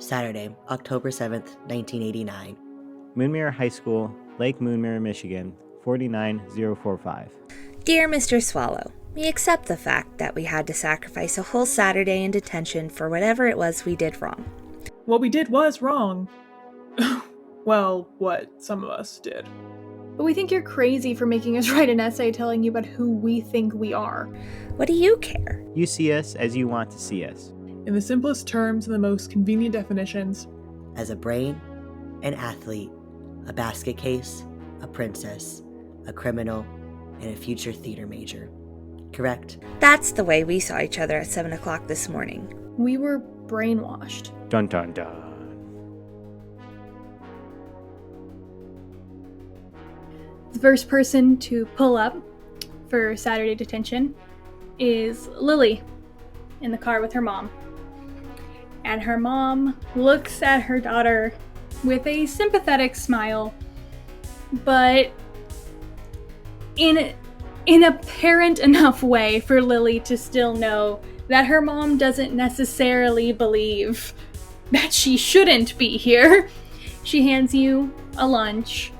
Saturday, October 7th, 1989. Moonmirror High School, Lake Moonmirror, Michigan, 49045. Dear Mr. Swallow, we accept the fact that we had to sacrifice a whole Saturday in detention for whatever it was we did wrong. What we did was wrong. Well, what some of us did. But we think you're crazy for making us write an essay telling you about who we think we are. What do you care? You see us as you want to see us. In the simplest terms and the most convenient definitions. As a brain, an athlete, a basket case, a princess, a criminal, and a future theater major. Correct? That's the way we saw each other at 7 o'clock this morning. We were brainwashed. Dun dun dun. The first person to pull up for Saturday detention is Lily in the car with her mom. And her mom looks at her daughter with a sympathetic smile, but in a parent enough way for Lily to still know that her mom doesn't necessarily believe that she shouldn't be here. She hands you a lunch.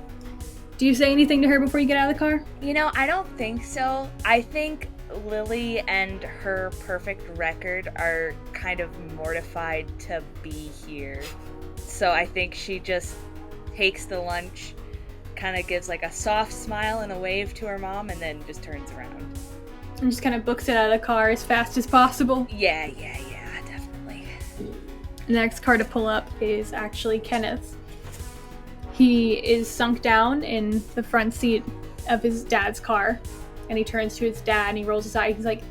Do you say anything to her before you get out of the car? I don't think so. I think Lily and her perfect record are kind of mortified to be here. So I think she just takes the lunch, kind of gives like a soft smile and a wave to her mom, and then just turns around. And just kind of books it out of the car as fast as possible. Yeah, definitely. The next car to pull up is actually Kenneth. He is sunk down in the front seat of his dad's car, and he turns to his dad and he rolls his eye. He's like,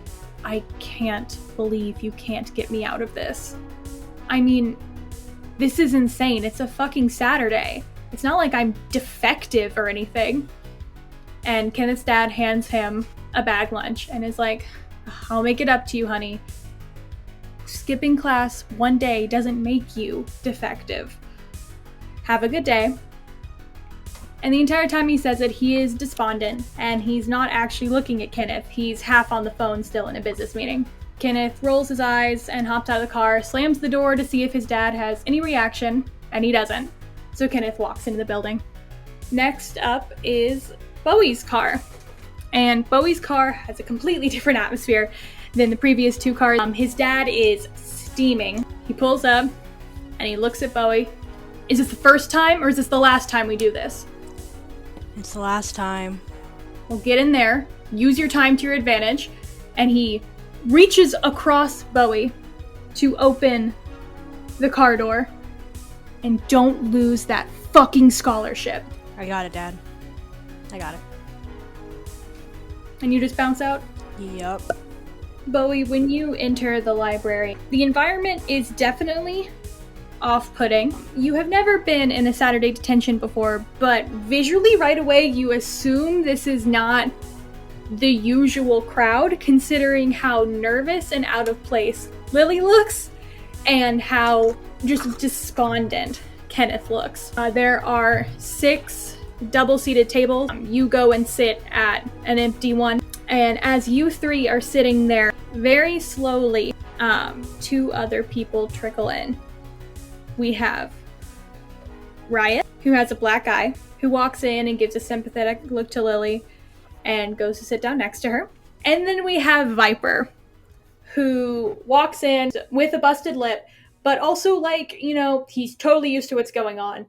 I can't believe you can't get me out of this. I mean, this is insane. It's a fucking Saturday. It's not like I'm defective or anything. And Kenneth's dad hands him a bag lunch and is like, I'll make it up to you, honey. Skipping class one day doesn't make you defective. Have a good day. And the entire time he says it, he is despondent, and he's not actually looking at Kenneth. He's half on the phone still in a business meeting. Kenneth rolls his eyes and hops out of the car, slams the door to see if his dad has any reaction, and he doesn't. So Kenneth walks into the building. Next up is Bowie's car. And Bowie's car has a completely different atmosphere than the previous two cars. His dad is steaming. He pulls up, and he looks at Bowie. Is this the first time, or is this the last time we do this? It's the last time. Well, get in there, use your time to your advantage, and he reaches across Bowie to open the car door. And don't lose that fucking scholarship. I got it, Dad. I got it. And you just bounce out? Yup. Bowie, when you enter the library, the environment is definitely off-putting. You have never been in a Saturday detention before, but visually right away you assume this is not the usual crowd, considering how nervous and out of place Lily looks and how just despondent Kenneth looks. There are 6 double-seated tables. You go and sit at an empty one, and as you 3 are sitting there, very slowly 2 other people trickle in. We have Riot, who has a black eye, who walks in and gives a sympathetic look to Lily and goes to sit down next to her. And then we have Viper, who walks in with a busted lip, but also he's totally used to what's going on.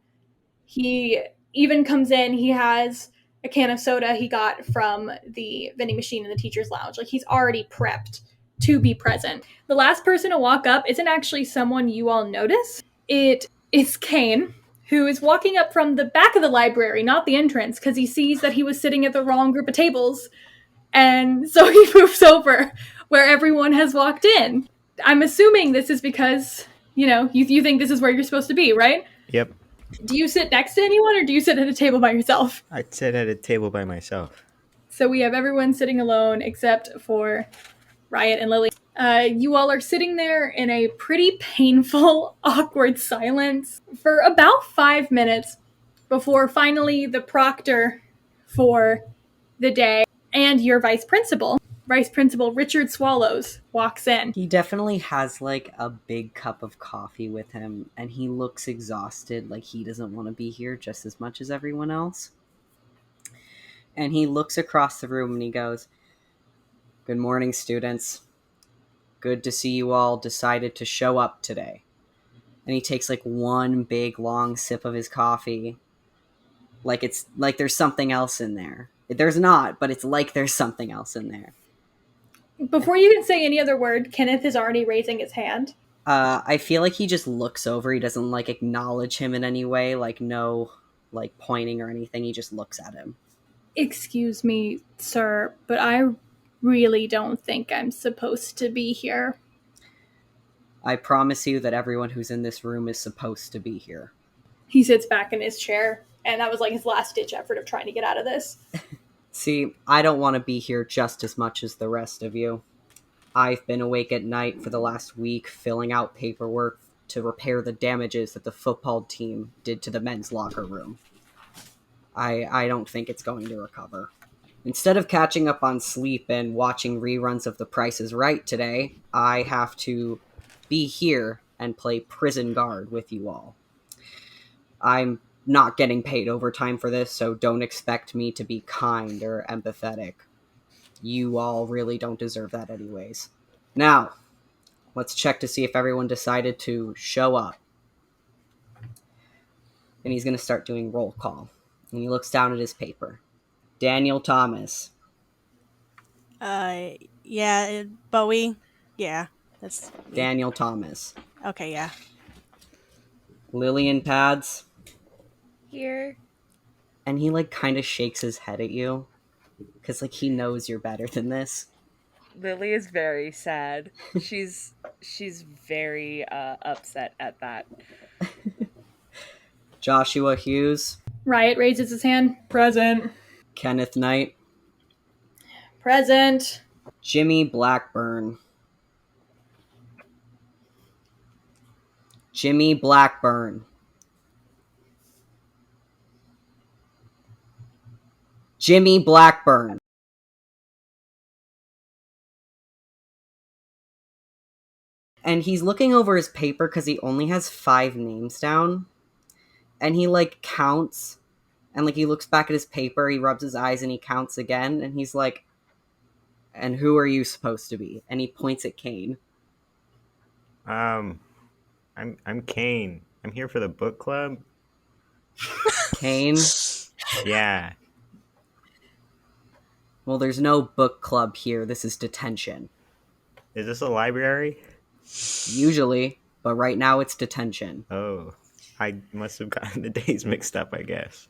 He even comes in, he has a can of soda he got from the vending machine in the teacher's lounge. He's already prepped to be present. The last person to walk up isn't actually someone you all notice. It is Kane, who is walking up from the back of the library, not the entrance, because he sees that he was sitting at the wrong group of tables. And so he moves over where everyone has walked in. I'm assuming this is because, you think this is where you're supposed to be, right? Yep. Do you sit next to anyone, or do you sit at a table by yourself? I'd sit at a table by myself. So we have everyone sitting alone except for Riot and Lily. You all are sitting there in a pretty painful, awkward silence for about 5 minutes before finally the proctor for the day and your vice principal, Vice Principal Richard Swallows walks in. He definitely has like a big cup of coffee with him, and he looks exhausted, like he doesn't want to be here just as much as everyone else. And he looks across the room and he goes, "Good morning, students. Good to see you all decided to show up today." And he takes like one big long sip of his coffee. Like it's like there's something else in there. There's not, but it's like there's something else in there. Before you can say any other word, Kenneth is already raising his hand. I feel like he just looks over. He doesn't like acknowledge him in any way, like no like pointing or anything. He just looks at him. Excuse me, sir, but I really don't think I'm supposed to be here. I promise you that everyone who's in this room is supposed to be here. He sits back in his chair, and that was like his last ditch effort of trying to get out of this. See, I don't want to be here just as much as the rest of you. I've been awake at night for the last week filling out paperwork to repair the damages that the football team did to the men's locker room. I don't think it's going to recover. Instead of catching up on sleep and watching reruns of The Price is Right today, I have to be here and play prison guard with you all. I'm not getting paid overtime for this, so don't expect me to be kind or empathetic. You all really don't deserve that anyways. Now, let's check to see if everyone decided to show up. And he's going to start doing roll call. And he looks down at his paper. Daniel Thomas. Yeah, Bowie. Yeah, that's... Daniel Thomas. Okay, yeah. Lillian Pads. Here. And he, like, kind of shakes his head at you. Because, like, he knows you're better than this. Lily is very sad. She's very upset at that. Joshua Hughes. Riot raises his hand. Present. Kenneth Knight. Present. Jimmy Blackburn. Jimmy Blackburn. Jimmy Blackburn. And he's looking over his paper because he only has 5 names down. And he, like, counts. And, like, he looks back at his paper, he rubs his eyes, and he counts again. And he's like, "And who are you supposed to be?" And he points at Kane. I'm Kane. I'm here for the book club. Kane? Yeah. Well, there's no book club here. This is detention. Is this a library? Usually, but right now it's detention. Oh, I must have gotten the days mixed up, I guess.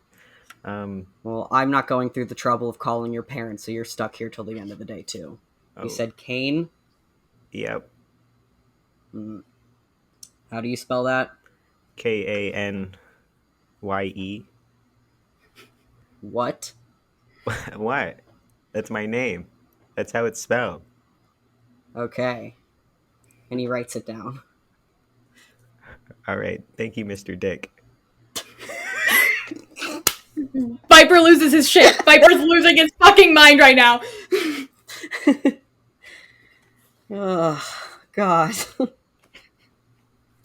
Well, I'm not going through the trouble of calling your parents, so you're stuck here till the end of the day, too. Oh. You said Kane? Yep. How do you spell that? Kanye. What? What? That's my name. That's how it's spelled. Okay. And he writes it down. All right. Thank you, Mr. Dick. Viper loses his shit. Viper's losing his fucking mind right now. Oh, God.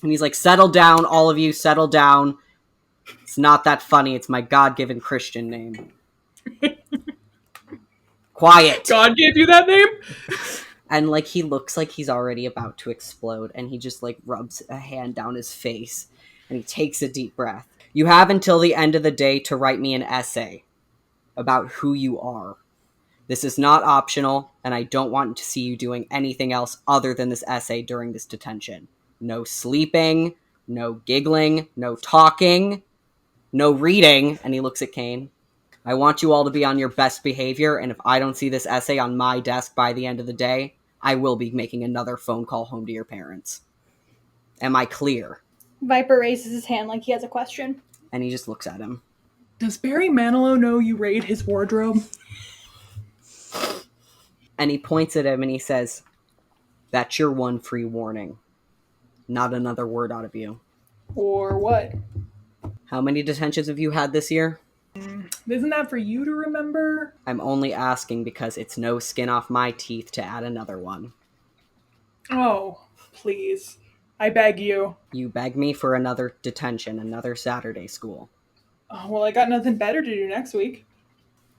And he's like, "Settle down, all of you, settle down. It's not that funny. It's my God-given Christian name." Quiet. God gave you that name? And, like, he looks like he's already about to explode, and he just, like, rubs a hand down his face, and he takes a deep breath. "You have until the end of the day to write me an essay about who you are. This is not optional, and I don't want to see you doing anything else other than this essay during this detention. No sleeping, no giggling, no talking, no reading," and he looks at Kane. "I want you all to be on your best behavior, and if I don't see this essay on my desk by the end of the day, I will be making another phone call home to your parents. Am I clear?" Viper raises his hand like he has a question. And he just looks at him. Does Barry Manilow know you raid his wardrobe? And he points at him and he says, "That's your one free warning. Not another word out of you." Or what? "How many detentions have you had this year?" Isn't that for you to remember? I'm only asking because it's no skin off my teeth to add another one. Oh, please. I beg you. You beg me for another detention, another Saturday school. Oh, well, I got nothing better to do next week.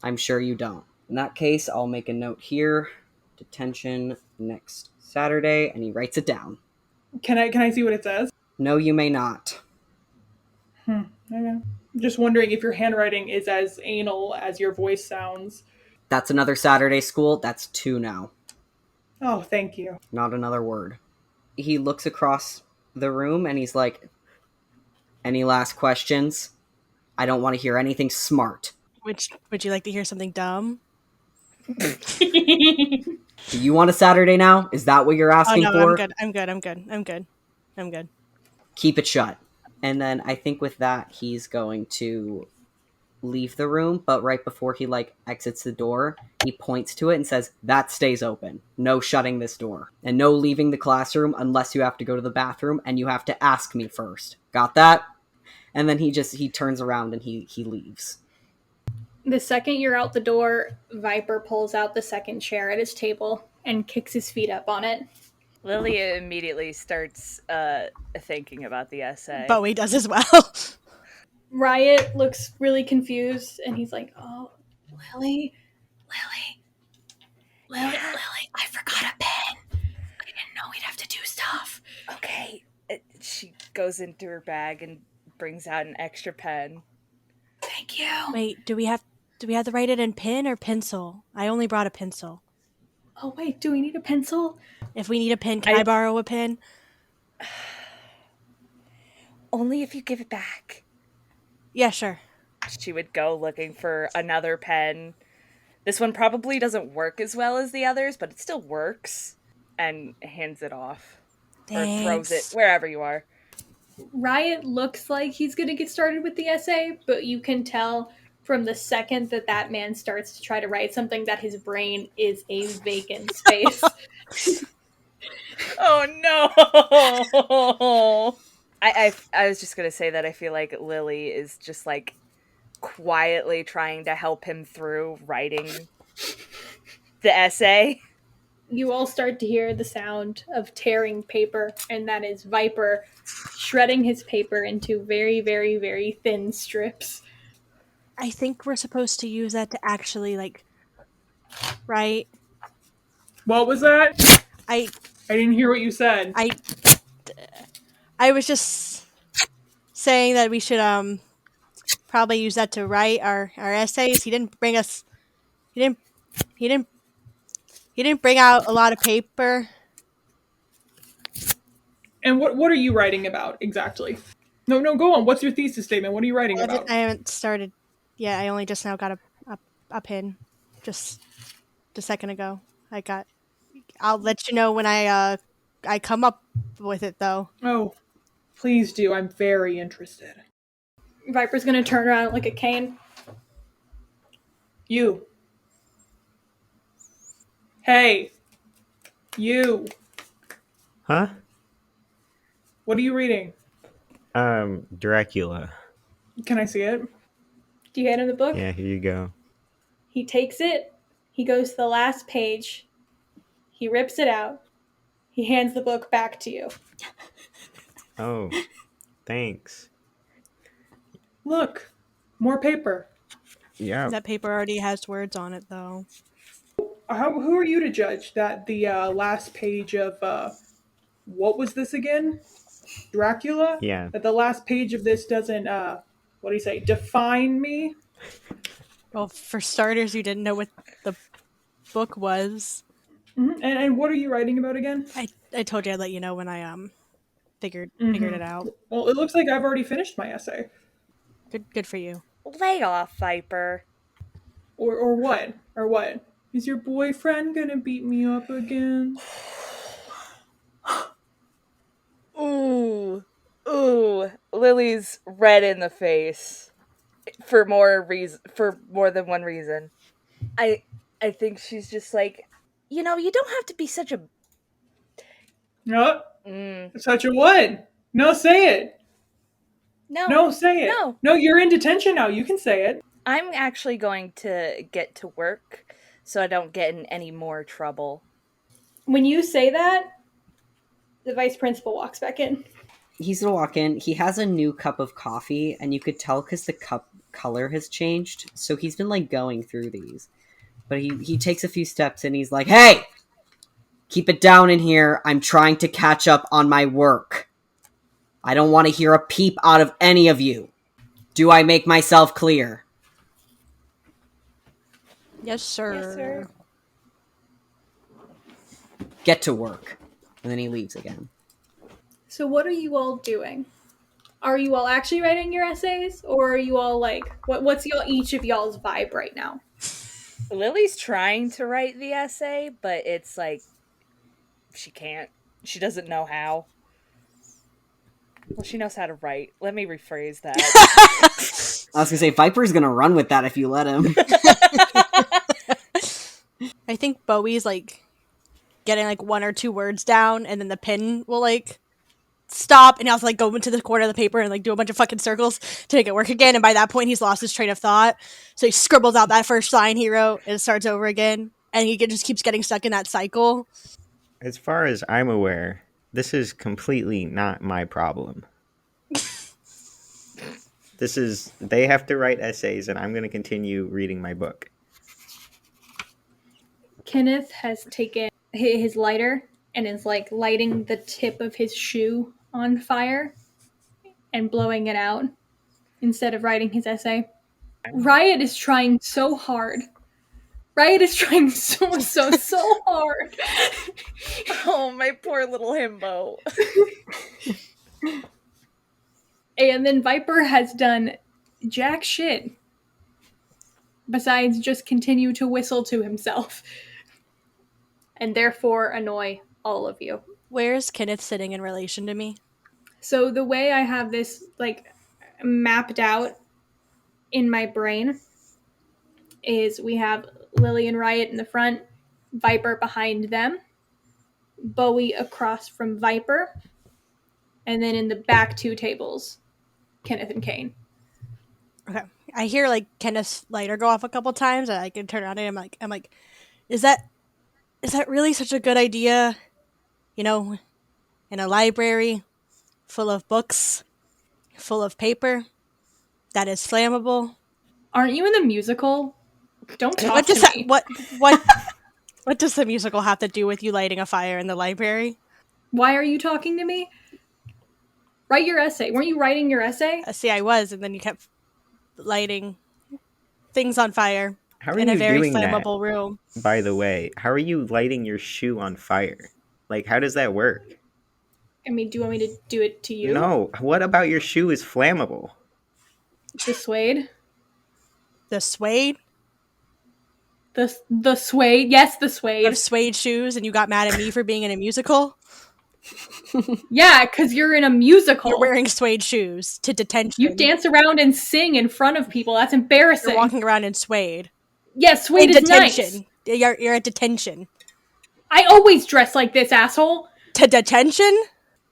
I'm sure you don't. In that case, I'll make a note here. Detention next Saturday, and he writes it down. Can I see what it says? No, you may not. Okay. Just wondering if your handwriting is as anal as your voice sounds. That's another Saturday school. That's 2 now. Oh, thank you. Not another word. He looks across the room and he's like, any last questions? I don't want to hear anything smart. Would you like to hear something dumb? Do you want a Saturday now? Is that what you're asking for? I'm good. Keep it shut. And then I think with that, he's going to leave the room, but right before he exits the door, he points to it and says, that stays open. No shutting this door. And no leaving the classroom unless you have to go to the bathroom, and you have to ask me first. Got that? And then he turns around and he leaves. The second you're out the door, Viper pulls out the second chair at his table and kicks his feet up on it. Lily immediately starts thinking about the essay. Bowie does as well. Riot looks really confused, and he's like, oh, Lily, I forgot a pen. I didn't know we'd have to do stuff. Okay. She goes into her bag and brings out an extra pen. Thank you. Wait, do we have to write it in pen or pencil? I only brought a pencil. Oh, wait, do we need a pencil? If we need a pen, can I borrow a pen? Only if you give it back. Yeah, sure. She would go looking for another pen. This one probably doesn't work as well as the others, but it still works. And hands it off. Thanks. Or throws it wherever you are. Riot looks like he's going to get started with the essay, but you can tell from the second that man starts to try to write something that his brain is a vacant space. Oh no! I was just gonna say that I feel like Lily is just quietly trying to help him through writing the essay. You all start to hear the sound of tearing paper, and that is Viper shredding his paper into very, very, very thin strips. I think we're supposed to use that to actually write. What was that? I didn't hear what you said. I was just saying that we should probably use that to write our essays. He didn't bring out a lot of paper. And what are you writing about exactly? No, go on. What's your thesis statement? What are you writing about? I haven't started yet. I only just now got a pin just a second ago. I'll let you know when I come up with it though. Oh, please do. I'm very interested. Viper's gonna turn around like a cane. You. Hey. You. Huh? What are you reading? Dracula. Can I see it? Do you hand him the book? Yeah, here you go. He takes it. He goes to the last page. He rips it out. He hands the book back to you. Oh, thanks. Look. More paper. Yeah. That paper already has words on it though. Who are you to judge that the last page of what was this again? Dracula? Yeah. That the last page of this doesn't what do you say? Define me? Well, for starters, you didn't know what the book was. Mm-hmm. And what are you writing about again? I told you I'd let you know when I figured it out. Well, it looks like I've already finished my essay. Good for you. Lay off, Viper. Or what? Or what? Is your boyfriend gonna beat me up again? Ooh. Lily's red in the face. For more than one reason. I think she's just you don't have to be such a... No. Such a what? No, say it. No. No, say it. No. No, you're in detention now. You can say it. I'm actually going to get to work so I don't get in any more trouble. When you say that, the vice principal walks back in. He's gonna walk in. He has a new cup of coffee, and you could tell because the cup color has changed. So he's been like going through these, but he takes a few steps and he's like, "Hey, keep it down in here. I'm trying to catch up on my work. I don't want to hear a peep out of any of you. Do I make myself clear?" Yes, sir. Yes, sir. Get to work. And then he leaves again. So what are you all doing? Are you all actually writing your essays, or are you all like what's each of y'all's vibe right now? Lily's trying to write the essay, but it's like she can't. She doesn't know how. Well, she knows how to write. Let me rephrase that. I was gonna say, Viper's gonna run with that if you let him. I think Bowie's like getting like one or two words down, and then the pen will like stop, and he'll like go into the corner of the paper and like do a bunch of fucking circles to make it work again. And by that point, he's lost his train of thought. So he scribbles out that first line he wrote and it starts over again. And he just keeps getting stuck in that cycle. As far as I'm aware, this is completely not my problem. They have to write essays, and I'm going to continue reading my book. Kenneth has taken his lighter and is like lighting the tip of his shoe on fire and blowing it out instead of writing his essay. Riot is trying so hard. Riot is trying so hard. Oh, my poor little himbo. And then Viper has done jack shit besides just continue to whistle to himself and therefore annoy all of you. Where's Kenneth sitting in relation to me? So the way I have this like mapped out in my brain is we have Lily and Riot in the front, Viper behind them, Bowie across from Viper, and then in the back two tables, Kenneth and Kane. Okay. I hear like Kenneth's lighter go off a couple times, and I can turn around and I'm like, is that really such a good idea? You know, in a library full of books, full of paper that is flammable. Aren't you in the musical? Don't talk What does to that, me. what does the musical have to do with you lighting a fire in the library? Why are you talking to me? Write your essay. Weren't you writing your essay? See, I was, and then you kept lighting things on fire How are in you a very doing flammable room. By the way, how are you lighting your shoe on fire? Like, how does that work? I mean, do you want me to do it to you? No. What about your shoe is flammable? The suede? The suede? The suede? Yes, the You suede. have suede shoes, and you got mad at me for being in a musical? Yeah, because you're in a musical. You're wearing suede shoes to detention. You dance around and sing in front of people. That's embarrassing. You're walking around in suede. Yes, suede In is detention. nice. You're at detention. I always dress like this, asshole. To detention?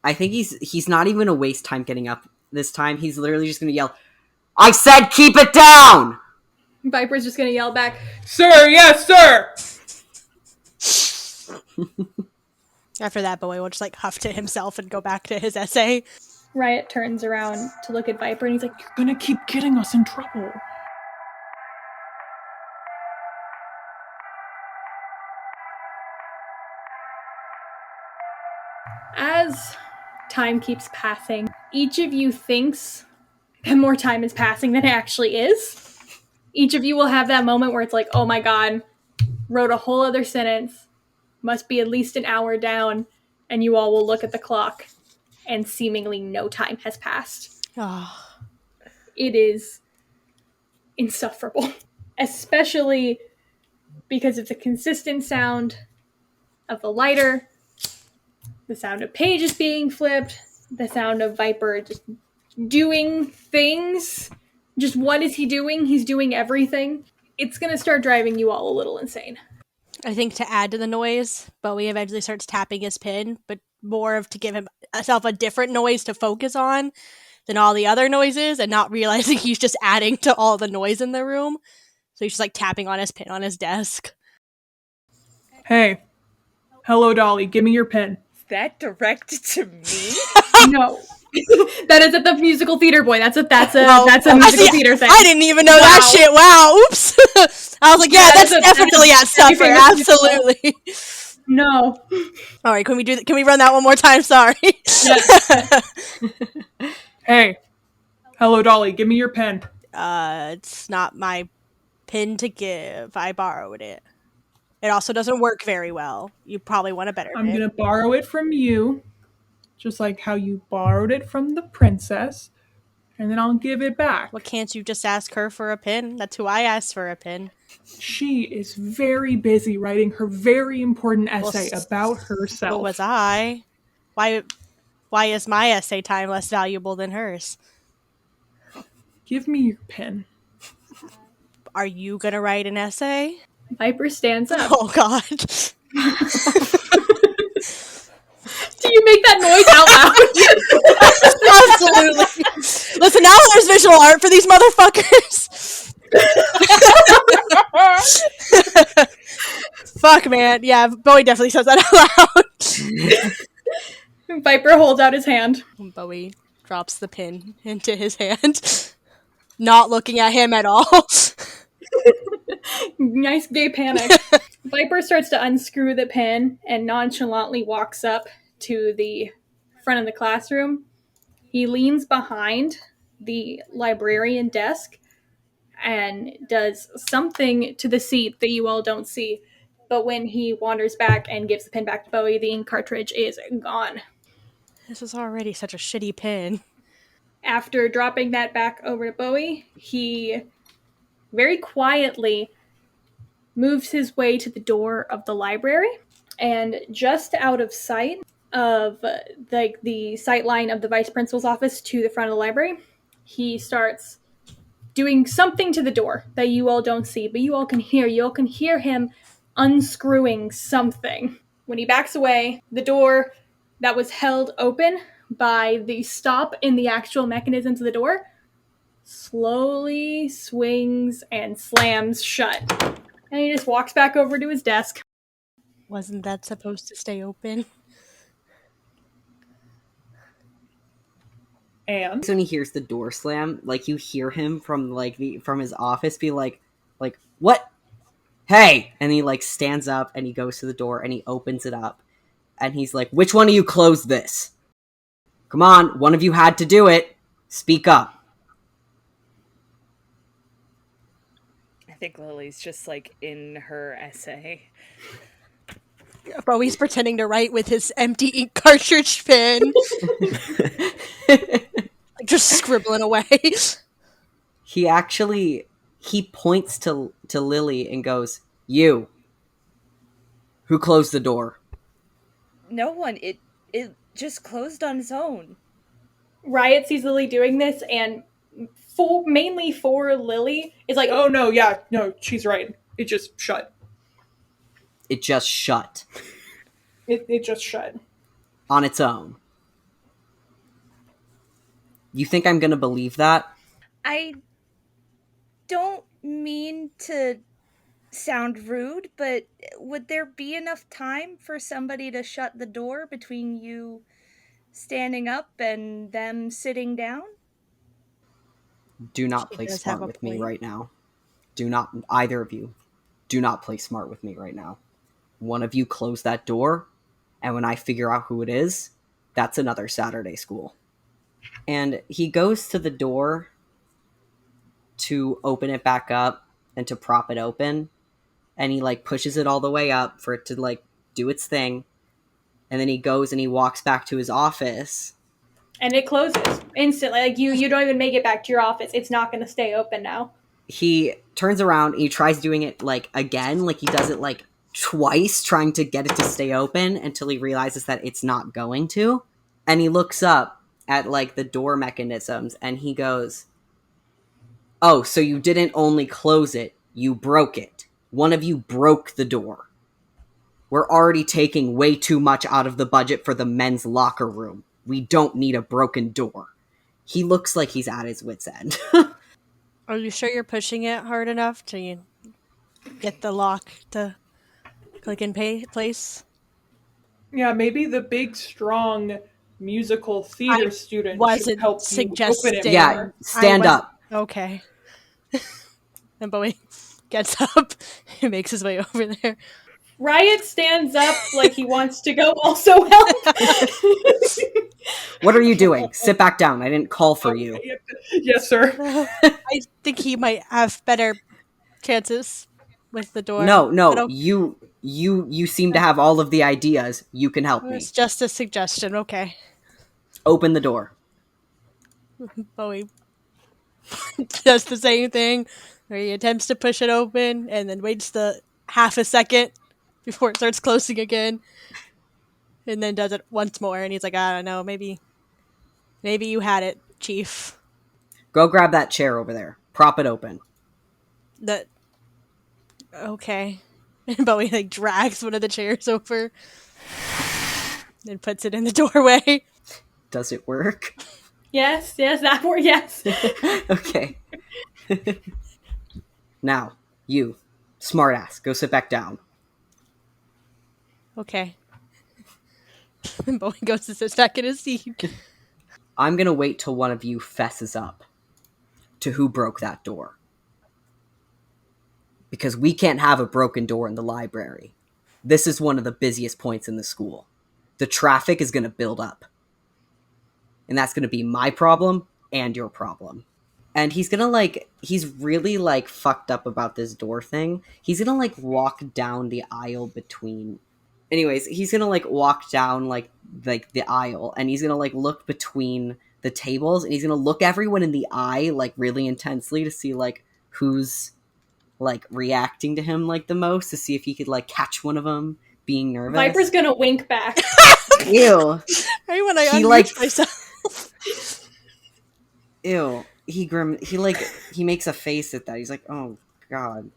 I think he's not even gonna waste time getting up this time. He's literally just gonna yell, "I said keep it down!" Viper's just gonna yell back, Sir, yes, sir! After that, Bowie will just like huff to himself and go back to his essay. Riot turns around to look at Viper and he's like, You're gonna keep getting us in trouble. as time keeps passing, each of you thinks that more time is passing than it actually is. Each of you will have that moment where it's like, oh my god, wrote a whole other sentence, must be at least an hour down, and you all will look at the clock, and seemingly no time has passed. Oh. It is insufferable, especially because of the consistent sound of the lighter, the sound of pages being flipped, the sound of Viper just doing things. Just what is he doing? He's doing everything. It's going to start driving you all a little insane. I think to add to the noise, Bowie eventually starts tapping his pin, but more of to give himself a different noise to focus on. than all the other noises and not realizing he's just adding to all the noise in the room. So he's just like tapping on his pin on his desk. Hey, hello, Dolly. Give me your pen. Is that directed to me? No. That is at the musical theater boy. That's a Well, musical theater thing. I didn't even know that shit. Wow. Oops. I was like, yeah, that's definitely at Supper. Absolutely. No. All right, can we run that one more time? Sorry. Hey, hello, Dolly. Give me your pen. It's not my pin to give. I borrowed it. It also doesn't work very well. You probably want a better I'm pin. gonna borrow it from you, just like how you borrowed it from the princess, and then I'll give it back. Well, can't you just ask her for a pin? That's who I asked for a pin. She is very busy writing her very important essay about herself. So was I. Why is my essay time less valuable than hers? Give me your pen. Are you gonna write an essay? Viper stands up. Oh God. Do you make that noise out loud? Absolutely. Listen, now there's visual art for these motherfuckers. Fuck, man. Yeah, Bowie definitely says that out loud. Viper holds out his hand. Bowie drops the pin into his hand, not looking at him at all. Nice gay panic. Viper starts to unscrew the pin and nonchalantly walks up to the front of the classroom. He leans behind the librarian desk and does something to the seat that you all don't see. But when he wanders back and gives the pin back to Bowie, the ink cartridge is gone. This is already such a shitty pin. After dropping that back over to Bowie, he very quietly moves his way to the door of the library, and just out of sight of the sight line of the vice principal's office to the front of the library, he starts doing something to the door that you all don't see, but you all can hear. You all can hear him unscrewing something. When he backs away, the door that was held open by the stop in the actual mechanisms of the door slowly swings and slams shut. And he just walks back over to his desk. Wasn't that supposed to stay open? And when he hears the door slam, like you hear him from from his office be like what? Hey! And he like stands up and he goes to the door and he opens it up and he's like, which one of you closed this? Come on, one of you had to do it. Speak up. I think Lily's just like in her essay. Bowie's pretending to write with his empty ink cartridge pen. Just scribbling away. He points to Lily and goes, you. Who closed the door? No one. It just closed on its own. Riot sees Lily doing this, and mainly for Lily, is like, oh no, yeah, no, she's right. It just shut. It just shut. It just shut. On its own. You think I'm gonna believe that? I don't mean to sound rude, but would there be enough time for somebody to shut the door between you standing up and them sitting down? Do not play smart with me right now. Do not, either of you, do not play smart with me right now. One of you close that door, and when I figure out who it is, that's another Saturday school. And he goes to the door to open it back up and to prop it open, and he like pushes it all the way up for it to like do its thing, and then he goes and he walks back to his office. And it closes instantly. Like you don't even make it back to your office. It's not going to stay open now. He turns around and he tries doing it like again, like he does it like twice, trying to get it to stay open until he realizes that it's not going to. And he looks up at like the door mechanisms and he goes, oh, so you didn't only close it, you broke it. One of you broke the door. We're already taking way too much out of the budget for the men's locker room. We don't need a broken door. He looks like he's at his wit's end. Are you sure you're pushing it hard enough to get the lock to click in place? Yeah, maybe the big, strong musical theater I student should wasn't help you open it suggesting. Yeah, more. stand up. Okay. And Bowie gets up and makes his way over there. Riot stands up like he wants to go also help. What are you doing? Sit back down. I didn't call for you. Yes, sir. I think he might have better chances with the door. No, But you seem to have all of the ideas. You can help me. it's just a suggestion. Okay. Open the door. Bowie does the same thing where he attempts to push it open and then waits the half a second before it starts closing again. And then does it once more and he's like, I don't know, maybe you had it, Chief. Go grab that chair over there. Prop it open. Okay. And Bowie like drags one of the chairs over and puts it in the doorway. Does it work? Yes, that word, yes. Okay. Now, you, smartass, go sit back down. Okay. And Bowie goes to sit back in his seat. I'm gonna wait till one of you fesses up to who broke that door. Because we can't have a broken door in the library. This is one of the busiest points in the school. The traffic is gonna build up. And that's gonna be my problem and your problem. And he's gonna he's really fucked up about this door thing. He's gonna walk down the aisle between. Anyways, he's gonna walk down the aisle, and he's gonna look between the tables, and he's gonna look everyone in the eye really intensely to see who's reacting to him the most, to see if he could catch one of them being nervous. Viper's gonna wink back. Ew. Right when I He, unmute myself. Ew. He makes a face at that. He's like, oh god.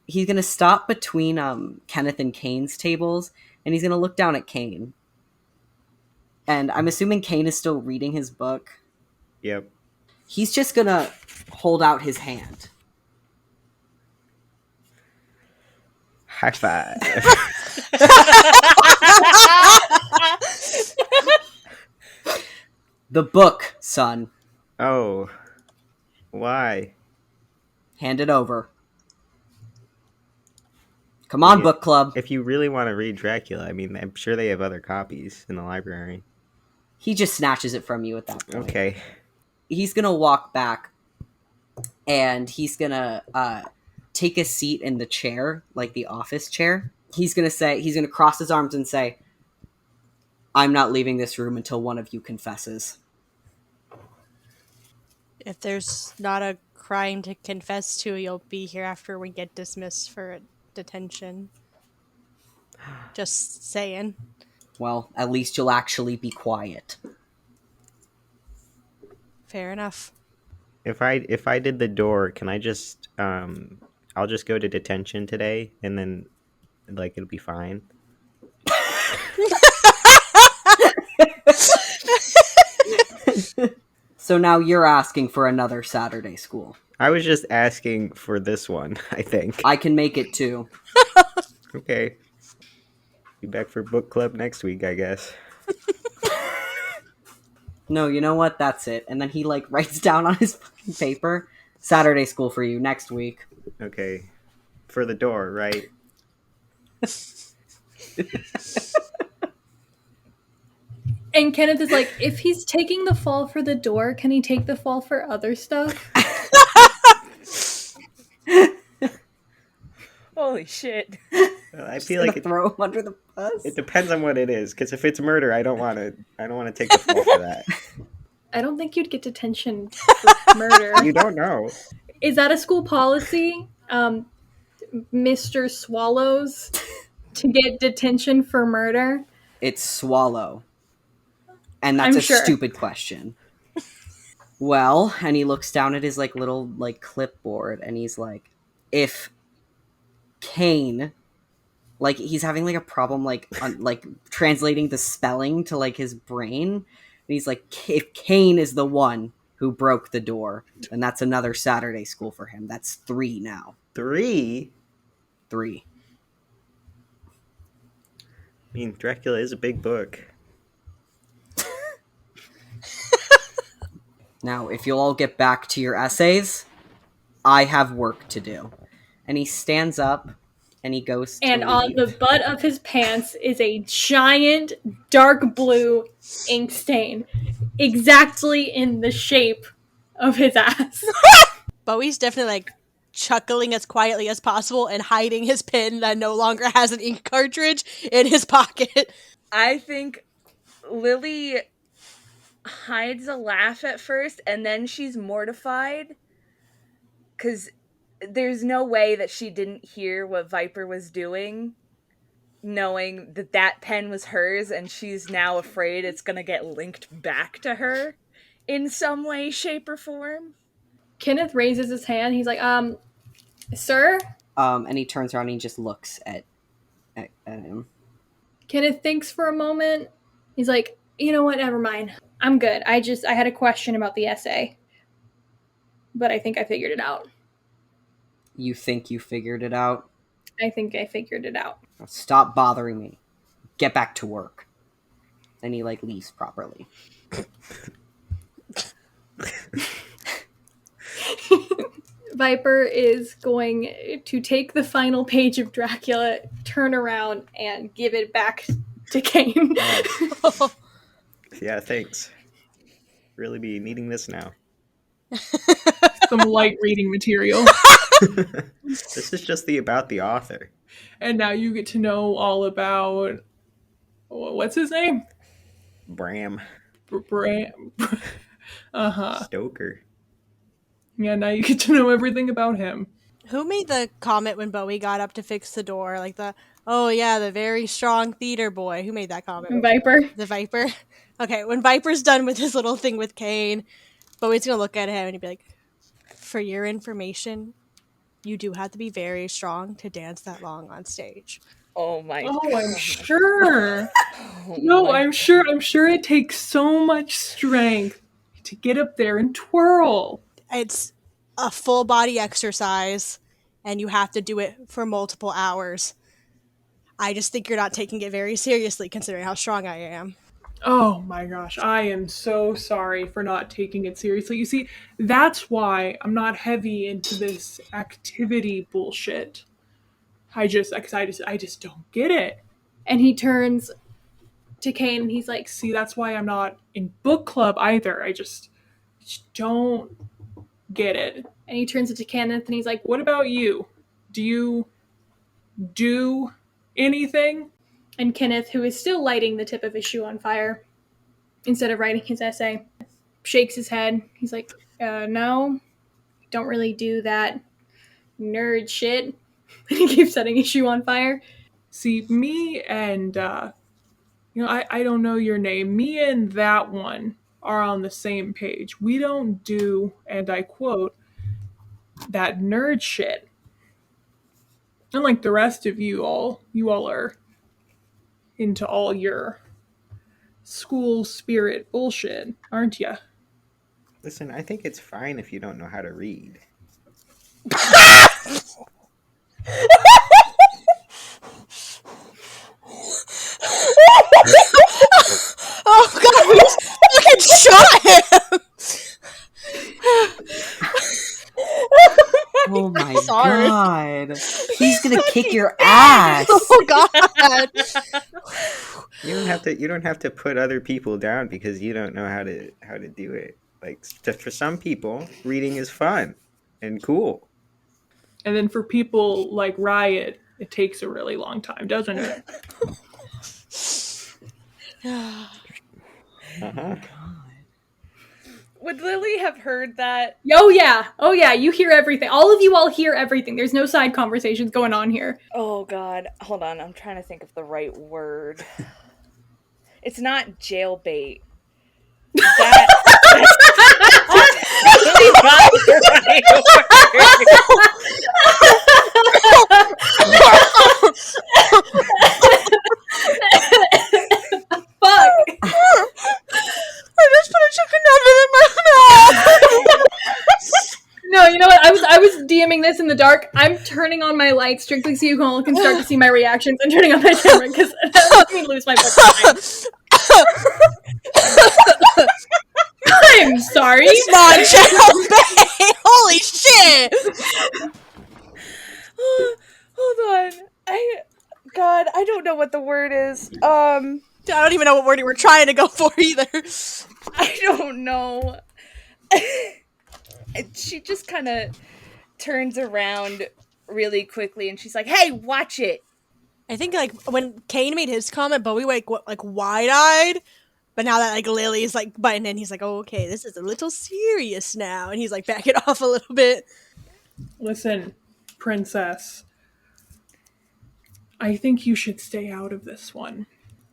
He's gonna stop between Kenneth and Kane's tables, and he's gonna look down at Kane. And I'm assuming Kane is still reading his book. Yep. He's just gonna hold out his hand. High five. The book, son. Oh. Why? Hand it over. Come on, Yeah. book club. If you really want to read Dracula, I mean, I'm sure they have other copies in the library. He just snatches it from you at that point. Okay. He's gonna walk back, and he's gonna take a seat in the chair, the office chair. He's gonna cross his arms and say, I'm not leaving this room until one of you confesses. If there's not a crime to confess to, you'll be here after we get dismissed for detention. Just saying. Well, at least you'll actually be quiet. Fair enough. If I did the door, can I just I'll just go to detention today, and then it'll be fine. So now you're asking for another Saturday school. I was just asking for this one, I think. I can make it too. Okay. Be back for book club next week, I guess. No, you know what? That's it. And then he writes down on his fucking paper, Saturday school for you next week. Okay. For the door, right? And Kenneth is like, if he's taking the fall for the door, can he take the fall for other stuff? Holy shit. I feel like Throw him under the bus. it depends on what it is. Because if it's murder, I don't want to take the fall for that. I don't think you'd get detention for murder. You don't know. Is that a school policy, Mr. Swallows, to get detention for murder? It's swallow. And that's I'm a sure. stupid question. Well, and he looks down at his little clipboard, and he's like, if Kane, he's having a problem translating the spelling to his brain. And he's like, if Kane is the one who broke the door. And that's another Saturday school for him. That's 3 now. 3? 3. I mean, Dracula is a big book. Now, if you'll all get back to your essays, I have work to do. And he stands up and he goes to And on leave. the butt of his pants is a giant dark blue ink stain, exactly in the shape of his ass. Bowie's definitely like chuckling as quietly as possible and hiding his pen that no longer has an ink cartridge in his pocket. I think Lily hides a laugh at first, and then she's mortified because there's no way that she didn't hear what Viper was doing, knowing that that pen was hers, and she's now afraid it's gonna get linked back to her in some way, shape, or form. Kenneth raises his hand. He's like, sir? And he turns around and he just looks at him. Kenneth thinks for a moment. He's like, you know what, never mind. I'm good. I had a question about the essay. But I think I figured it out. You think you figured it out? I think I figured it out. Now stop bothering me. Get back to work. And he, leaves properly. Viper is going to take the final page of Dracula, turn around, and give it back to Kane. Yeah, thanks. Really be needing this now. Some light reading material. This is just about the author. And now you get to know all about... What's his name? Bram Bram. Uh-huh. Stoker. Yeah, now you get to know everything about him. Who made the comment when Bowie got up to fix the door? Like the very strong theater boy. Who made that comment? Viper. The Viper? Okay, when Viper's done with his little thing with Kane, Bowie's gonna look at him and he'd be like, for your information, you do have to be very strong to dance that long on stage. Oh my god. Oh, I'm sure. Oh No, my- I'm sure it takes so much strength to get up there and twirl. It's a full body exercise, and you have to do it for multiple hours. I just think you're not taking it very seriously considering how strong I am. Oh my gosh, I am so sorry for not taking it seriously. You see, that's why I'm not heavy into this activity bullshit. I just don't get it. And he turns to Kane and he's like, See, that's why I'm not in book club either. I just don't get it. and he turns it to Kenneth and he's like, What about you? Do you do anything? and Kenneth, who is still lighting the tip of his shoe on fire, instead of writing his essay, shakes his head. He's like, no, don't really do that nerd shit. And he keeps setting his shoe on fire. See, me and, I don't know your name. Me and that one are on the same page. We don't do, and I quote, that nerd shit. Unlike the rest of you all are into all your school spirit bullshit, aren't ya? Listen, I think it's fine if you don't know how to read. Oh god, we just fucking shot him! Oh my Sorry. god. He's gonna kick your ass. Oh god! You don't have to put other people down because you don't know how to do it. Like for some people, reading is fun and cool. And then for people like Riot, it takes a really long time, doesn't it? Uh-huh. Would Lily have heard that? Oh yeah, you hear everything. All of you all hear everything. There's no side conversations going on here. Oh god, hold on, I'm trying to think of the right word. It's not jailbait. That's really not the right Fuck. I just put a chicken nugget in my mouth! this in the dark. I'm turning on my light strictly so you all can start to see my reactions and turning on my camera because that makes me lose my fucking mind. I'm sorry. Come on, Cheryl Bay! Holy shit! Hold on. I don't know what the word is. I don't even know what word we're trying to go for either. I don't know. She just kind of turns around really quickly and she's like, "Hey, watch it." I think like when Kane made his comment, Bowie like wide-eyed. But now that like Lily's like butting in, he's like, "Oh, okay, this is a little serious now," and he's like backing off a little bit. Listen, princess. I think you should stay out of this one.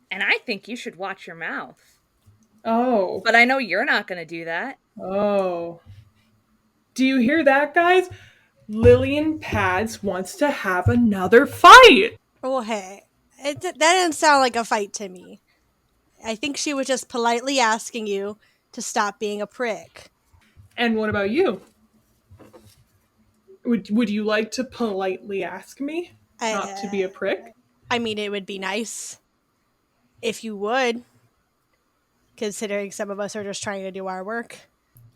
And I think you should watch your mouth. Oh. But I know you're not going to do that. Oh. Do you hear that, guys? Lillian Pads wants to have another fight. Oh, hey. That didn't sound like a fight to me. I think she was just politely asking you to stop being a prick. And what about you? Would you like to politely ask me not to be a prick? I mean, it would be nice if you would, considering some of us are just trying to do our work.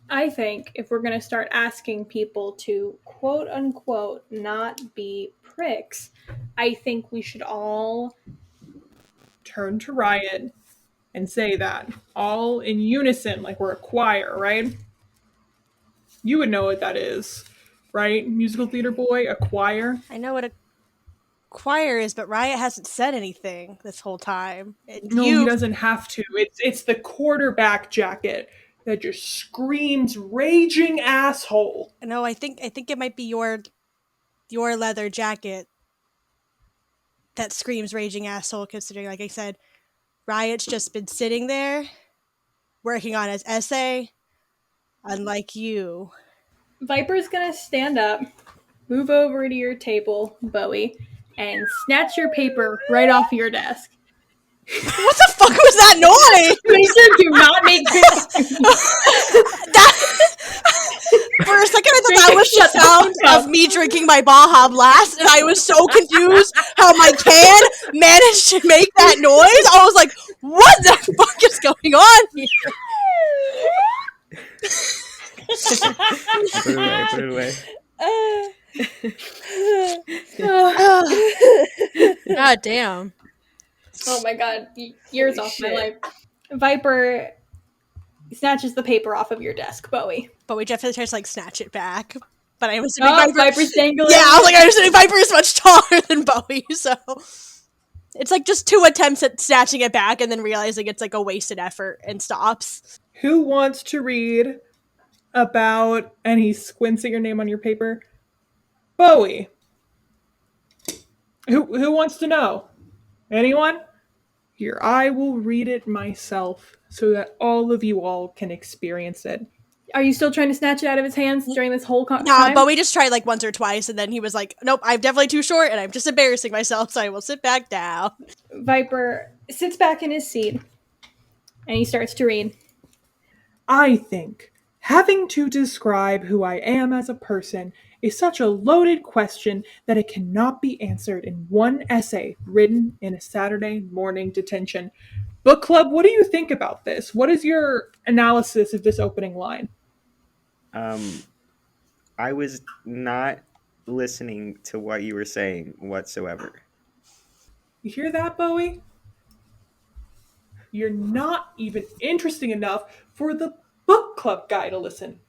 I think if we're going to start asking people to quote unquote not be pricks, I think we should all turn to Riot and say that all in unison, like we're a choir, right? You would know what that is, right? Musical theater boy, a choir. I know what a choir is, but Riot hasn't said anything this whole time. No, he doesn't have to. It's the quarterback jacket that just screams raging asshole. No, I think it might be your leather jacket that screams raging asshole, considering, like I said, Riot's just been sitting there working on his essay, unlike you. Viper's gonna stand up, move over to your table, Bowie, and snatch your paper right off your desk. What the fuck was that noise? Racer, do not make this. For a second, I thought that was the sound of me drinking my Baja Blast, and I was so confused how my can managed to make that noise. I was like, what the fuck is going on here? Put it away. God damn. Oh my god, years off my life. Viper snatches the paper off of your desk, Bowie. Bowie definitely tries to like snatch it back. But I was assuming Viper's dangling. Yeah, I was like, I was assuming Viper is much taller than Bowie, so it's like just 2 attempts at snatching it back and then realizing it's like a wasted effort and stops. Who wants to read about, and he squints at your name on your paper, Bowie? Who wants to know? Anyone? Here, I will read it myself so that all of you all can experience it. Are you still trying to snatch it out of his hands during this whole time? No, Bowie just tried like once or twice, and then he was like, nope, I'm definitely too short, and I'm just embarrassing myself, so I will sit back down. Viper sits back in his seat, and he starts to read. I think having to describe who I am as a person is such a loaded question that it cannot be answered in one essay written in a Saturday morning detention. Book club, what do you think about this? What is your analysis of this opening line? I was not listening to what you were saying whatsoever. You hear that, Bowie? You're not even interesting enough for the book club guy to listen.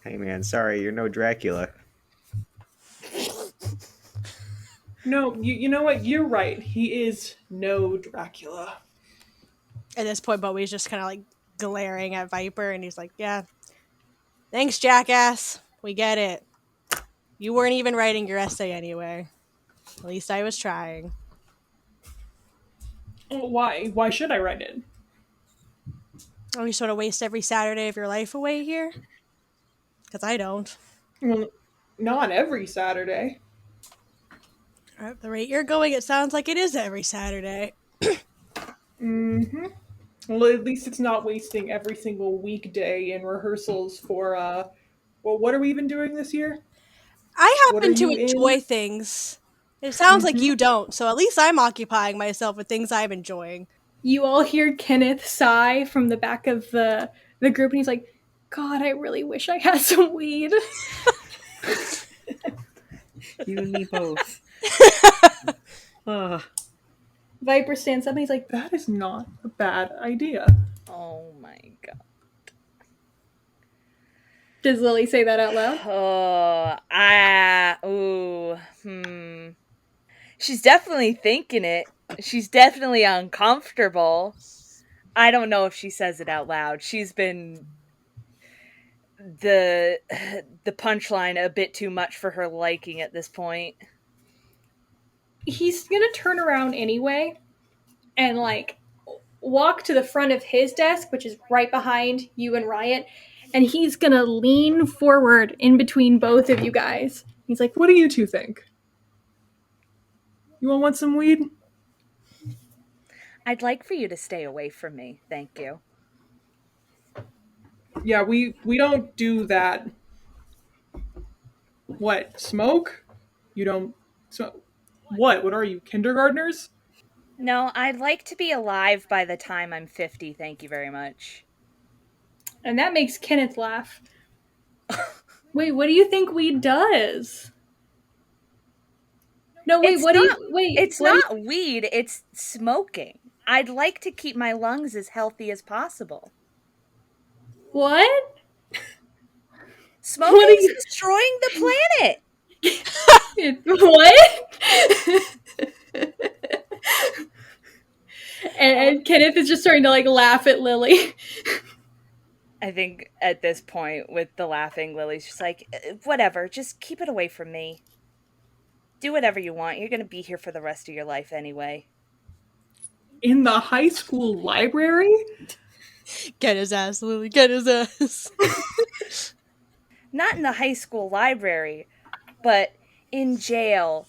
Hey man, sorry, you're no Dracula. No, you know what? You're right. He is no Dracula. At this point, Bowie's just kind of like glaring at Viper, and he's like, yeah, thanks, jackass. We get it. You weren't even writing your essay anyway. At least I was trying. Why? Why should I write it? Oh, you sort of waste every Saturday of your life away here? Because I don't. Well, not every Saturday. At the rate you're going, it sounds like it is every Saturday. Mm-hmm. Well, at least it's not wasting every single weekday in rehearsals for Well, what are we even doing this year? I What are happen to you enjoy in? things. It sounds like Mhm. you don't, so at least I'm occupying myself with things I'm enjoying. You all hear Kenneth sigh from the back of the group, and he's like, "God, I really wish I had some weed." You and me both. Ugh. Viper stands up and he's like, That is not a bad idea. Oh my god. "Does Lily say that out loud?" She's definitely thinking it. She's definitely uncomfortable. I don't know if she says it out loud. She's been the punchline a bit too much for her liking at this point. He's gonna turn around anyway and like walk to the front of his desk, which is right behind you and Riot, and he's gonna lean forward in between both of you guys. He's like, What do you two think? You all want some weed? I'd like for you to stay away from me. Thank you. Yeah, we don't do that. What? Smoke? You don't smoke? What? What are you, kindergartners? No, I'd like to be alive by the time I'm 50. Thank you very much. and that makes Kenneth laugh. Wait, what do you think weed does? No, wait, It's what not, do you wait? It's what do not weed, it's smoking. I'd like to keep my lungs as healthy as possible. what? Smoking's destroying the planet. What? and Kenneth is just starting to like laugh at Lily. I think at this point, with the laughing, Lily's just like, whatever, just keep it away from me. Do whatever you want. You're going to be here for the rest of your life anyway. In the high school library? Get his ass, Lily, get his ass. Not in the high school library, but in jail,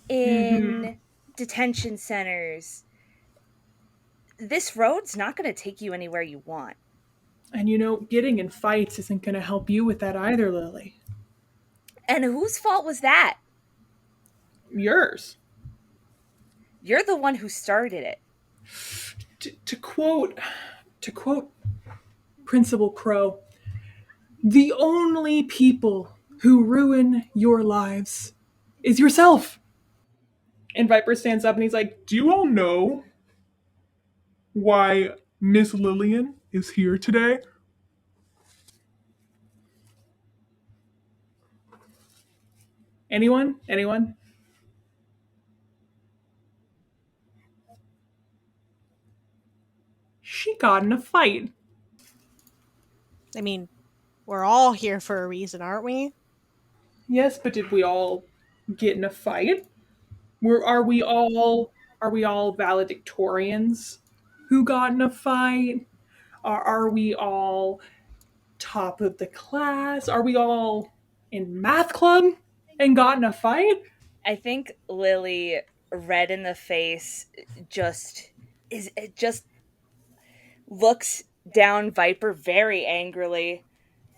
in detention centers. This road's not going to take you anywhere you want. And you know, getting in fights isn't going to help you with that either, Lily. And whose fault was that? Yours. You're the one who started it. To quote Principal Crow, the only people who ruin your lives is yourself. And Viper stands up and he's like, do you all know why Miss Lillian is here today? Anyone? Anyone? She got in a fight. I mean, we're all here for a reason, aren't we? Yes, but did we all get in a fight? Are we all valedictorians who got in a fight? Are we all top of the class? Are we all in math club and got in a fight? I think Lily, red in the face, just looks down Viper very angrily,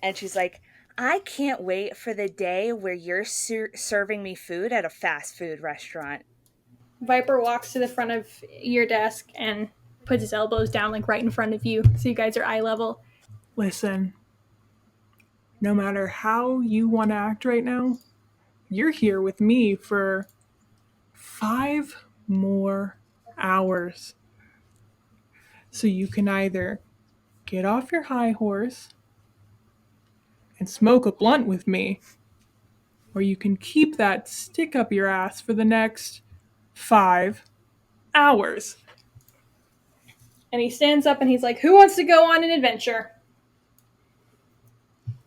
and she's like, I can't wait for the day where you're serving me food at a fast food restaurant. Viper walks to the front of your desk and puts his elbows down like right in front of you, so you guys are eye level. Listen, no matter how you want to act right now, you're here with me for 5 more hours. So you can either get off your high horse and smoke a blunt with me, or you can keep that stick up your ass for the next 5 hours. And he stands up and he's like, who wants to go on an adventure?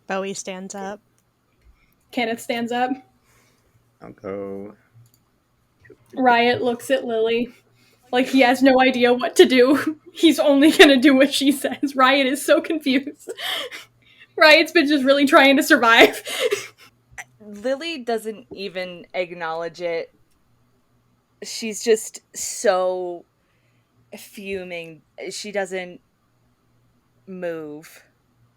Bowie stands up. Kenneth stands up. I'll go. Riot looks at Lily like he has no idea what to do. He's only gonna do what she says. Riot is so confused. Riot's been just really trying to survive. Lily doesn't even acknowledge it. She's just so fuming. She doesn't move.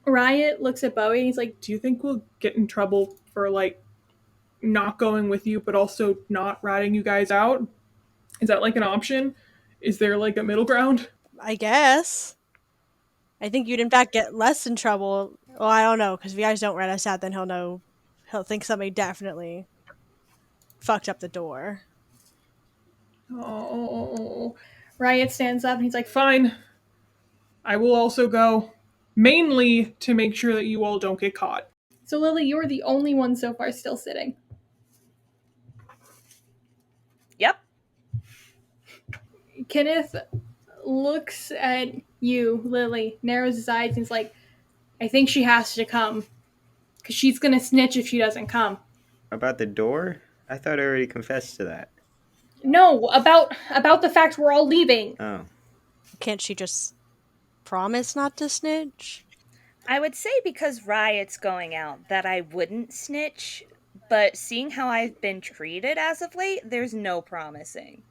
Riot looks at Bowie and he's like, Do you think we'll get in trouble for, like, not going with you, but also not ratting you guys out? Is that, like, an option? Is there, like, a middle ground? I guess. I think you'd in fact get less in trouble. Well, I don't know, because if you guys don't rat us out, then he'll think somebody definitely fucked up the door. oh. Riot stands up and he's like, Fine. I will also go. Mainly to make sure that you all don't get caught. so Lily, you're the only one so far still sitting. Yep. Kenneth looks at you, Lily, narrows his eyes, and is like, I think she has to come. Because she's going to snitch if she doesn't come. About the door? I thought I already confessed to that. No, about the fact we're all leaving. Oh. Can't she just promise not to snitch? I would say because Riot's going out that I wouldn't snitch, but seeing how I've been treated as of late, there's no promising.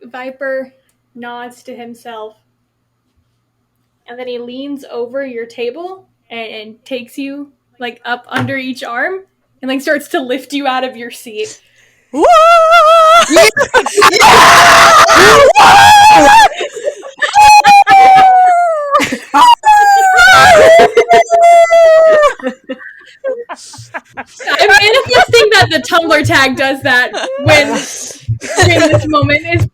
Viper nods to himself. And then he leans over your table and takes you, like, up under each arm and, like, starts to lift you out of your seat. I'm manifesting that the Tumblr tag does that when this moment is.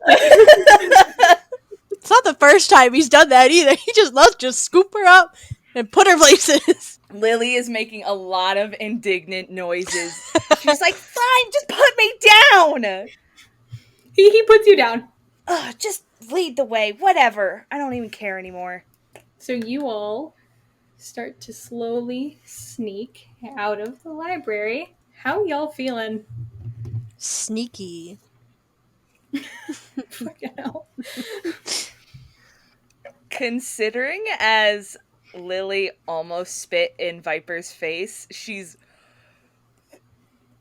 It's not the first time he's done that either. He just loves to scoop her up and put her places. Lily is making a lot of indignant noises. She's like, fine, just put me down! He puts you down. Ugh, just lead the way, whatever. I don't even care anymore. So you all start to slowly sneak out of the library. How y'all feeling? Sneaky. Fucking hell. Considering as Lily almost spit in Viper's face, she's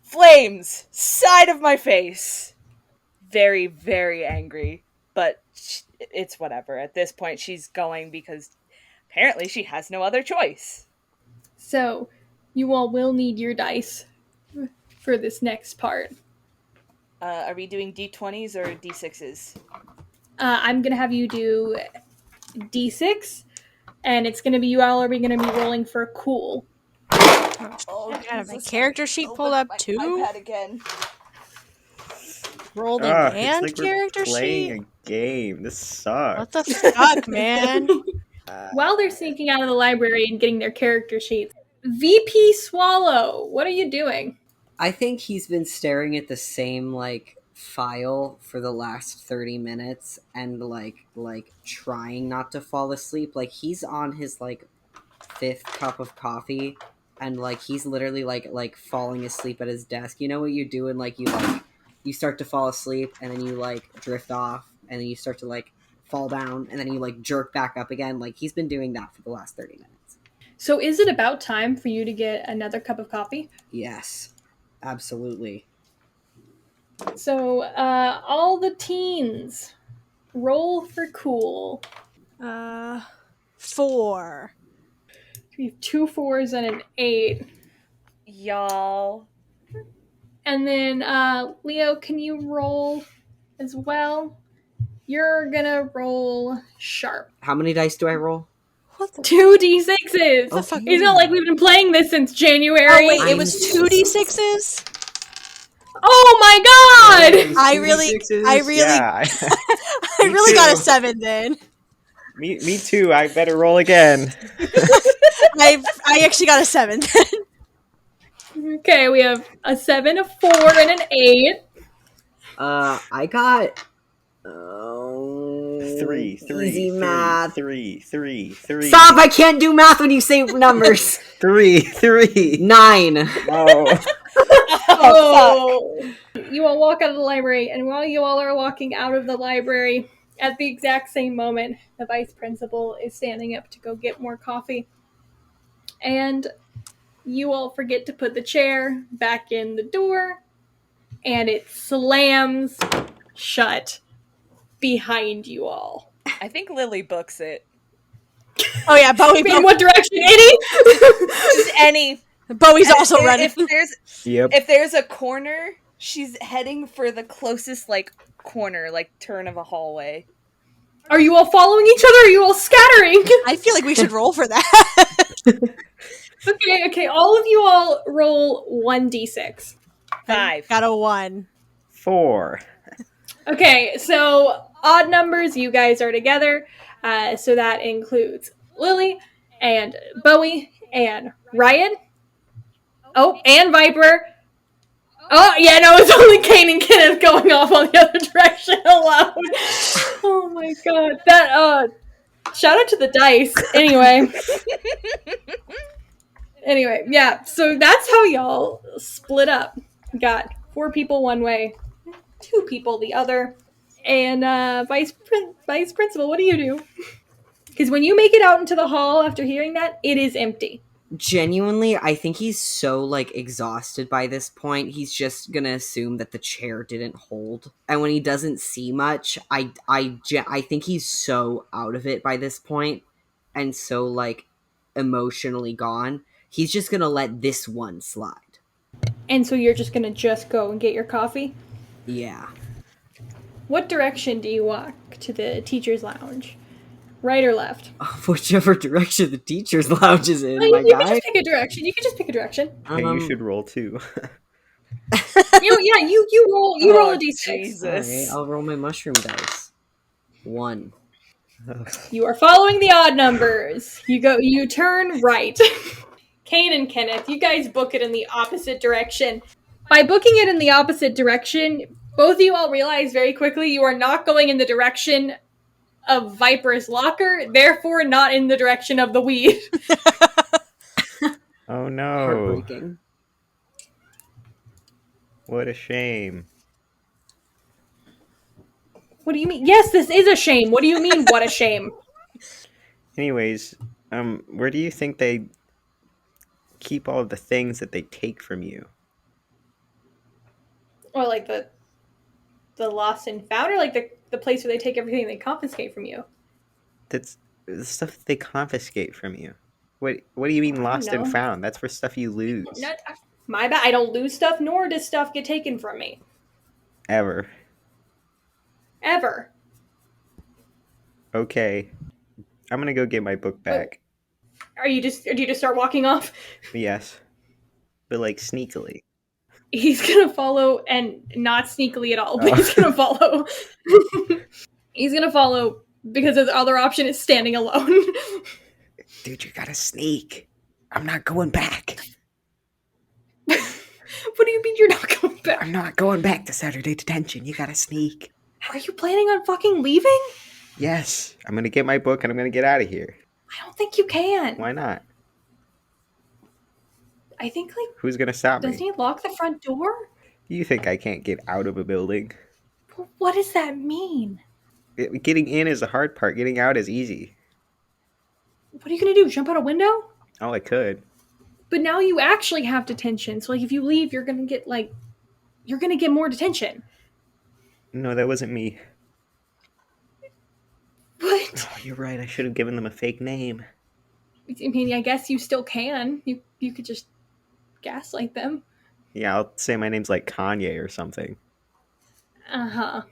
flames side of my face. Very, very angry, but it's whatever. At this point, she's going because apparently she has no other choice. So you all will need your dice for this next part. Are we doing D20s or D6s? I'm gonna have you do D6, and it's gonna be you all are going to be rolling for cool. Oh, I have my character sheet pulled up too. iPad again. Rolled in Ugh, and it's like character we're playing sheet. a game. This sucks. What the fuck, man? While they're sneaking out of the library and getting their character sheets, VP Swallow, what are you doing? I think he's been staring at the same like file for the last 30 minutes and like trying not to fall asleep. Like he's on his like 5th cup of coffee and like he's literally like falling asleep at his desk. You know what you do and like you start to fall asleep and then you like drift off and then you start to like fall down and then you like jerk back up again. Like he's been doing that for the last 30 minutes. So is it about time for you to get another cup of coffee? Yes. Absolutely. So, all the teens, roll for cool. 4. We have 2 4s and an 8. Y'all. And then, Leo, can you roll as well? You're gonna roll sharp. How many dice do I roll? What the 2 D6s! the fuck? It's not like we've been playing this since January. Oh wait, it was 2 D6s? Oh my god! I really Yeah. I really got a 7 then. me too. I better roll again. I actually got a 7 then. Okay, we have a 7, a 4, and an 8. I got 3, easy math. 3. Stop! I can't do math when you say numbers. 3. 9. Oh. Oh! You all walk out of the library, and while you all are walking out of the library, at the exact same moment, the vice principal is standing up to go get more coffee. And you all forget to put the chair back in the door, and it slams shut behind you all. I think Lily books it. Oh yeah, Bowie. In what direction? Any? Just any. Bowie's also running. If there's a corner, she's heading for the closest like corner, like turn of a hallway. Are you all following each other? Or are you all scattering? I feel like we should roll for that. Okay. All of you all roll 1d6. 5. Got a 1. 4. Okay, so odd numbers, you guys are together. So that includes Lily and Bowie and Ryan. Oh, and Viper. Oh, yeah, no, it's only Kane and Kenneth going off on the other direction alone. Oh my god. That, shout out to the dice. Anyway, yeah, so that's how y'all split up. Got 4 people one way, 2 people the other. And, Vice Principal, what do you do? Because when you make it out into the hall after hearing that, it is empty. Genuinely, I think he's so, like, exhausted by this point, he's just gonna assume that the chair didn't hold. And when he doesn't see much, I think he's so out of it by this point, and so, like, emotionally gone, he's just gonna let this one slide. And so you're just gonna go and get your coffee? Yeah. What direction do you walk to the teacher's lounge? Right or left? Whichever direction the teacher's lounge is in, you my can guy. just pick a direction. Hey, you should roll too. You roll a d6. Jesus. Alright, I'll roll my mushroom dice. 1. You are following the odd numbers. You turn right. Kane and Kenneth, you guys book it in the opposite direction. By booking it in the opposite direction, both of you all realize very quickly you are not going in the direction of Viper's locker, therefore not in the direction of the weed. Oh no. Heartbreaking. What a shame. What do you mean? Yes, this is a shame. What do you mean, what a shame? Anyways, where do you think they keep all of the things that they take from you? Or like the lost and found, or like the place where they take everything they confiscate from you? That's the stuff they confiscate from you. What do you mean lost and found? That's for stuff you lose. My bad. I don't lose stuff, nor does stuff get taken from me. Ever. Okay. I'm gonna go get my book back. Do you just start walking off? Yes. But like sneakily. He's gonna follow, and not sneakily at all, but he's gonna follow. He's gonna follow because his other option is standing alone. Dude, you gotta sneak. I'm not going back. What do you mean you're not going back? I'm not going back to Saturday detention. You gotta sneak. Are you planning on fucking leaving? Yes. I'm gonna get my book and I'm gonna get out of here. I don't think you can. Why not? I think, like... Who's gonna stop me? Doesn't he lock the front door? You think I can't get out of a building? What does that mean? Getting in is the hard part. Getting out is easy. What are you gonna do? Jump out a window? Oh, I could. But now you actually have detention. So, like, if you leave, you're gonna get more detention. No, that wasn't me. What? Oh, you're right. I should have given them a fake name. I mean, I guess you still can. You could just gaslight them. Yeah, I'll say my name's like Kanye or something. Uh-huh.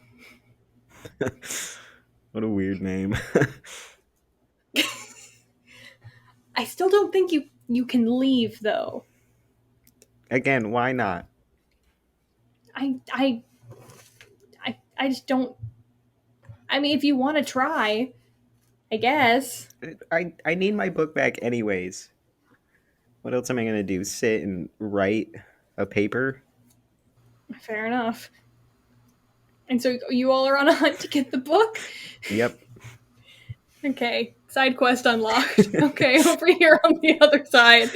What a weird name. I still don't think you can leave, though. Again, why not? I just don't... I mean, if you want to try, I guess. I need my book back anyways. What else am I going to do? Sit and write a paper? Fair enough. And so you all are on a hunt to get the book? Yep. Okay. Side quest unlocked. Okay, over here on the other side.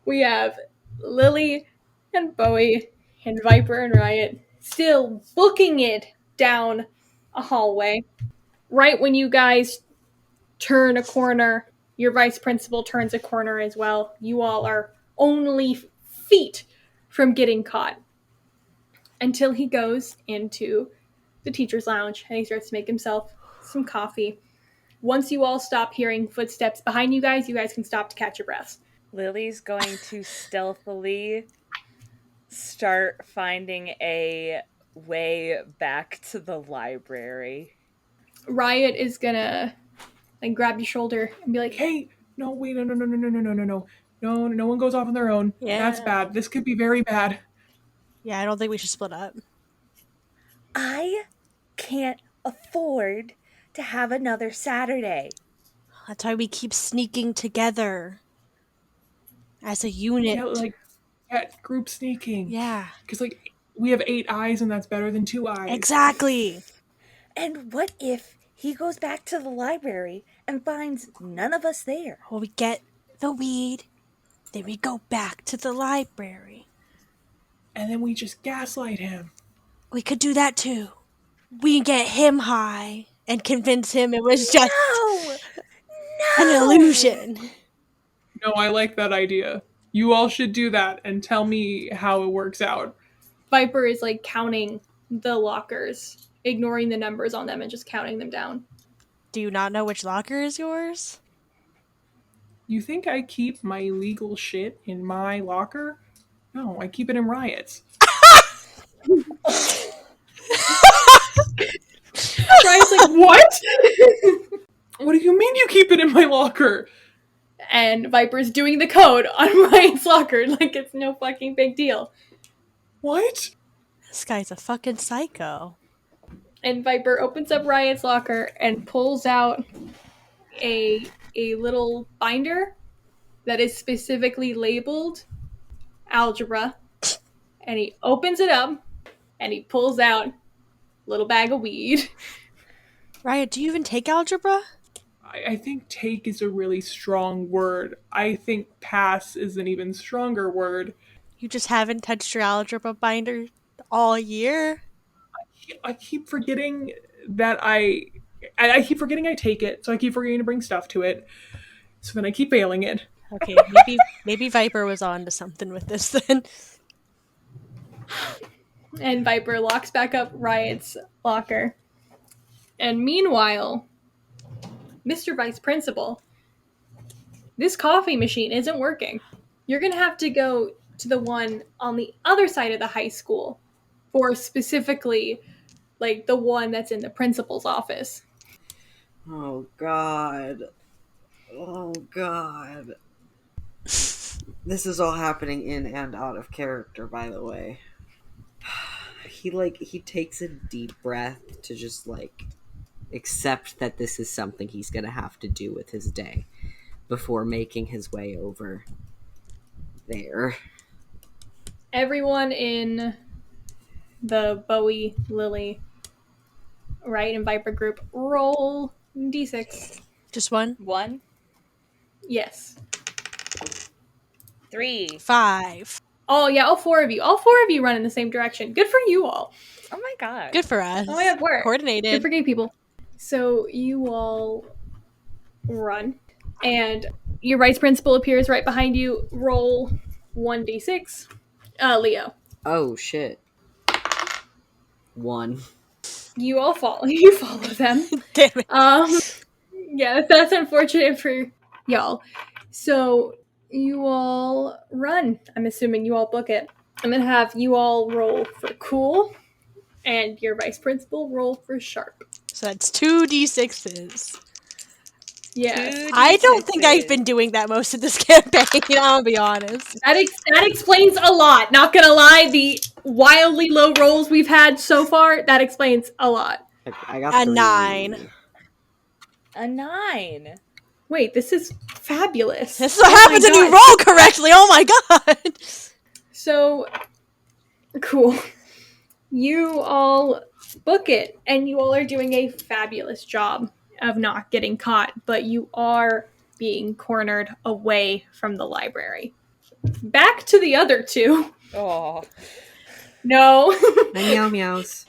We have Lily and Bowie and Viper and Riot still booking it down a hallway. Right when you guys turn a corner, your vice principal turns a corner as well. You all are only feet from getting caught. Until he goes into the teacher's lounge and he starts to make himself some coffee. Once you all stop hearing footsteps behind you guys can stop to catch your breaths. Lily's going to stealthily start finding a way back to the library. Riot is gonna like grab your shoulder and be like, Hey, no, wait, no. No one goes off on their own. Yeah. That's bad. This could be very bad. Yeah, I don't think we should split up. I can't afford to have another Saturday. That's why we keep sneaking together as a unit. Yeah, like group sneaking. Yeah, Because like we have 8 eyes, and that's better than 2 eyes. exactly. And what if he goes back to the library and finds none of us there? Well, we get the weed, then we go back to the library. And then we just gaslight him. We could do that too. We get him high and convince him it was just an illusion. No, I like that idea. You all should do that and tell me how it works out. Viper is like counting the lockers, ignoring the numbers on them and just counting them down. Do you not know which locker is yours? You think I keep my illegal shit in my locker? No, I keep it in Riot's. Riot's like, what? What do you mean you keep it in my locker? And Viper's doing the code on Riot's locker like it's no fucking big deal. What? This guy's a fucking psycho. And Viper opens up Riot's locker and pulls out a little binder that is specifically labeled algebra. And he opens it up and he pulls out a little bag of weed. Riot, do you even take algebra? I think take is a really strong word. I think pass is an even stronger word. You just haven't touched your algebra binder all year? I keep forgetting that I keep forgetting I take it, so I keep forgetting to bring stuff to it. So then I keep failing it. Okay, maybe Viper was on to something with this then. And Viper locks back up Riot's locker. And meanwhile, Mr. Vice Principal, this coffee machine isn't working. You're going to have to go to the one on the other side of the high school, or specifically, like, the one that's in the principal's office. Oh, God. Oh, God. This is all happening in and out of character, by the way. He takes a deep breath to just, like, accept that this is something he's gonna have to do with his day before making his way over there. Everyone in the Bowie, Lily, Riot, and Viper group, roll d6. Just one? 1, Yes. 3. 5. Oh, yeah, all four of you. All four of you run in the same direction. Good for you all. Oh my god. Good for us. Oh my god, work. Coordinated. Good for gay people. So you all run, and your vice principal appears right behind you. Roll 1d6. Leo. Oh, shit. 1. You all follow. You follow them. Damn it. Yeah, that's unfortunate for y'all. So you all run. I'm assuming you all book it. I'm gonna have you all roll for cool, and your vice principal roll for sharp. So that's 2d6s. Yes. I don't think I've been doing that most of this campaign, I'll be honest. That explains a lot. Not gonna lie, the wildly low rolls we've had so far, that explains a lot. I got A 3. 9. A 9. Wait, this is fabulous. This is what happens when you God. roll correctly, oh my god! So, cool. You all book it, and you all are doing a fabulous job of not getting caught, but you are being cornered away from the library. Back to the other two. Oh. No. My meow meows.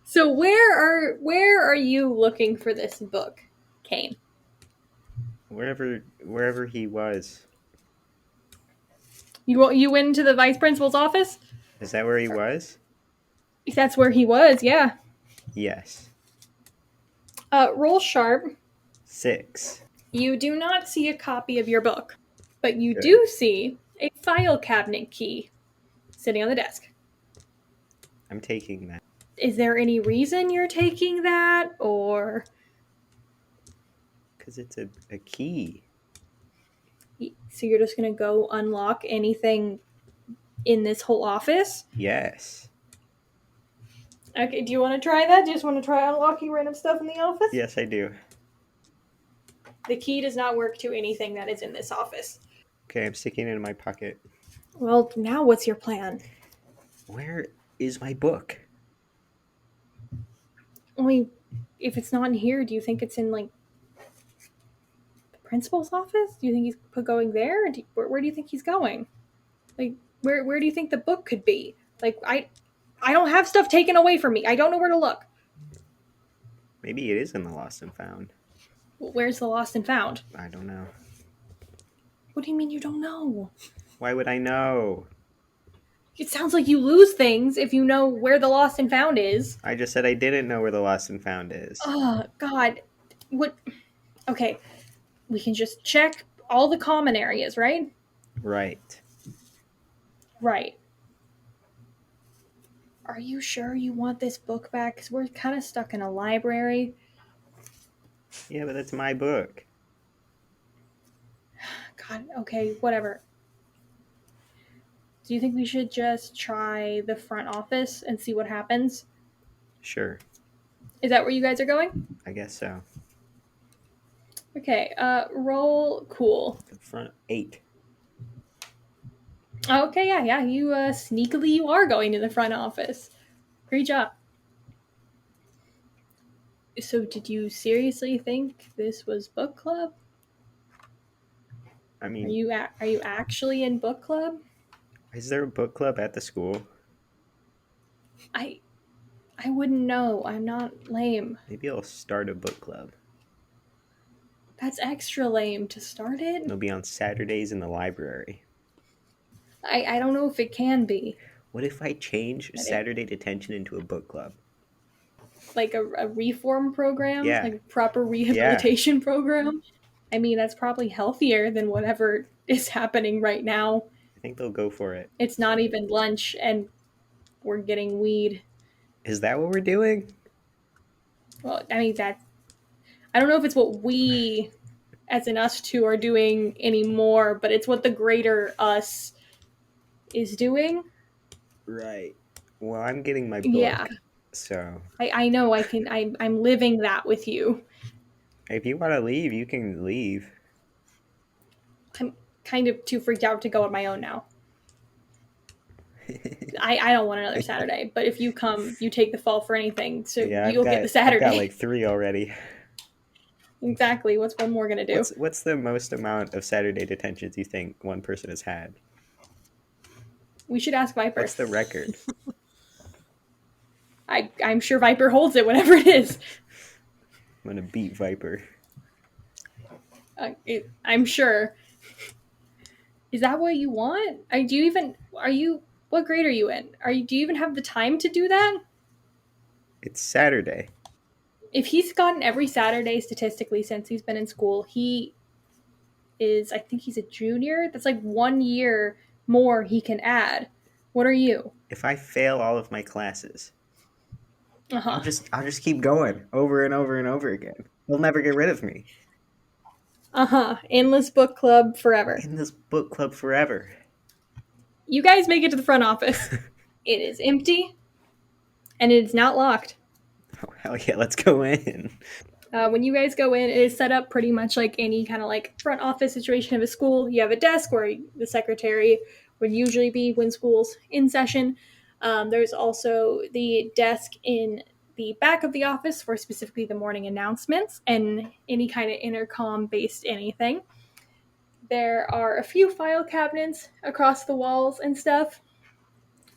So where are you looking for this book, Kane? Wherever he was. You went into the vice principal's office? Is that where he was? That's where he was, yeah. Yes. Roll sharp. 6. You do not see a copy of your book, but you Good. do see a file cabinet key sitting on the desk. I'm taking that. Is there any reason you're taking that, or Because it's a key. so you're just gonna go unlock anything in this whole office? Yes. Okay, do you want to try that? Do you just want to try unlocking random stuff in the office? Yes, I do. The key does not work to anything that is in this office. Okay, I'm sticking it in my pocket. Well, now what's your plan? Where is my book? I mean, if it's not in here, do you think it's in, like, the principal's office? Do you think he's going there? Or where do you think he's going? Like, where do you think the book could be? Like, I don't have stuff taken away from me. I don't know where to look. Maybe it is in the Lost and Found. Where's the lost and found? I don't know. What do you mean you don't know? Why would I know? It sounds like you lose things if you know where the lost and found is. I just said I didn't know where the Lost and Found is. Oh, God. What? Okay. We can just check all the common areas, right? Right. Right. Are you sure you want this book back? Because we're kind of stuck in a library. Yeah, but that's my book. God, okay, whatever. Do you think we should just try the front office and see what happens? Sure. Is that where you guys are going? I guess so. Okay, roll cool. The front 8. Okay, yeah, you, sneakily you are going to the front office. Great job. So did you seriously think this was book club? I mean, Are you actually in book club? is there a book club at the school? I wouldn't know. I'm not lame. Maybe I'll start a book club. That's extra lame to start it. It'll be on Saturdays in the library. I don't know if it can be. What if I change Saturday detention into a book club? Like a reform program? Yeah. Like a proper rehabilitation program? I mean, that's probably healthier than whatever is happening right now. I think they'll go for it. It's not even lunch and we're getting weed. Is that what we're doing? Well, I mean, I don't know if it's what we, as in us two, are doing anymore, but it's what the greater us is doing. Right. Well, I'm getting my book. Yeah. So. I know I'm living that with you. If you want to leave, you can leave. I'm kind of too freaked out to go on my own now. I don't want another Saturday, but if you come, you take the fall for anything, so you'll get the Saturday. I've got like 3 already. Exactly. What's one more gonna do? What's the most amount of Saturday detentions you think one person has had? We should ask Viper. What's the record? I'm sure Viper holds it, whatever it is. I'm gonna beat Viper. I'm sure. Is that what you want? What grade are you in? Do you even have the time to do that? It's Saturday. If he's gotten every Saturday statistically since he's been in school, I think he's a junior. That's like 1 year more he can add. What are you? If I fail all of my classes, Uh-huh. I'll just keep going over and over and over again. They'll never get rid of me. Uh-huh. Endless book club forever. In this book club forever. You guys make it to the front office. It is empty, and it is not locked. Oh, hell yeah, let's go in. When you guys go in, it is set up pretty much like any kind of like front office situation of a school. You have a desk where the secretary would usually be when school's in session. There's also the desk in the back of the office for specifically the morning announcements and any kind of intercom-based anything. There are a few file cabinets across the walls and stuff.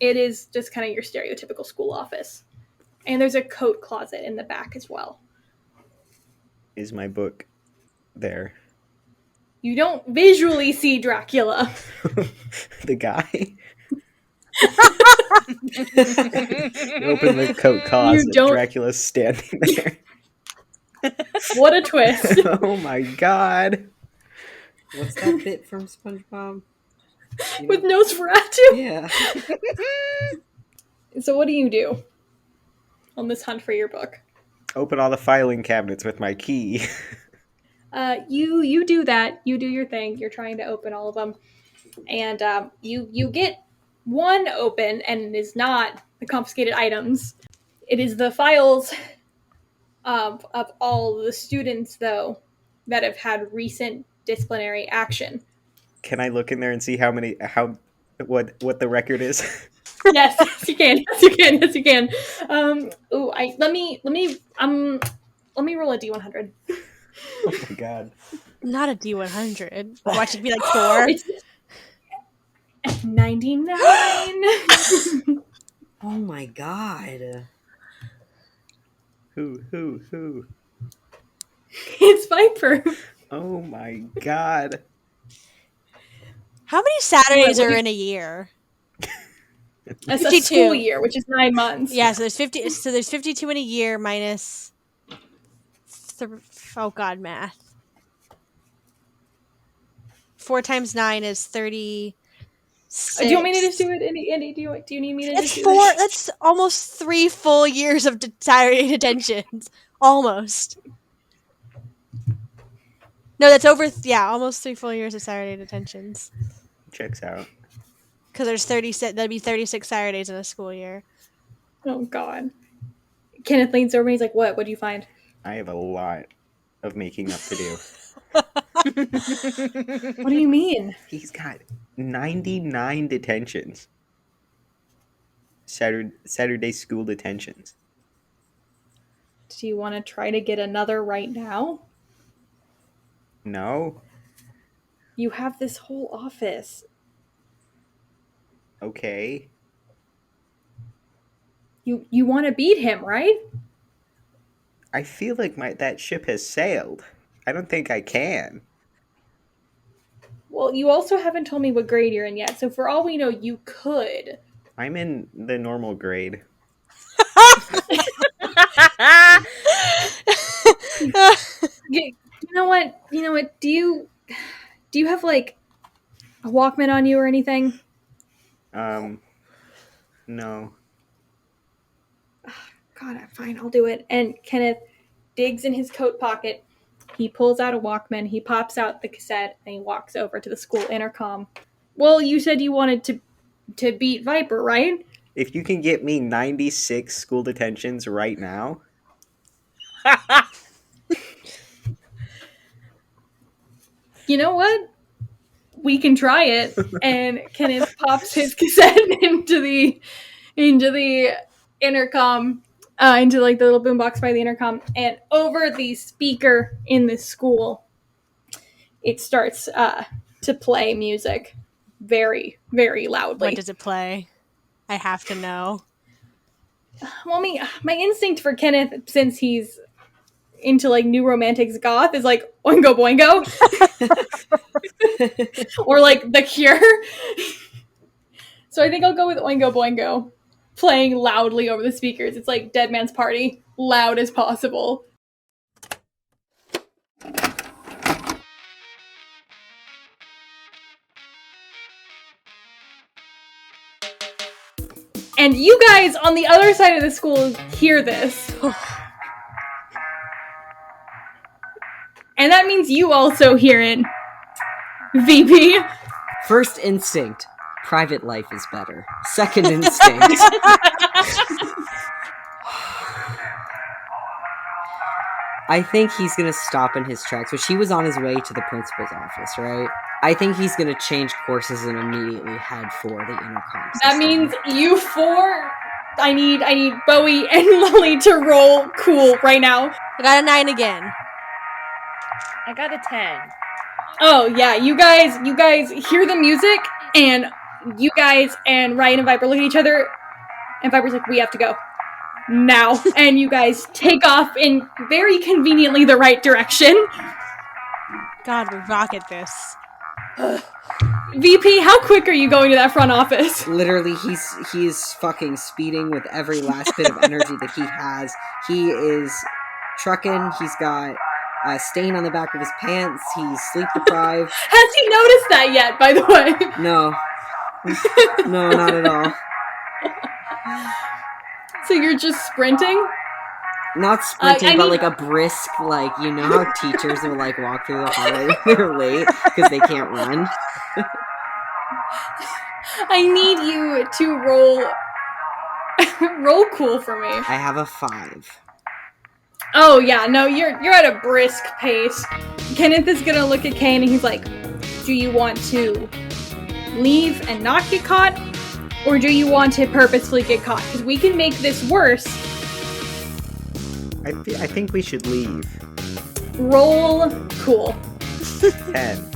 It is just kind of your stereotypical school office. And there's a coat closet in the back as well. Is my book there? You don't visually see Dracula. The guy? You open the coat closet, Dracula's standing there. What a twist. Oh my god. What's that bit from SpongeBob? You With know? Nosferatu. Yeah. So what do you do on this hunt for your book? Open all the filing cabinets with my key. You do that. You do your thing. You're trying to open all of them, and you get one open, and it is not the confiscated items. It is the files of all the students, though, that have had recent disciplinary action. Can I look in there and see what the record is? Yes, yes, you can. Yes, you can. Yes, you can. Let me roll a d100. Oh my god. Not a D100. Watch it be like 4. It's 99. Oh my god. Who? It's Viper. Oh my god. How many Saturdays What do are you- in a year? That's a 52. school year, which is 9 months. Yeah, so there's 50. So there's 52 in a year minus. Oh God, math. 4 times 9 is 30. Do you want me to just do it, Andy? Do you need me to That's just do 4. this? That's almost 3 full years of Saturday detentions. Almost. No, that's over. Almost 3 full years of Saturday detentions. Checks out. Because there's 36. That'd be 36 Saturdays in a school year. Oh God. Kenneth leans over and he's like, "What? What do you find?" I have a lot of making up to do. What do you mean? He's got 99 detentions. Saturday school detentions. Do you want to try to get another right now? No? You have this whole office. Okay. You want to beat him, right? I feel like that ship has sailed. I don't think I can. Well, you also haven't told me what grade you're in yet, so for all we know, you could. I'm in the normal grade. You know what? Do you have like a Walkman on you or anything? No. God, fine, I'll do it. And Kenneth digs in his coat pocket. He pulls out a Walkman. He pops out the cassette and he walks over to the school intercom. Well, you said you wanted to beat Viper, right? If you can get me 96 school detentions right now. You know what? We can try it. And Kenneth pops his cassette into the intercom, into like the little boombox by the intercom, and over the speaker in the school, it starts to play music very, very loudly. What does it play? I have to know. Well, I mean, my instinct for Kenneth, since he's into like new romantics goth, is like Oingo Boingo. Or like The Cure. So I think I'll go with Oingo Boingo, playing loudly over the speakers. It's like Dead Man's Party, loud as possible. And you guys on the other side of the school hear this. And that means you also hear it. VP. First instinct, private life is better. Second instinct, I think he's gonna stop in his tracks, which he was on his way to the principal's office, right? I think he's gonna change courses and immediately head for the intercom system. That means you four. I need Bowie and Lily to roll cool right now. I got a 9 again. I got a 10. Oh yeah, you guys hear the music, and you guys and Ryan and Viper look at each other, and Viper's like, "We have to go now," and you guys take off in very conveniently the right direction. God, we rock at this. VP, how quick are you going to that front office? Literally, he's fucking speeding with every last bit of energy that he has. He is trucking. He's got a stain on the back of his pants. He's sleep deprived. Has he noticed that yet, by the way? No. No, not at all. So you're just sprinting? Not sprinting, but like a brisk, like, you know how teachers will like walk through the hallway when they're late because they can't run? I need you to roll roll cool for me. I have a 5. Oh yeah, no, you're at a brisk pace. Kenneth is gonna look at Kane and he's like, do you want to leave and not get caught? Or do you want to purposefully get caught? Because we can make this worse. I think we should leave. Roll cool. 10.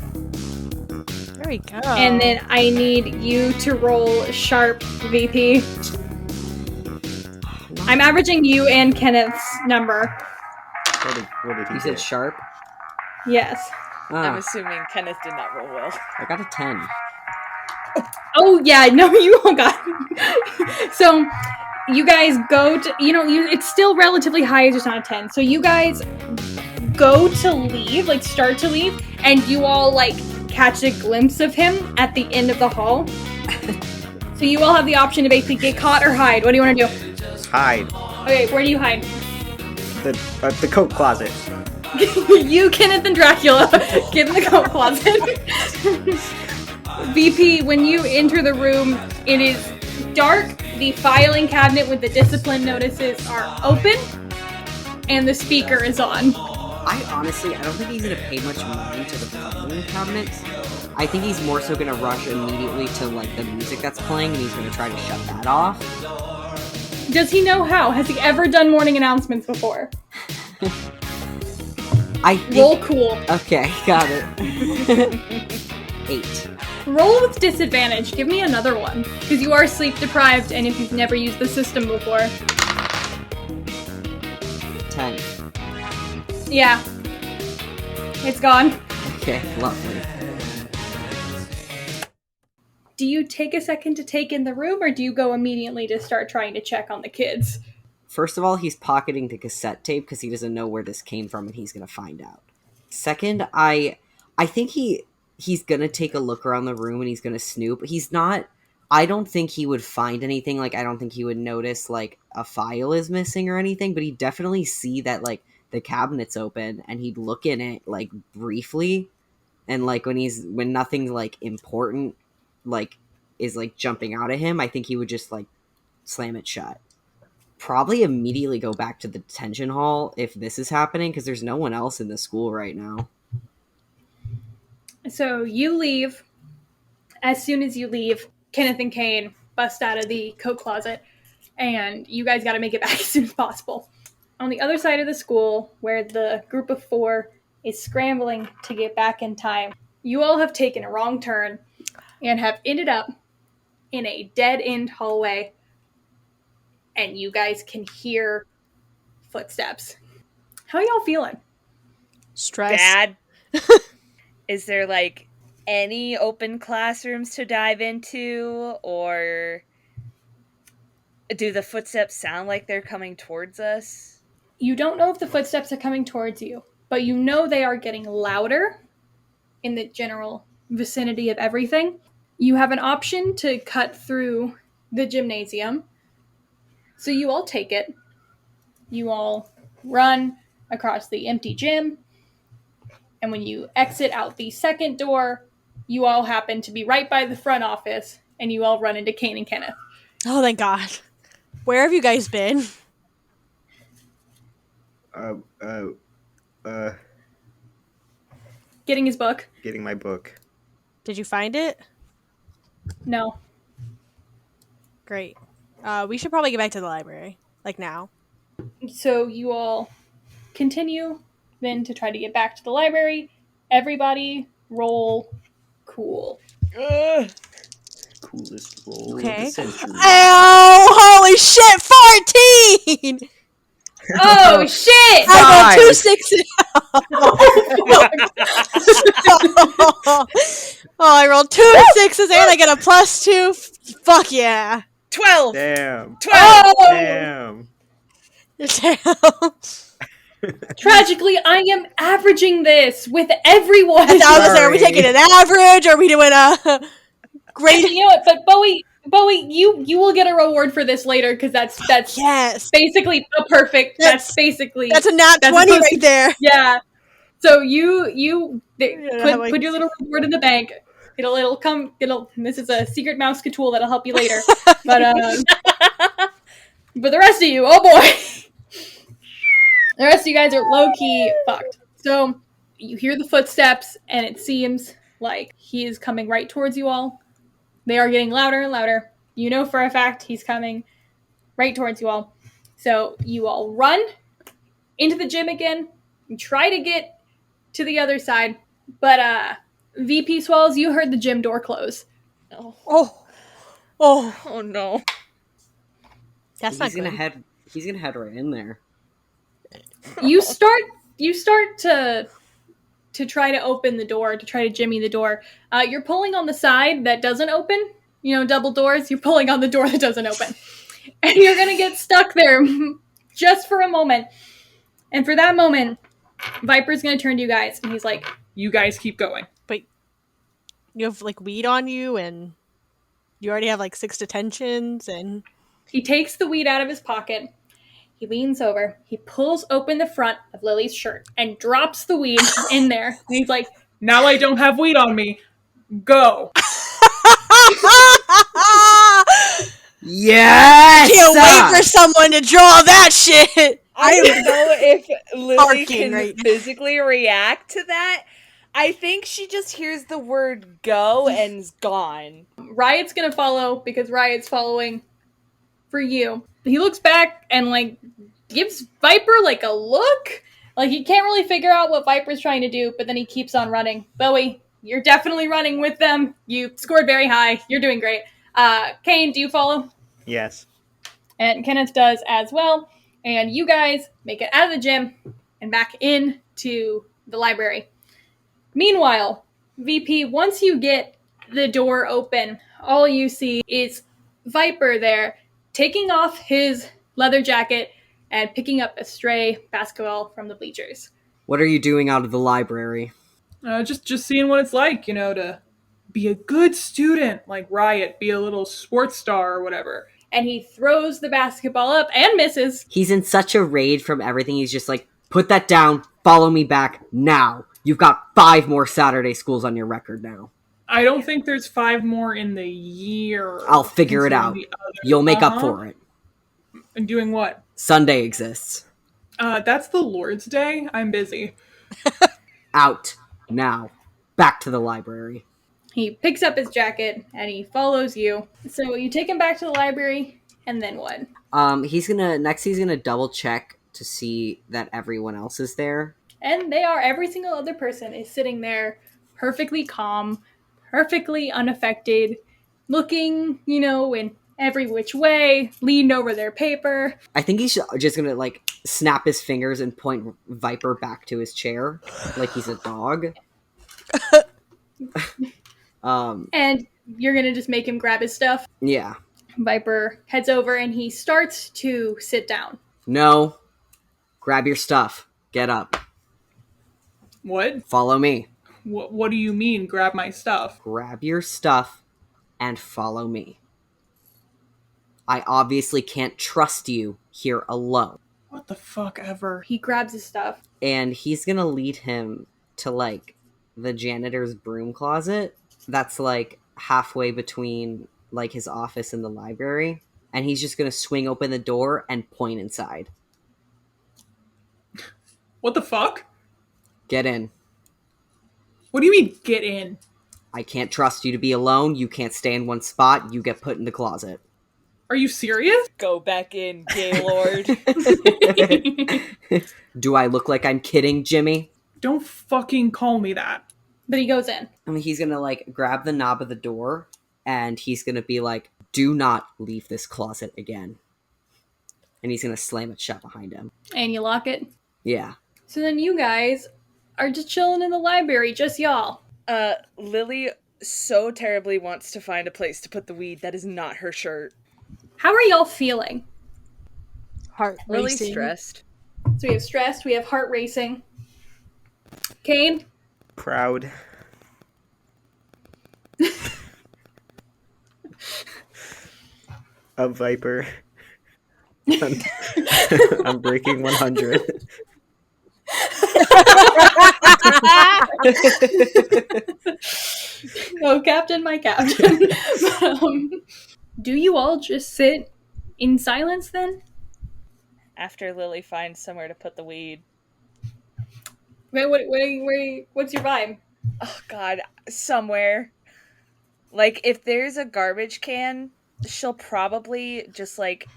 There we go. And then I need you to roll sharp, VP. I'm averaging you and Kenneth's number. What did he You do? said sharp? Yes. I'm Ah, assuming Kenneth did not roll well. I got a 10. Oh yeah, no, you all got it. So you guys go to, it's still relatively high, it's just not a 10. So you guys go to leave, like start to leave, and you all like catch a glimpse of him at the end of the hall. So you all have the option to basically get caught or hide. What do you want to do? Hide. Okay, where do you hide? The coat closet. You, Kenneth, and Dracula get in the coat closet. VP, when you enter the room, it is dark. The filing cabinet with the discipline notices are open, and the speaker is on. I don't think he's gonna pay much mind to the filing cabinet. I think he's more so gonna rush immediately to like the music that's playing, and he's gonna try to shut that off. Does he know how? Has he ever done morning announcements before? I think... Roll cool. Okay, got it. 8. Roll with disadvantage. Give me another one. Because you are sleep deprived, and if you've never used the system before. 10. Yeah. It's gone. Okay, lovely. Do you take a second to take in the room, or do you go immediately to start trying to check on the kids? First of all, he's pocketing the cassette tape because he doesn't know where this came from, and he's gonna find out. Second, I think he's gonna take a look around the room and he's gonna snoop. He's not. I don't think he would find anything. Like, I don't think he would notice like a file is missing or anything. But he'd definitely see that like the cabinet's open, and he'd look in it like briefly, and like when nothing like important like is like jumping out at him, I think he would just like slam it shut. Probably immediately go back to the detention hall if this is happening, because there's no one else in the school right now. So you leave. As soon as you leave, Kenneth and Kane bust out of the coat closet, and you guys got to make it back as soon as possible. On the other side of the school, where the group of 4 is scrambling to get back in time, you all have taken a wrong turn and have ended up in a dead-end hallway, and you guys can hear footsteps. How y'all feeling? Stress. Bad. Is there like any open classrooms to dive into, or do the footsteps sound like they're coming towards us? You don't know if the footsteps are coming towards you, but you know they are getting louder in the general vicinity of everything. You have an option to cut through the gymnasium. So you all take it. You all run across the empty gym. And when you exit out the second door, you all happen to be right by the front office, and you all run into Kane and Kenneth. Oh, thank God. Where have you guys been? Getting his book. Getting my book. Did you find it? No. Great. We should probably get back to the library. Like now. So you all continue then to try to get back to the library. Everybody roll cool. Coolest roll Okay. of the century. Oh, holy shit, 14! Oh shit! I rolled 2 Nice. 6s. Oh, I rolled 2 6s and I get a +2. Fuck yeah. 12! Damn. 12! Oh! Damn. Damn. Tragically, I am averaging this with everyone. I was like, are we Sorry. taking an average? Are we doing a grade? You know what? But Bowie, you will get a reward for this later because that's Yes. basically a perfect. That's basically That's a nat that's 20 supposed right there. yeah. So you how I- put your little reward in the bank. It'll come. This is a secret mouse tool that'll help you later. But but the rest of you, oh boy, the rest of you guys are low key fucked. So you hear the footsteps, and it seems like he is coming right towards you all. They are getting louder and louder. You know for a fact he's coming right towards you all. So you all run into the gym again and try to get to the other side. But VP Swallows, you heard the gym door close. Oh no. That's not He's gonna good. head right in there. You start to try to open the door, to try to jimmy the door. You're pulling on the side that doesn't open. You know, double doors. You're pulling on the door that doesn't open. And you're gonna get stuck there just for a moment. And for that moment, Viper's gonna turn to you guys, and he's like, You guys keep going. But you have like weed on you, and you already have like 6 detentions, and he takes the weed out of his pocket. He leans over. He pulls open the front of Lily's shirt and drops the weed in there. And he's like, Now I don't have weed on me. Go. Yes! can't wait for someone to draw that shit. I don't know if Lily barking can right now. physically react to that. I think she just hears the word go and's gone. Riot's gonna follow because Riot's following for you. He looks back and like gives Viper like a look. Like he can't really figure out what Viper's trying to do, but then he keeps on running. Bowie, you're definitely running with them. You scored very high. You're doing great. Kane, do you follow? Yes. And Kenneth does as well. And you guys make it out of the gym and back into the library. Meanwhile, VP, once you get the door open, all you see is Viper there taking off his leather jacket and picking up a stray basketball from the bleachers. What are you doing out of the library? Just seeing what it's like, you know, to be a good student like Riot, be a little sports star or whatever. And he throws the basketball up and misses. He's in such a rage from everything. He's just like, put that down, follow me back now. You've got 5 more Saturday schools on your record now. I don't think there's 5 more in the year. I'll figure it out. You'll make up for it. And doing what? Sunday exists. That's the Lord's Day. I'm busy. Out now. Back to the library. He picks up his jacket and he follows you. So you take him back to the library, and then what? He's gonna double check to see that everyone else is there. And they are. Every single other person is sitting there perfectly calm, perfectly unaffected, looking, you know, in every which way, leaned over their paper. I think he's just gonna like snap his fingers and point Viper back to his chair like he's a dog. And you're gonna just make him grab his stuff. Yeah. Viper heads over and he starts to sit down. No. Grab your stuff. Get up. What? Follow me. What do you mean, grab my stuff? Grab your stuff and follow me. I obviously can't trust you here alone. What the fuck ever? He grabs his stuff. And he's gonna lead him to like the janitor's broom closet that's like halfway between like his office and the library, and he's just gonna swing open the door and point inside. What the fuck? Get in. What do you mean, get in? I can't trust you to be alone. You can't stay in one spot. You get put in the closet. Are you serious? Go back in, Gaylord. Do I look like I'm kidding, Jimmy? Don't fucking call me that. But he goes in. I mean, he's gonna like grab the knob of the door and he's gonna be like, do not leave this closet again. And he's gonna slam it shut behind him. And you lock it. Yeah. So then you guys are just chilling in the library, just y'all. Lily so terribly wants to find a place to put the weed that is not her shirt. How are y'all feeling? Heart Really racing. stressed. So we have stressed, we have heart racing. Kane? Proud. A viper. I'm breaking 100. Oh, Captain, my Captain. Do you all just sit in silence then? After Lily finds somewhere to put the weed. What's your vibe? Oh god, somewhere. Like, if there's a garbage can, she'll probably just, like,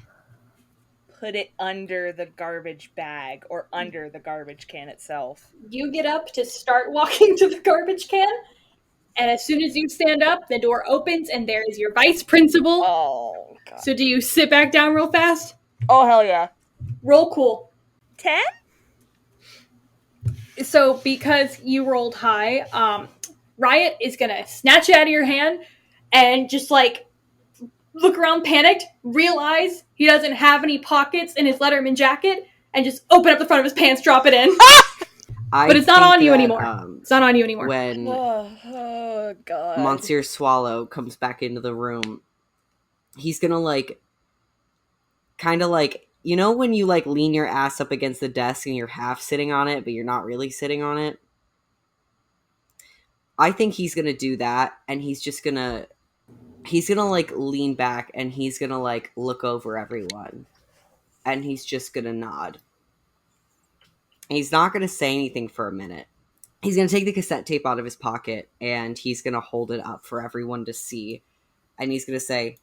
put it under the garbage bag or under the garbage can itself. You get up to start walking to the garbage can, and as soon as you stand up, the door opens and there is your vice principal. Oh, god. So do you sit back down real fast? Oh, hell yeah. Roll cool. 10? So because you rolled high, Riot is gonna snatch it out of your hand and just like look around panicked, realize he doesn't have any pockets in his Letterman jacket, and just open up the front of his pants, drop it in. But it's not on you anymore. It's not on you anymore. When Oh god. Monsieur Swallow comes back into the room, he's gonna like, kind of like, you know when you like lean your ass up against the desk and you're half sitting on it, but you're not really sitting on it? I think he's gonna do that, and he's gonna like lean back and he's gonna like look over everyone, and he's just gonna nod. He's not gonna say anything for a minute. He's gonna take the cassette tape out of his pocket and he's gonna hold it up for everyone to see, and he's gonna say,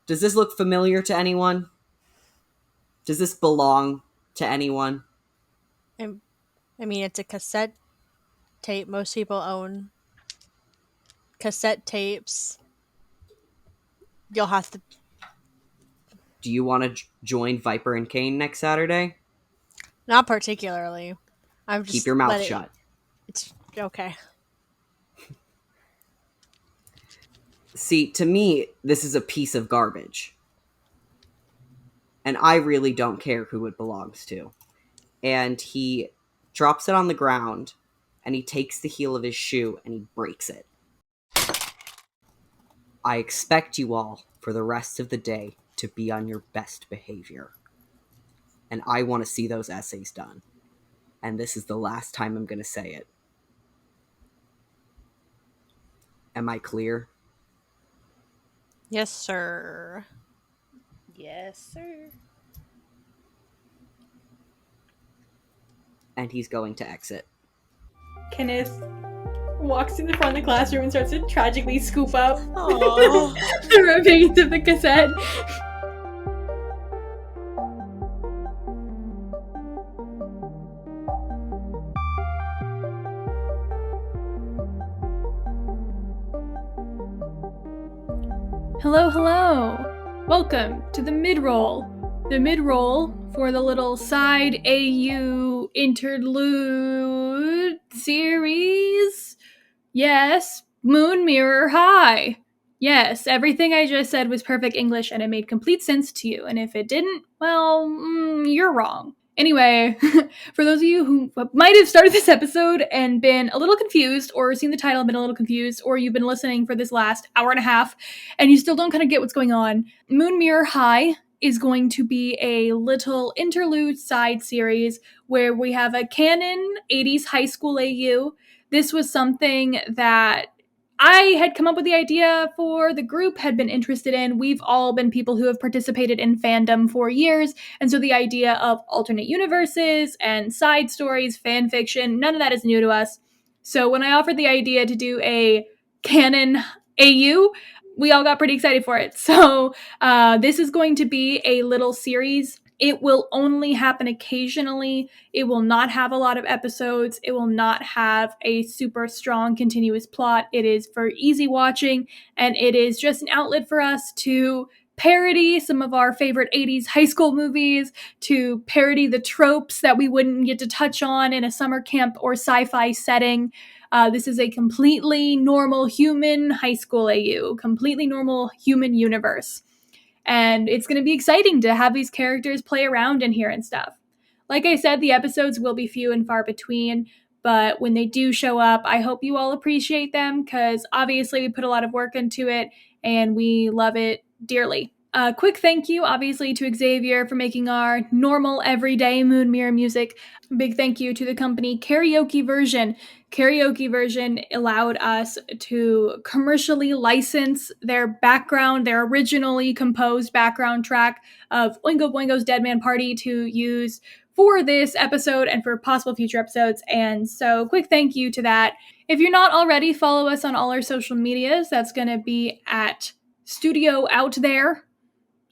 "Does this look familiar to anyone? Does this belong to anyone?" I mean, it's a cassette tape. Most people own cassette tapes. You'll have to... Do you want to join Viper and Kane next Saturday? Not particularly. I'm just... Keep your mouth shut. It's okay. See, to me, this is a piece of garbage. And I really don't care who it belongs to. And he drops it on the ground, and he takes the heel of his shoe, and he breaks it. I expect you all, for the rest of the day, to be on your best behavior. And I want to see those essays done. And this is the last time I'm going to say it. Am I clear? Yes, sir. Yes, sir. And he's going to exit. Kenneth walks to the front of the classroom and starts to tragically scoop up Aww. the remains of the cassette. Hello, hello. Welcome to the mid-roll. The mid-roll for the little side AU interlude series. Yes, Moonmirror High. Yes, everything I just said was perfect English and it made complete sense to you. And if it didn't, well, you're wrong. Anyway, for those of you who might have started this episode and been a little confused, or seen the title and been a little confused, or you've been listening for this last hour and a half and you still don't kind of get what's going on, Moonmirror High is going to be a little interlude side series where we have a canon 80s high school AU. This was something that I had come up with the idea for, the group had been interested in. We've all been people who have participated in fandom for years, and so the idea of alternate universes and side stories, fan fiction, none of that is new to us. So when I offered the idea to do a canon AU, we all got pretty excited for it. So this is going to be a little series. It will only happen occasionally. It will not have a lot of episodes. It will not have a super strong continuous plot. It is for easy watching, and it is just an outlet for us to parody some of our favorite 80s high school movies, to parody the tropes that we wouldn't get to touch on in a summer camp or sci-fi setting. This is a completely normal human high school AU, completely normal human universe. And it's going to be exciting to have these characters play around in here and stuff. Like I said, the episodes will be few and far between, but when they do show up, I hope you all appreciate them, because obviously we put a lot of work into it and we love it dearly. A quick thank you, obviously, to Xavier for making our normal, everyday Moonmirror music. Big thank you to the company Karaoke Version. Karaoke Version allowed us to commercially license their originally composed background track of Oingo Boingo's Dead Man Party to use for this episode and for possible future episodes. And so, quick thank you to that. If you're not already, follow us on all our social medias. That's going to be at Studio Out There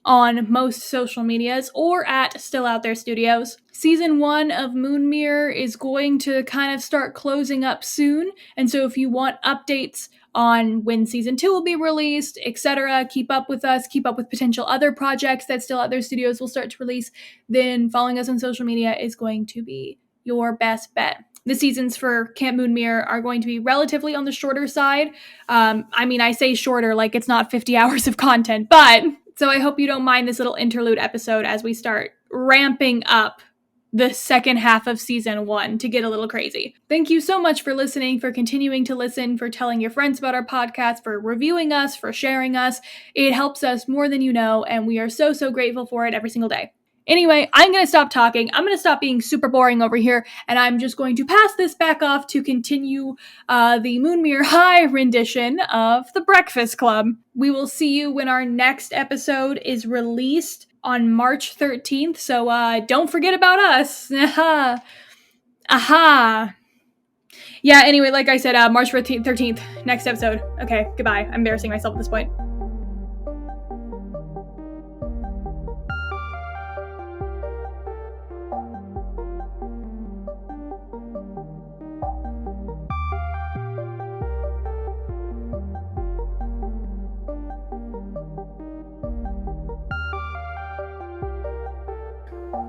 on most social medias, or at Still Out There Studios. Season 1 of Moonmirror is going to kind of start closing up soon, and so if you want updates on when Season 2 will be released, etc., keep up with us, keep up with potential other projects that Still Out There Studios will start to release, then following us on social media is going to be your best bet. The seasons for Camp Moonmirror are going to be relatively on the shorter side. I say shorter like it's not 50 hours of content, but so I hope you don't mind this little interlude episode as we start ramping up the second half of season 1 to get a little crazy. Thank you so much for listening, for continuing to listen, for telling your friends about our podcast, for reviewing us, for sharing us. It helps us more than you know, and we are so, so grateful for it every single day. Anyway, I'm going to stop talking. I'm going to stop being super boring over here, and I'm just going to pass this back off to continue the Moonmirror High rendition of The Breakfast Club. We will see you when our next episode is released on March 13th, so don't forget about us. Aha. Aha. Yeah, anyway, like I said, March 13th, next episode. Okay, goodbye. I'm embarrassing myself at this point.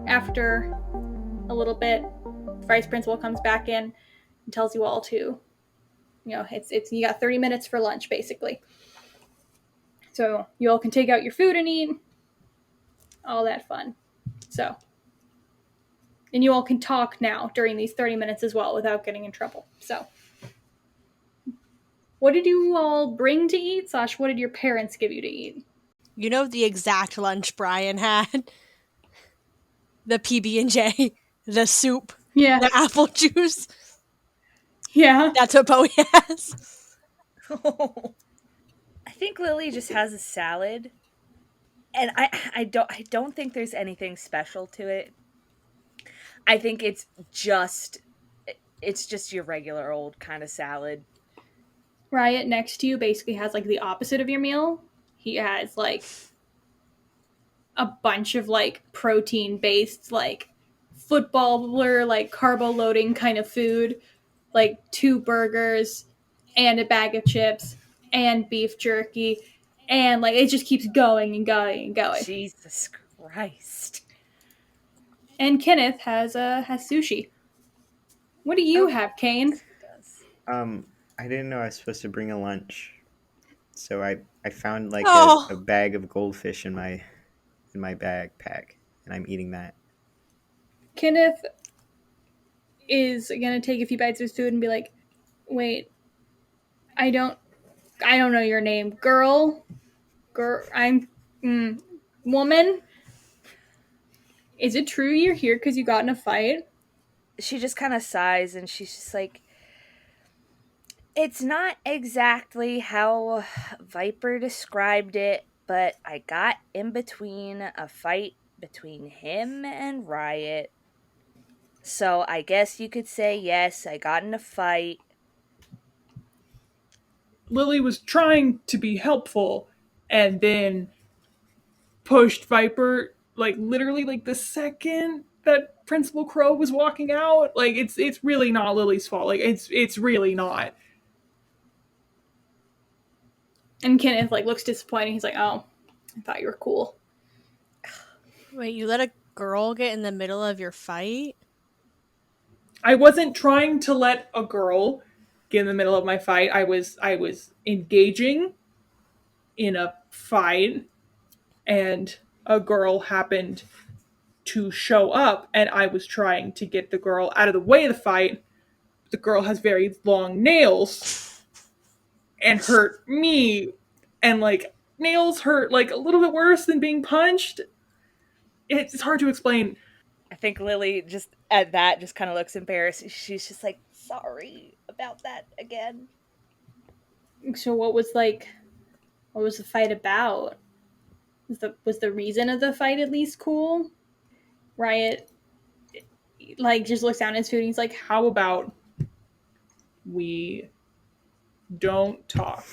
After a little bit, the vice principal comes back in and tells you all to, it's you got 30 minutes for lunch, basically. So you all can take out your food and eat, all that fun. So, and you all can talk now during these 30 minutes as well without getting in trouble. So, what did you all bring to eat, / what did your parents give you to eat? You know the exact lunch Brian had? The PB&J, the soup, Yeah. the apple juice. Yeah. That's what Bowie has. I think Lily just has a salad, and I don't think there's anything special to it. I think it's just your regular old kind of salad. Riot next to you basically has like the opposite of your meal. He has like a bunch of like protein based like footballer like carbo loading kind of food, like 2 burgers and a bag of chips and beef jerky, and like it just keeps going and going and going. Jesus Christ. And Kenneth has sushi. What do you have, Kane? I didn't know I was supposed to bring a lunch, so I found like a bag of goldfish in my backpack, and I'm eating that. Kenneth is gonna take a few bites of his food and be like, "Wait, I don't know your name, girl. Woman. Is it true you're here because you got in a fight?" She just kind of sighs, and she's just like, it's not exactly how Viper described it, but I got in between a fight between him and Riot. So I guess you could say, yes, I got in a fight. Lily was trying to be helpful and then pushed Viper, like literally like the second that Principal Crow was walking out. Like it's really not Lily's fault. Like it's really not. And Kenneth like looks disappointed. He's like, "Oh, I thought you were cool." Wait, you let a girl get in the middle of your fight? I wasn't trying to let a girl get in the middle of my fight. I was engaging in a fight, and a girl happened to show up, and I was trying to get the girl out of the way of the fight. The girl has very long nails and hurt me, and like nails hurt like a little bit worse than being punched. It's hard to explain. I think Lily just at that just kind of looks embarrassed. She's just like, sorry about that again. So what was the fight about? Was the reason of the fight at least cool? Riot like just looks down at his food and he's like, How about we don't talk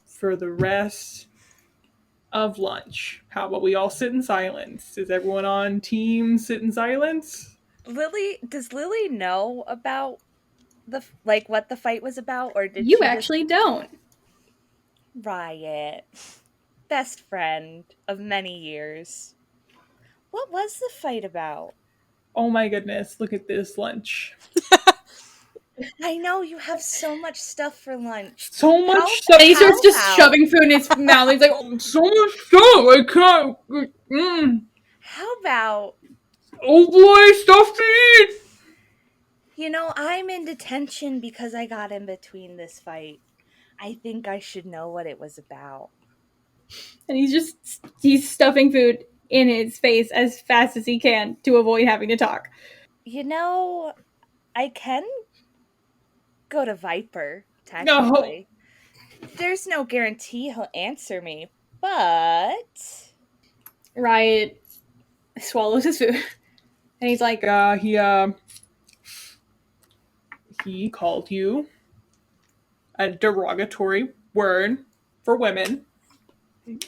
for the rest of lunch? How about we all sit in silence? Is everyone on team sit in silence? Does Lily know about what the fight was about, or did you she actually don't? Riot, best friend of many years. What was the fight about? Oh my goodness, look at this lunch. I know you have so much stuff for lunch. So much stuff. And he starts just shoving food in his mouth. He's like, oh, So much stuff. I can't. How about, Oh boy, stuff to eat. I'm in detention because I got in between this fight. I think I should know what it was about. and he's stuffing food in his face as fast as he can to avoid having to talk. I can go to Viper, technically. No. There's no guarantee he'll answer me, but... Riot swallows his food. And he's like, he called you a derogatory word for women.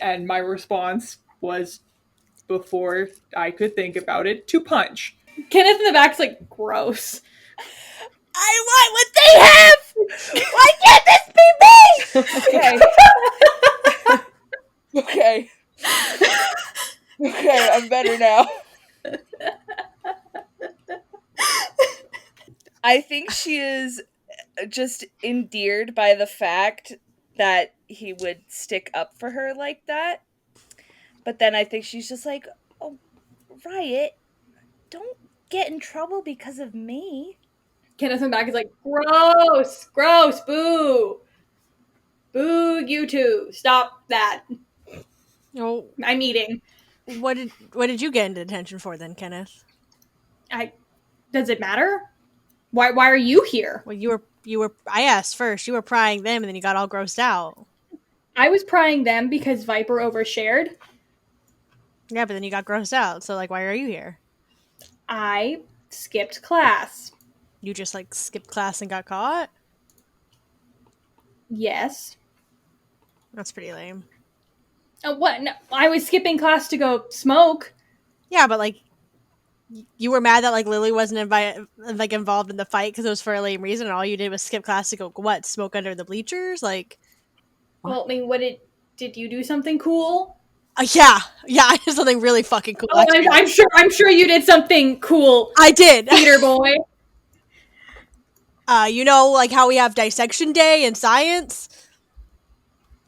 And my response was, before I could think about it, to punch. Kenneth in the back's like, gross. I want what they have! Why can't this be me? Okay. Okay, I'm better now. I think she is just endeared by the fact that he would stick up for her like that. But then I think she's just like, oh, Riot, don't get in trouble because of me. Kenneth in the back is like, gross, boo. Boo, you two. Stop that. Oh, I'm eating. what did you get into detention for then, Kenneth? Does it matter? Why are you here? Well, you were. I asked first. You were prying them, and then you got all grossed out. I was prying them because Viper overshared. Yeah, but then you got grossed out. So, why are you here? I skipped class. You just skipped class and got caught? Yes. That's pretty lame. What? No, I was skipping class to go smoke. Yeah, but you were mad that Lily wasn't involved in the fight because it was for a lame reason, and all you did was skip class to go smoke under the bleachers. Well, I mean, did you do something cool? Yeah, I did something really fucking cool. Oh, I'm sure you did something cool. I did, Peter boy. How we have dissection day in science.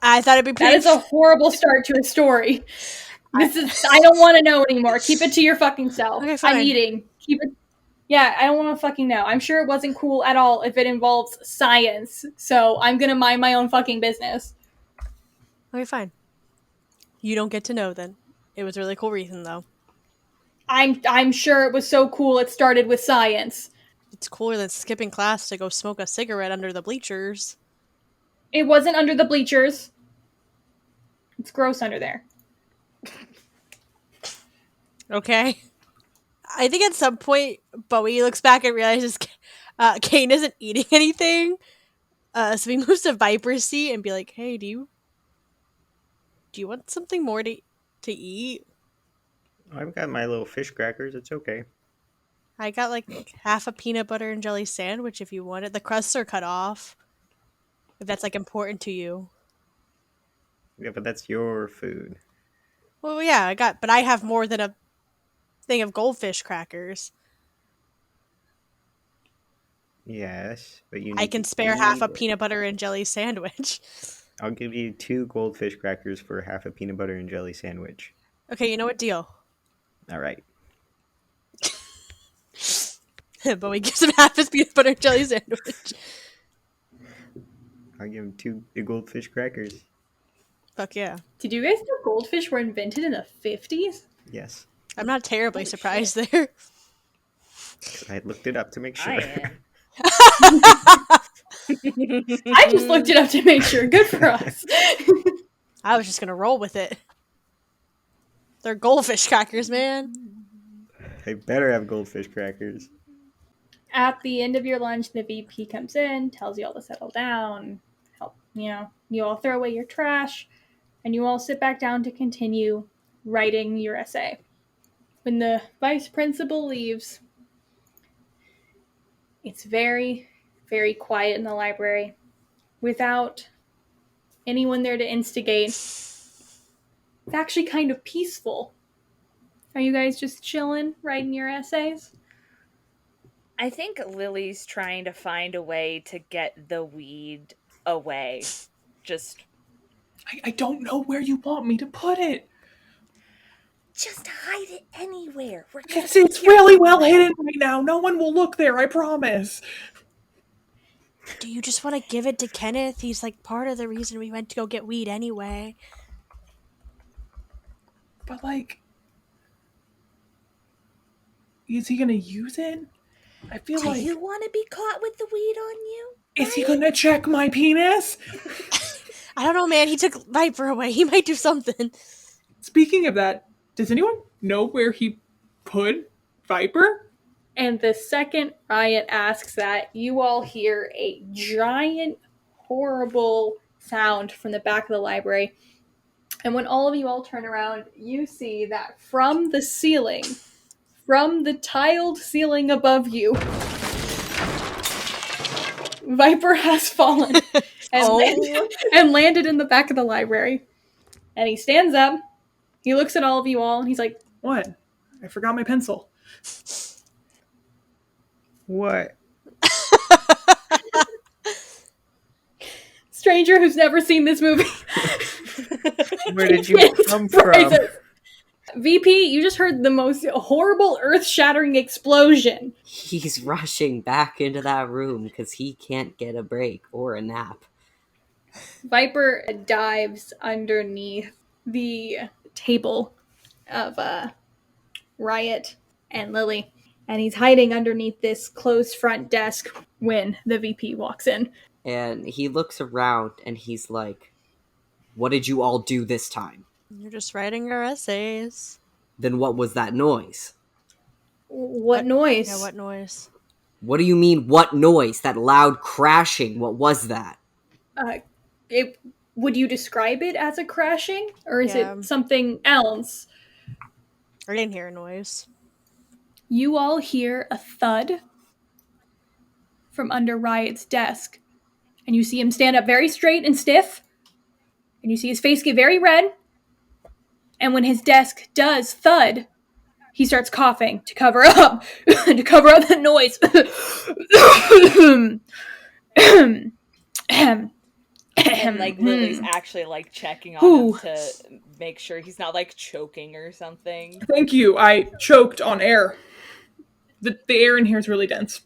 I thought it'd be pretty. That is a horrible start to a story. I don't want to know anymore. Keep it to your fucking self. Okay, fine. I'm eating. Keep it. Yeah, I don't want to fucking know. I'm sure it wasn't cool at all if it involves science. So I'm gonna mind my own fucking business. Okay, fine. You don't get to know then. It was a really cool reason though. I'm sure it was so cool it started with science. It's cooler than skipping class to go smoke a cigarette under the bleachers. It wasn't under the bleachers. It's gross under there. Okay. I think at some point, Bowie looks back and realizes Kane isn't eating anything. So he moves to Viper's seat and be like, hey, do you want something more to eat? I've got my little fish crackers. It's okay. I got half a peanut butter and jelly sandwich if you want it. The crusts are cut off. If that's important to you. Yeah, but that's your food. Well, yeah, but I have more than a thing of goldfish crackers. Yes, but I can spare half a peanut butter and jelly sandwich. I'll give you 2 goldfish crackers for half a peanut butter and jelly sandwich. Okay, you know what? Deal. All right. But we gives him half his peanut butter and jelly sandwich. I'll give him 2 goldfish crackers. Fuck yeah. Did you guys know goldfish were invented in the 50s? Yes. I'm not terribly surprised there. I looked it up to make sure. I I just looked it up to make sure. Good for us. I was just gonna roll with it. They're goldfish crackers, man. I better have goldfish crackers. At the end of your lunch, the VP comes in, tells you all to settle down, help, you all throw away your trash, and you all sit back down to continue writing your essay. When the vice principal leaves, it's very, very quiet in the library without anyone there to instigate. It's actually kind of peaceful. Are you guys just chilling, writing your essays? think Lily's trying to find a way to get the weed away. Just I don't know where you want me to put it. hide it anywhere. We're It's really well hidden right now. No one will look there, I promise. Do you just want to give it to Kenneth? He's like part of the reason we went to go get weed anyway. But is he gonna use it? I feel Do like... you want to be caught with the weed on you? Is he gonna check my penis? I don't know, man. He took Viper away. He might do something. Speaking of that, does anyone know where he put Viper? And the second Riot asks that, you all hear a giant, horrible sound from the back of the library. And when all of you all turn around, you see that from the ceiling, from the tiled ceiling above you, Viper has fallen and landed in the back of the library. And he stands up, he looks at all of you all, and he's like, What? I forgot my pencil. What? stranger who's never seen this movie. Where did you come from? VP, you just heard the most horrible earth-shattering explosion. He's rushing back into that room because he can't get a break or a nap. Viper dives underneath the table of Riot and Lily, and he's hiding underneath this closed front desk when the VP walks in. And he looks around and he's like, "What did you all do this time?" You're just writing our essays. Then what was that noise? What noise? Yeah, what noise? What do you mean, what noise? That loud crashing, what was that? Would you describe it as a crashing? Or is Yeah. it something else? I didn't hear a noise. You all hear a thud from under Riot's desk. And you see him stand up very straight and stiff. And you see his face get very red. And when his desk does thud, he starts coughing to cover up the noise. And like Lily's actually like checking on him to make sure he's not like choking or something. Thank you. I choked on air. The air in here is really dense.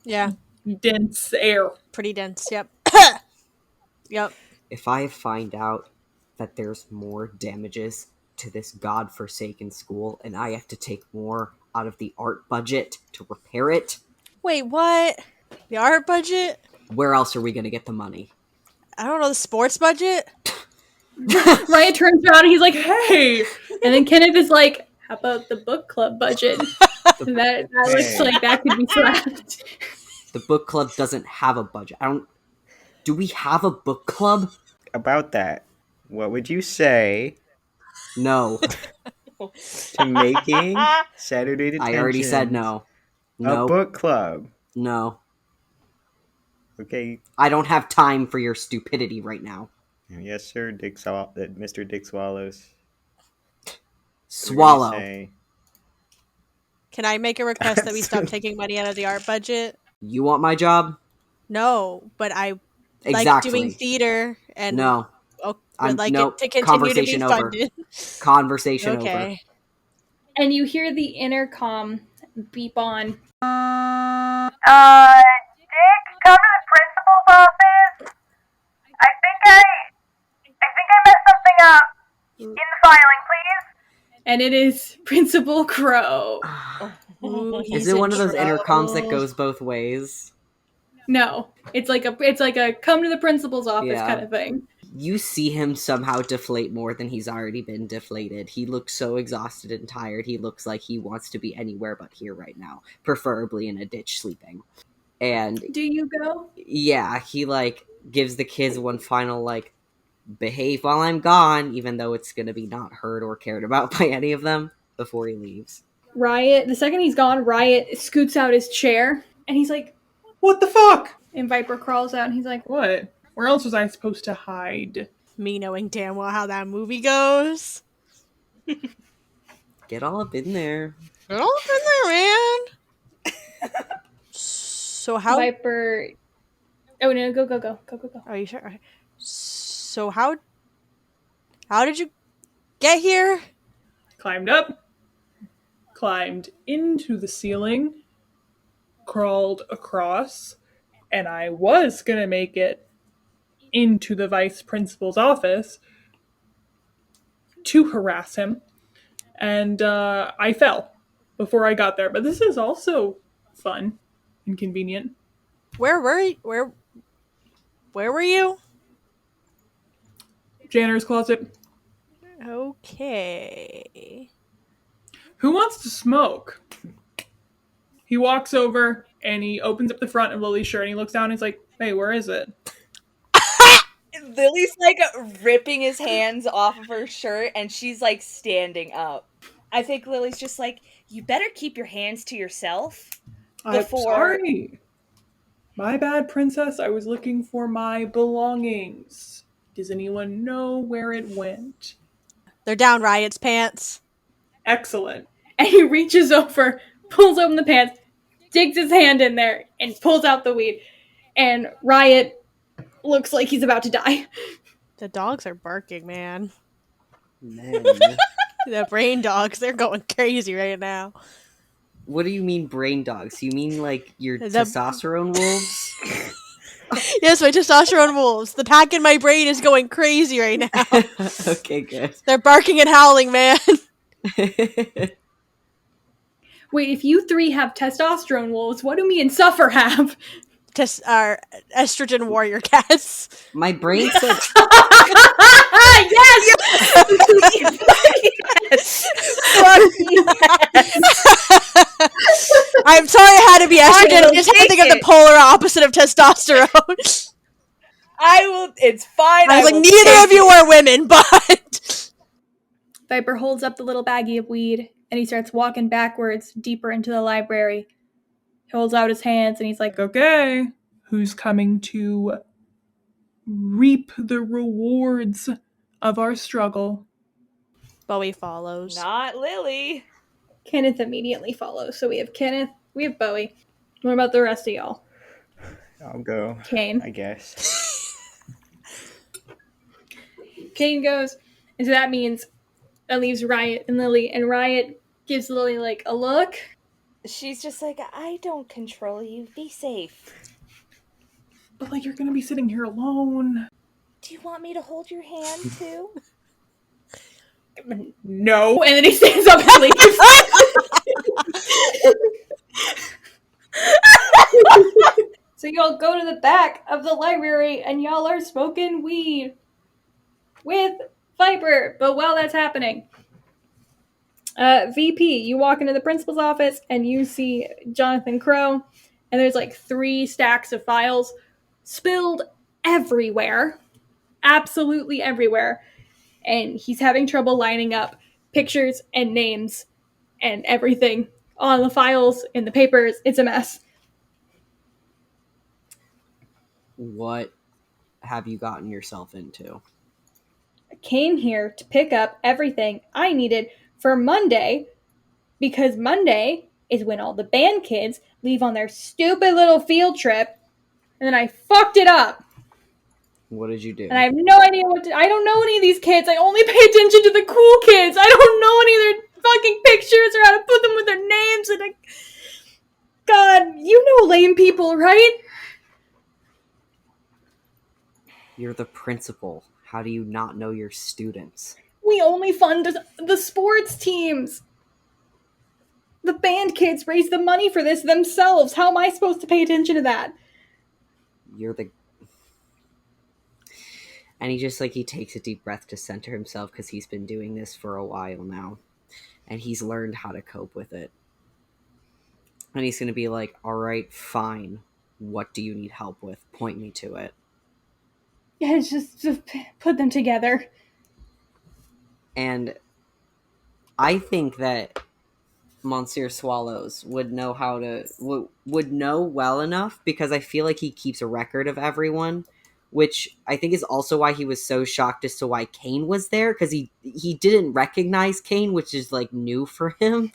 Yeah, Dense air. pretty dense. Yep. Yep. If I find out that there's more damages to this godforsaken school and I have to take more out of the art budget to repair it, Wait, what? The art budget? where else are we going to get the money? I don't know, the sports budget? Riot turns around and he's like, hey! And then Kenneth is like, how about the book club budget? that looks like that could be slapped. The book club doesn't have a budget. Do we have a book club? About that, what would you say No. to making Saturday Detention I already said no. No. a book club? No. Okay. I don't have time for your stupidity right now. Yes, sir, Mr. Dick Swallows. What Swallow. do you say? Can I make a request that we stop taking money out of the art budget? You want my job? No, but I like doing theater and No. would like nope. it to continue to be Conversation over. funded. Conversation over. Okay. And you hear the intercom beep on. Dick, come to the principal's office. I think I messed something up. In the filing, please. And it is Principal Crow. Ooh, Is he's it in one of those trouble. intercoms that goes both ways? No, it's like a come to the principal's office Yeah. kind of thing. You see him somehow deflate more than he's already been deflated. He looks so exhausted and tired. He looks like he wants to be anywhere but here right now, preferably in a ditch sleeping. And Do you go? yeah, he like gives the kids one final like behave while I'm gone, even though it's gonna be not heard or cared about by any of them before he leaves. Riot, the second he's gone, Riot scoots out his chair and he's like, What the fuck? and Viper crawls out and he's like, What? Where else was I supposed to hide? Me knowing damn well how that movie goes. Get all up in there. Get all up in there, man. So how Viper. Oh no, go. are you sure? Okay. So how did you get here? Climbed up, climbed into the ceiling, crawled across, and I was gonna make it into the vice principal's office to harass him, and I fell before I got there. But this is also fun and convenient. Where were you? Janitor's closet. Okay. Who wants to smoke? He walks over and he opens up the front of Lily's shirt and he looks down and he's like, hey, where is it? Lily's like ripping his hands off of her shirt and she's like standing up. I think Lily's just like, you better keep your hands to yourself. I'm sorry. My bad, princess. I was looking for my belongings. Does anyone know where it went? They're down Riot's pants. Excellent. And he reaches over, pulls open the pants, digs his hand in there, and pulls out the weed. And Riot looks like he's about to die. The dogs are barking, man. Man. The brain dogs, they're going crazy right now. What do you mean brain dogs? You mean like your testosterone wolves? Yes, my testosterone wolves. The pack in my brain is going crazy right now. Okay, good. They're barking and howling, man. Wait, if you three have testosterone wolves, what do me and Suffer have? Our estrogen warrior cats. My brain said Yes! I'm sorry I had to be estrogen. I just had to think of the polar opposite of testosterone. It's fine. I was like, neither of you are women, but... Viper holds up the little baggie of weed, and he starts walking backwards, deeper into the library. He holds out his hands, and he's like, Okay, who's coming to reap the rewards of our struggle? Bowie follows. Not Lily. Kenneth immediately follows. So we have Kenneth, we have Bowie. What about the rest of y'all? I'll go, Kane. I guess. Kane goes, and so that means that leaves Riot and Lily, and Riot gives Lily like a look. She's just like, I don't control you. Be safe. But like, you're gonna be sitting here alone. Do you want me to hold your hand too? No. And then he stands up and leaves. So y'all go to the back of the library and y'all are smoking weed with Viper. But while that's happening, VP, you walk into the principal's office and you see Jonathan Crow, and there's like 3 stacks of files spilled everywhere. Absolutely everywhere. And he's having trouble lining up pictures and names and everything on the files in the papers. It's a mess. What have you gotten yourself into? I came here to pick up everything I needed for Monday, because Monday is when all the band kids leave on their stupid little field trip, and then I fucked it up. What did you do? And I have no idea I don't know any of these kids. I only pay attention to the cool kids. I don't know any of their fucking pictures or how to put them with their names. And God, you know lame people, right? You're the principal. How do you not know your students? We only fund the sports teams. The band kids raise the money for this themselves. How am I supposed to pay attention to that? You're the... And he takes a deep breath to center himself because he's been doing this for a while now. And he's learned how to cope with it. And he's going to be like, all right, fine. What do you need help with? Point me to it. Yeah, just put them together. And I think that Monsieur Swallows would know how to... would know well enough, because I feel like he keeps a record of everyone, which I think is also why he was so shocked as to why Kane was there, because he didn't recognize Kane, which is, like, new for him.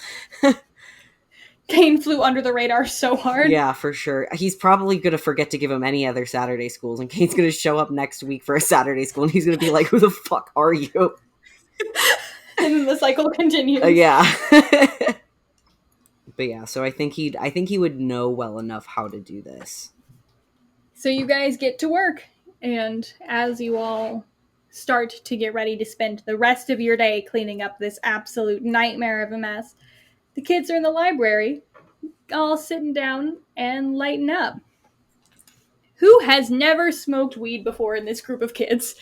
Kane flew under the radar so hard. Yeah, for sure. He's probably going to forget to give him any other Saturday schools, and Kane's going to show up next week for a Saturday school, and he's going to be like, who the fuck are you? And then the cycle continues. Yeah. But yeah, so I think he would know well enough how to do this. So you guys get to work, and as you all start to get ready to spend the rest of your day cleaning up this absolute nightmare of a mess, the kids are in the library, all sitting down and lighting up. Who has never smoked weed before in this group of kids?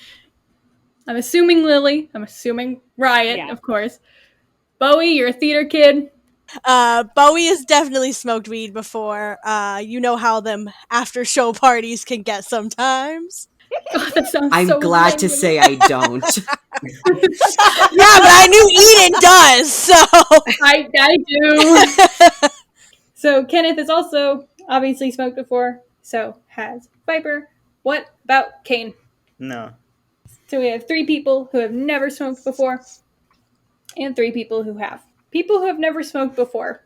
I'm assuming Lily. I'm assuming Riot, of course. Bowie, you're a theater kid. Bowie has definitely smoked weed before. You know how them after show parties can get sometimes. God, that sounds I'm so glad to lame. say I don't. Yeah, but I knew Eden does, so I do. So Kenneth has also obviously smoked before. So has Viper. What about Kane? No. So we have 3 people who have never smoked before, and 3 people who have. People who have never smoked before.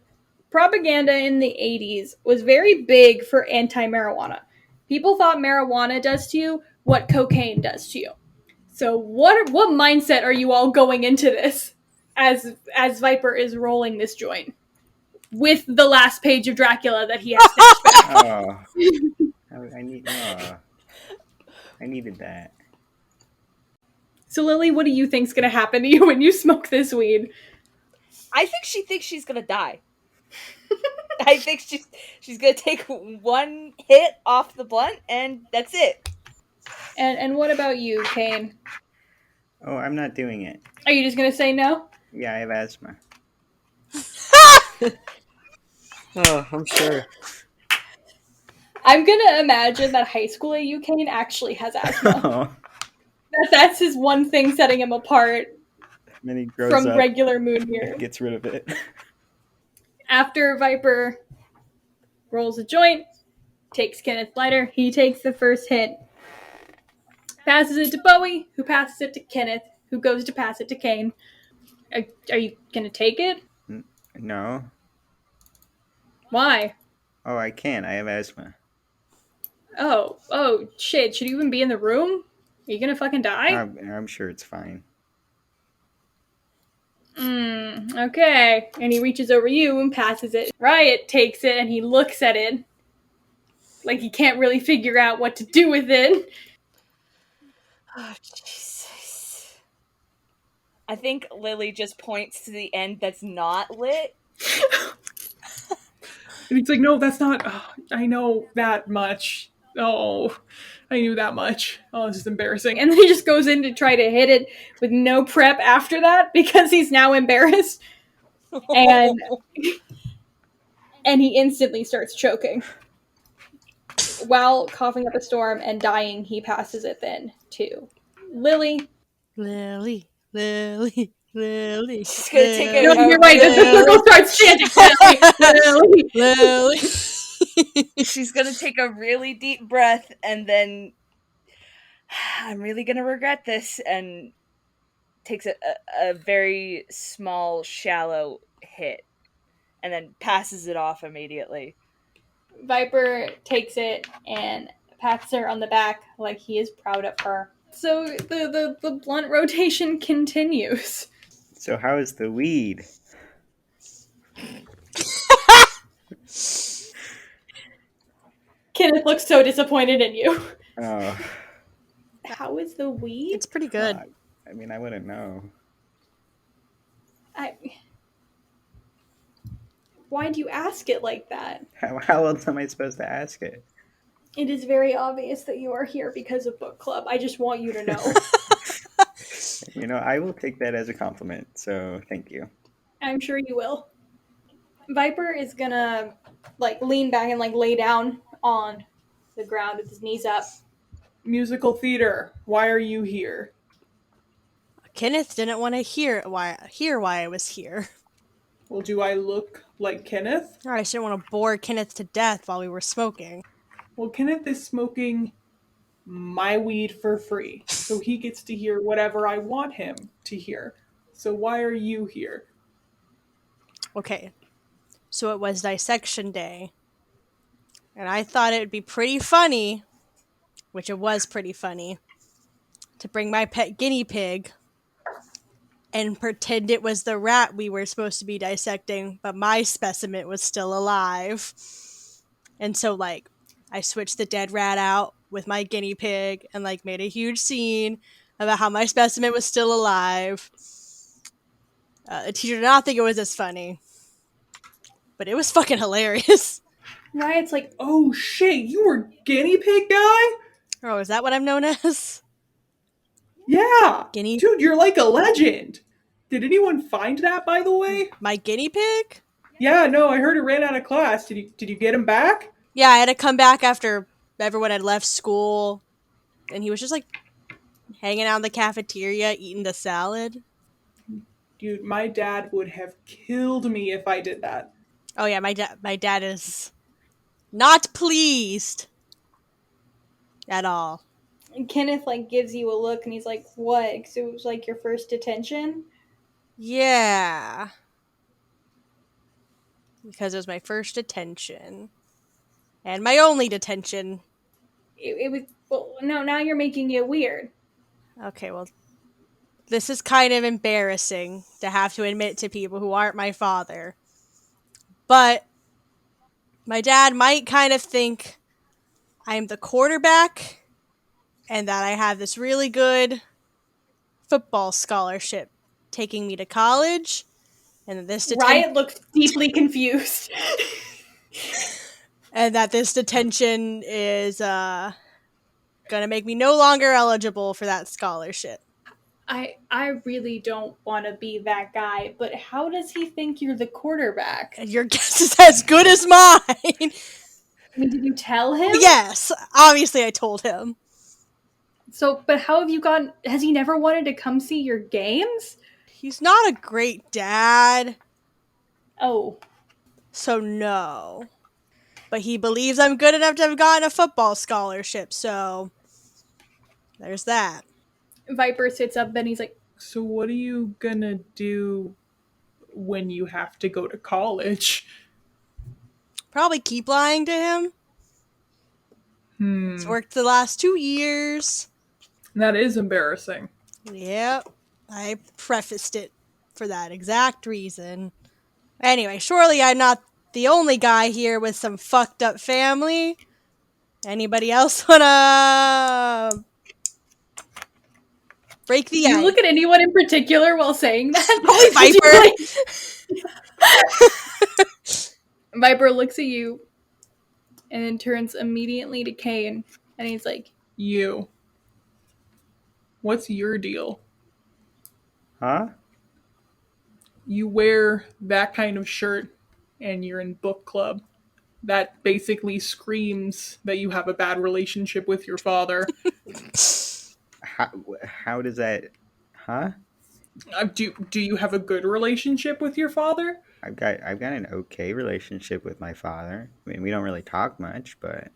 Propaganda in the 80s was very big for anti-marijuana. People thought marijuana does to you what cocaine does to you. So what mindset are you all going into this as Viper is rolling this joint with the last page of Dracula that he has finished back? I needed that. So Lily, what do you think's going to happen to you when you smoke this weed? I think she thinks she's gonna die. I think she's gonna take one hit off the blunt and that's it. And what about you, Kane? Oh, I'm not doing it. Are you just gonna say no? Yeah, I have asthma. Oh, I'm sure. I'm gonna imagine that high school AU Kane actually has asthma. Oh. That's his one thing setting him apart Then he grows from up, regular Moonmirror. gets rid of it. After Viper rolls a joint, takes Kenneth's lighter, he takes the first hit. Passes it to Bowie, who passes it to Kenneth, who goes to pass it to Kane. Are you gonna take it? No. Why? Oh, I can't. I have asthma. Oh, shit. Should you even be in the room? Are you gonna fucking die? I'm sure it's fine. Okay. And he reaches over you and passes it. Riot takes it and he looks at it like he can't really figure out what to do with it. oh, Jesus. I think Lily just points to the end that's not lit. And he's like, no, that's not. Oh, I know that much. Oh, I knew that much. Oh, this is embarrassing. And then he just goes in to try to hit it with no prep after that because he's now embarrassed. And he instantly starts choking. While coughing up a storm and dying, he passes it then to Lily. Lily. She's gonna take it. No, you're right. The circle starts chanting. Lily. She's gonna take a really deep breath and then I'm really gonna regret this and takes a very small, shallow hit and then passes it off immediately. Viper takes it and pats her on the back like he is proud of her. So the blunt rotation continues. So how is the weed? Kenneth looks so disappointed in you. Oh, How is the weed? It's pretty good. I mean, I wouldn't know. Why do you ask it like that? How else am I supposed to ask it? It is very obvious that you are here because of book club. I just want you to know. I will take that as a compliment, so thank you. I'm sure you will. Viper is gonna lean back and lay down on the ground with his knees up. Musical theater, why are you here? Kenneth didn't want to hear why I was here. Well, do I look like Kenneth? I just didn't want to bore Kenneth to death while we were smoking. Well, Kenneth is smoking my weed for free, so he gets to hear whatever I want him to hear. So why are you here? Okay, so it was dissection day, and I thought it would be pretty funny, which it was pretty funny, to bring my pet guinea pig and pretend it was the rat we were supposed to be dissecting, but my specimen was still alive. And so, I switched the dead rat out with my guinea pig and, made a huge scene about how my specimen was still alive. The teacher did not think it was as funny, but it was fucking hilarious. Riot's like, oh shit, you were guinea pig guy? Oh, is that what I'm known as? Yeah! Guinea? Dude, you're like a legend! Did anyone find that, by the way? My guinea pig? Yeah, no, I heard it ran out of class. Did you get him back? Yeah, I had to come back after everyone had left school, and he was just, hanging out in the cafeteria, eating the salad. Dude, my dad would have killed me if I did that. Oh yeah, my dad is not pleased at all. and Kenneth gives you a look and he's like, what? 'Cause it was your first detention? Yeah. Because it was my first detention. And my only detention. It was, well, no, now you're making it weird. Okay, well, this is kind of embarrassing to have to admit to people who aren't my father. But my dad might kind of think I'm the quarterback and that I have this really good football scholarship taking me to college. And this Riot looks deeply confused. And that this detention is gonna make me no longer eligible for that scholarship. I really don't want to be that guy, but how does he think you're the quarterback? And your guess is as good as mine. I mean, did you tell him? Yes, obviously I told him. So, but how have you gotten... Has he never wanted to come see your games? He's not a great dad. Oh. So no. But he believes I'm good enough to have gotten a football scholarship, so... There's that. Viper sits up and he's like, so what are you gonna do when you have to go to college? Probably keep lying to him. It's worked the last 2 years. That is embarrassing. Yep. I prefaced it for that exact reason. Anyway, surely I'm not the only guy here with some fucked up family. Anybody else wanna break the ice? Do you look at anyone in particular while saying that? Holy Viper! Viper looks at you and then turns immediately to Kane and he's like, You. What's your deal? Huh? You wear that kind of shirt and you're in book club. That basically screams that you have a bad relationship with your father. How does that... Huh? Do you have a good relationship with your father? I've got an okay relationship with my father. I mean, we don't really talk much, but... I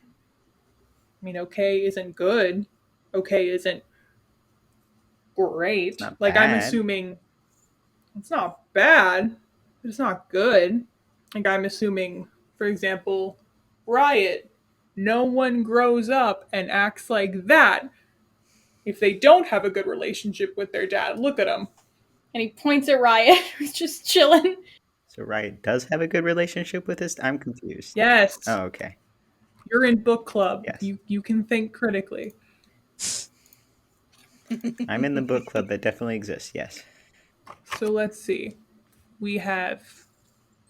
mean, okay isn't good. Okay isn't great. Not I'm bad. assuming it's not bad, but it's not good. I'm assuming, for example, Riot no one grows up and acts like that if they don't have a good relationship with their dad. Look at them. And he points at Riot, who's just chilling. So Riot does have a good relationship with his. I'm confused. Yes. Oh, okay. You're in book club. Yes. You can think critically. I'm in the book club that definitely exists. Yes. So let's see. We have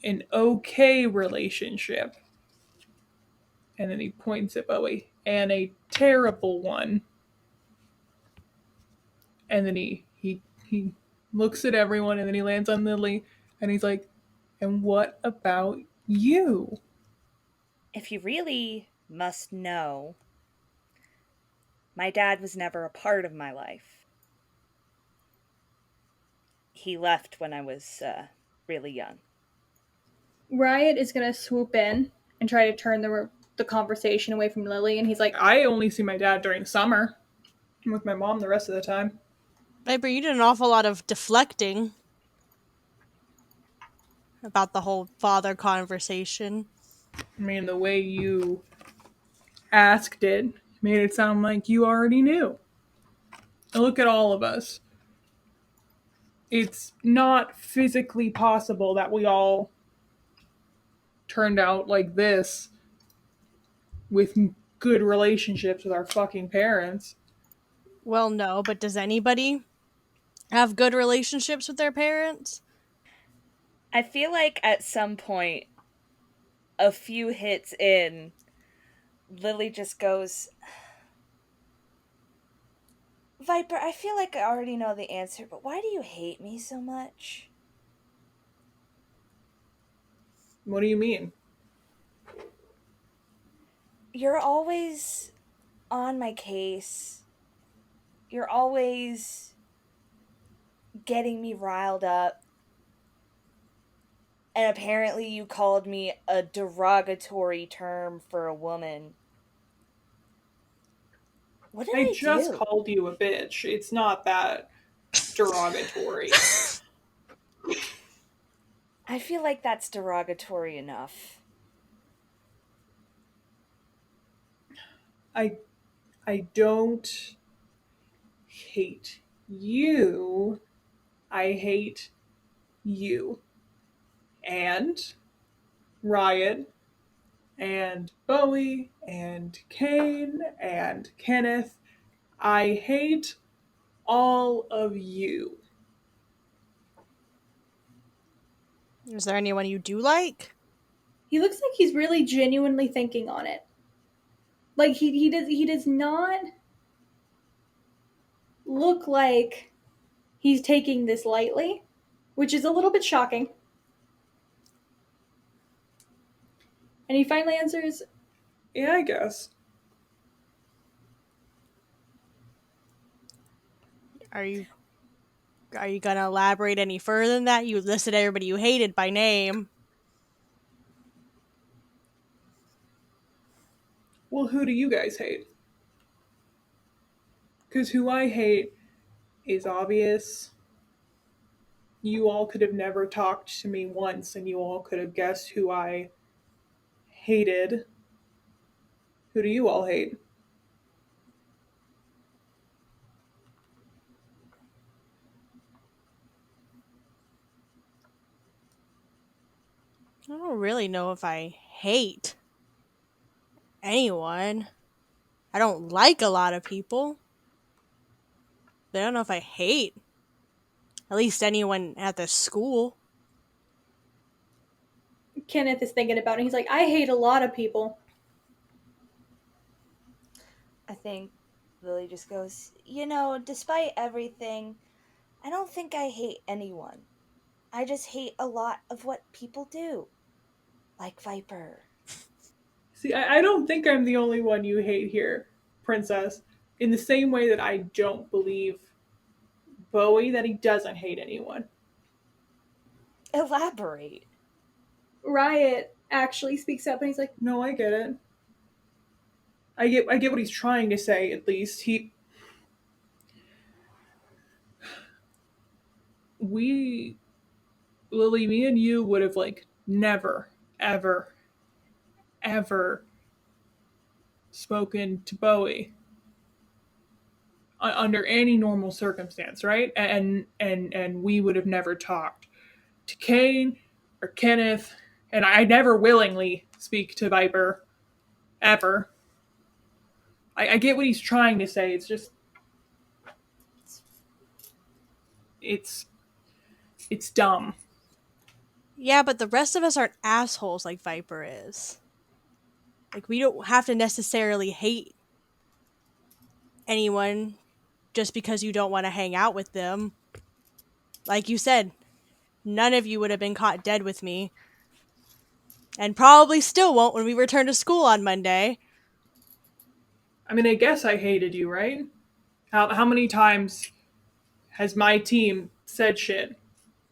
an okay relationship. And then he points at Bowie. And a terrible one. And then he looks at everyone and then he lands on Lily and he's like, and what about you? If you really must know, my dad was never a part of my life. He left when I was really young. Riot is going to swoop in and try to turn the conversation away from Lily, and he's like, I only see my dad during summer. I'm with my mom the rest of the time. Viper, you did an awful lot of deflecting about the whole father conversation. I mean, the way you asked it made it sound like you already knew. And look at all of us. It's not physically possible that we all turned out like this with good relationships with our fucking parents. Well, no, but does anybody have good relationships with their parents? I feel like at some point, a few hits in, Lily just goes, Viper, I feel like I already know the answer, but why do you hate me so much? What do you mean? You're always on my case. You're always getting me riled up. And apparently you called me a derogatory term for a woman. What did I just do? called you a bitch. It's not that derogatory. I feel like that's derogatory enough. I don't hate you. I hate you. And Riot and Bowie and Kane and Kenneth. I hate all of you. Is there anyone you do like? He looks like he's really genuinely thinking on it. Like he does not look like he's taking this lightly, which is a little bit shocking. And he finally answers, yeah, I guess. Are you gonna elaborate any further than that? You listed everybody you hated by name. Well, who do you guys hate? Because who I hate is obvious. You all could have never talked to me once, and you all could have guessed who I hated. Who do you all hate? I don't really know if I hate anyone. I don't like a lot of people. But I don't know if I hate at least anyone at the school. Kenneth is thinking about it. He's like, I hate a lot of people. I think Lily just goes, despite everything, I don't think I hate anyone. I just hate a lot of what people do. Like Viper. See, I don't think I'm the only one you hate here, Princess. In the same way that I don't believe Bowie that he doesn't hate anyone. Elaborate. Riot actually speaks up and he's like, no, I get it. I get what he's trying to say, at least. Lily, me and you would have, never, ever, ever spoken to Bowie under any normal circumstance, right? And we would have never talked to Kane or Kenneth, and I never willingly speak to Viper ever. I get what he's trying to say. It's just it's dumb. Yeah, but the rest of us aren't assholes like Viper is. Like, we don't have to necessarily hate anyone just because you don't want to hang out with them. Like you said, none of you would have been caught dead with me. And probably still won't when we return to school on Monday. I mean, I guess I hated you, right? How many times has my team said shit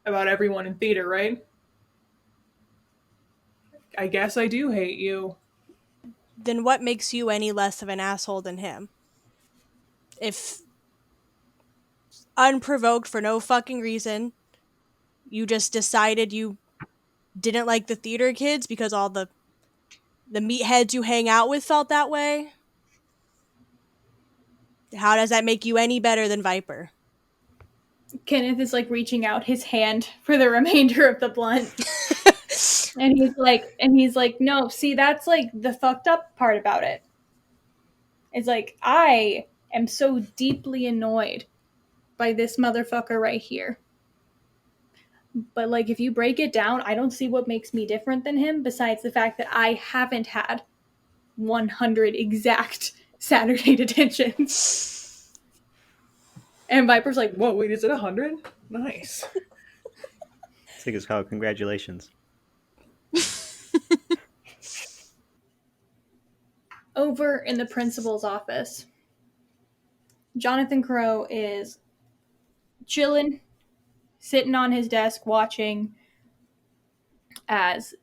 about everyone in theater, right? I guess I do hate you. Then what makes you any less of an asshole than him? If unprovoked for no fucking reason, you just decided you didn't like the theater kids because all the meatheads you hang out with felt that way, how does that make you any better than Viper? Kenneth is like reaching out his hand for the remainder of the blunt. And he's like, no, see, that's like the fucked up part about it. It's like, I am so deeply annoyed by this motherfucker right here. But like, if you break it down, I don't see what makes me different than him besides the fact that I haven't had 100 exact Saturday detentions. And Viper's like, whoa, wait, is it 100? Nice. I think it's called congratulations. Over in the principal's office, Jonathan Crow is chilling, sitting on his desk watching as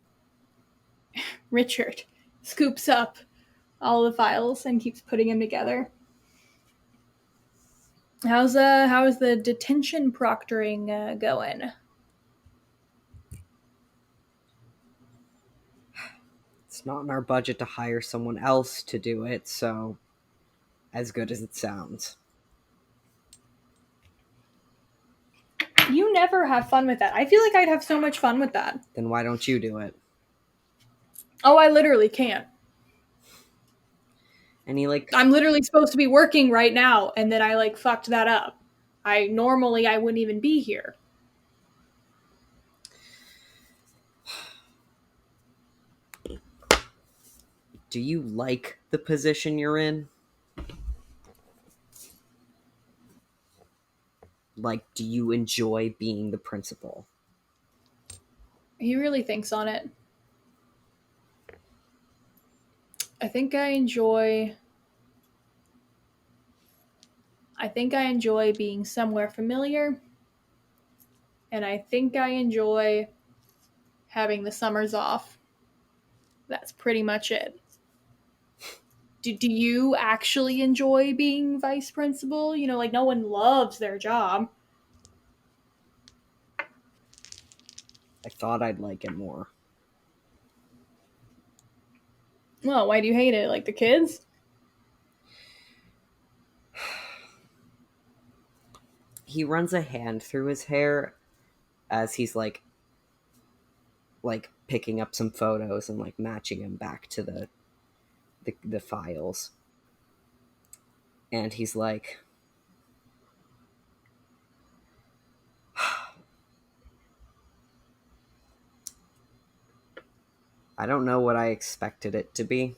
Richard scoops up all the files and keeps putting them together. How is the detention proctoring going? It's not in our budget to hire someone else to do it, so as good as it sounds. You never have fun with that. I feel like I'd have so much fun with that. Then why don't you do it? Oh, I literally can't. And he I'm literally supposed to be working right now, and then I fucked that up. I wouldn't even be here. Do you like the position you're in? Like, do you enjoy being the principal? He really thinks on it. I think I enjoy being somewhere familiar. And I think I enjoy having the summers off. That's pretty much it. Do you actually enjoy being vice principal? You know, no one loves their job. I thought I'd like it more. Well, why do you hate it? Like the kids? He runs a hand through his hair as he's like picking up some photos and matching them back to the files. And he's like, I don't know what I expected it to be.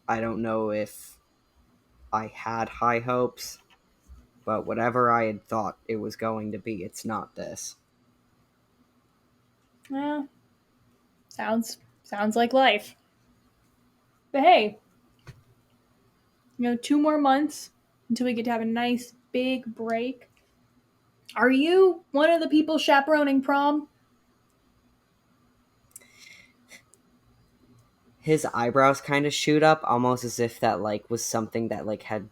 I don't know if I had high hopes, but whatever I had thought it was going to be, it's not this. Well, sounds like life. But hey, 2 more months until we get to have a nice big break. Are you one of the people chaperoning prom? His eyebrows kind of shoot up, almost as if that was something that had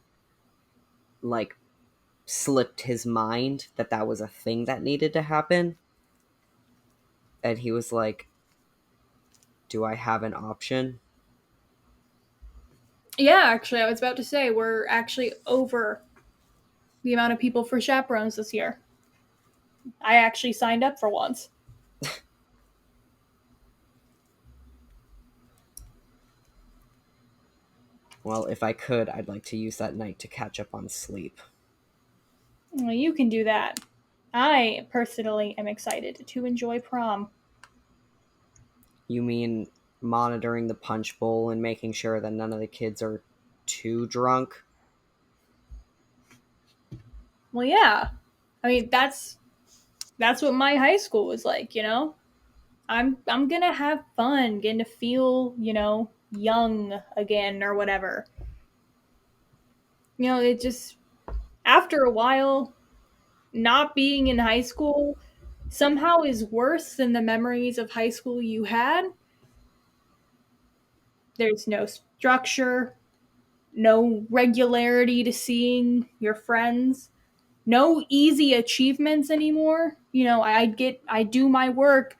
slipped his mind, that was a thing that needed to happen. And he was like, do I have an option? Yeah, actually, I was about to say we're actually over the amount of people for chaperones this year. I actually signed up for once. Well, if I could, I'd like to use that night to catch up on sleep. Well, you can do that. I personally am excited to enjoy prom. You mean monitoring the punch bowl and making sure that none of the kids are too drunk? Well, yeah. I mean, that's what my high school was like, you know? I'm going to have fun, getting to feel, young again or whatever. It just after a while not being in high school somehow is worse than the memories of high school you had. There's no structure, no regularity to seeing your friends, no easy achievements anymore. I do my work.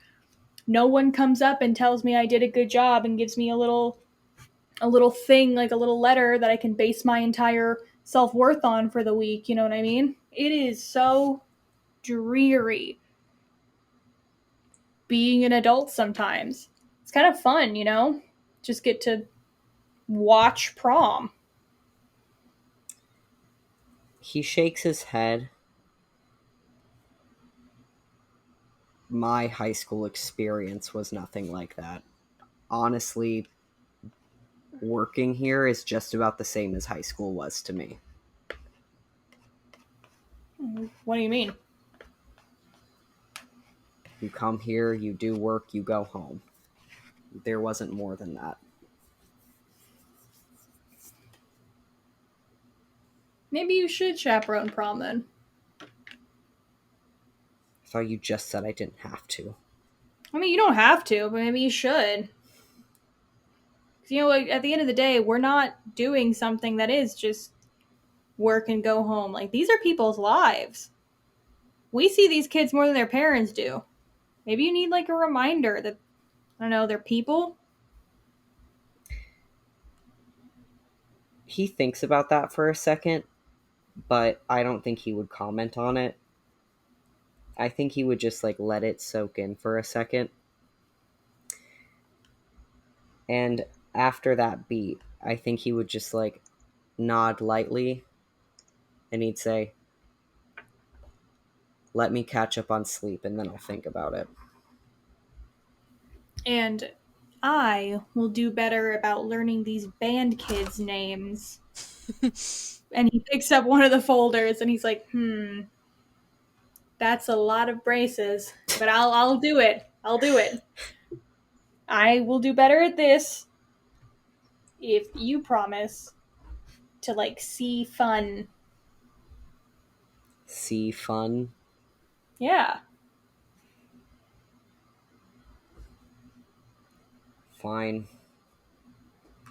No one comes up and tells me I did a good job and gives me a little thing, like a little letter that I can base my entire self-worth on for the week, you know what I mean? It is so dreary being an adult sometimes. It's kind of fun, just get to watch prom. He shakes his head. My high school experience was nothing like that. Honestly, working here is just about the same as high school was to me. What do you mean? You come here, you do work, you go home. There wasn't more than that. Maybe you should chaperone prom then. I thought you just said I didn't have to. I mean, you don't have to, but maybe you should. 'Cause, at the end of the day, we're not doing something that is just work and go home. Like, these are people's lives. We see these kids more than their parents do. Maybe you need, like, a reminder that, I don't know, they're people. He thinks about that for a second, but I don't think he would comment on it. I think he would just, let it soak in for a second. And after that beat, I think he would just, nod lightly, and he'd say, "Let me catch up on sleep, and then I'll think about it." And I will do better about learning these band kids' names. And he picks up one of the folders and he's like, that's a lot of braces, but I'll do it. I'll do it. I will do better at this if you promise to see fun. See fun? Yeah. Fine.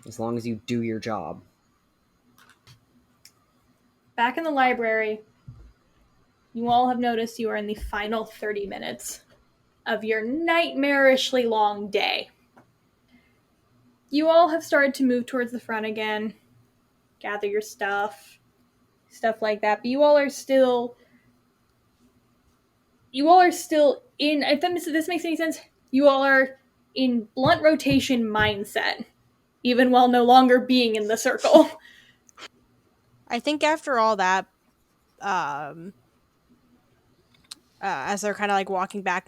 As long as you do your job. Back in the library, you all have noticed you are in the final 30 minutes of your nightmarishly long day. You all have started to move towards the front again, gather your stuff like that, but you all are still in, if this makes any sense, you all are in blunt rotation mindset, even while no longer being in the circle. I think after all that, as they're kind of walking back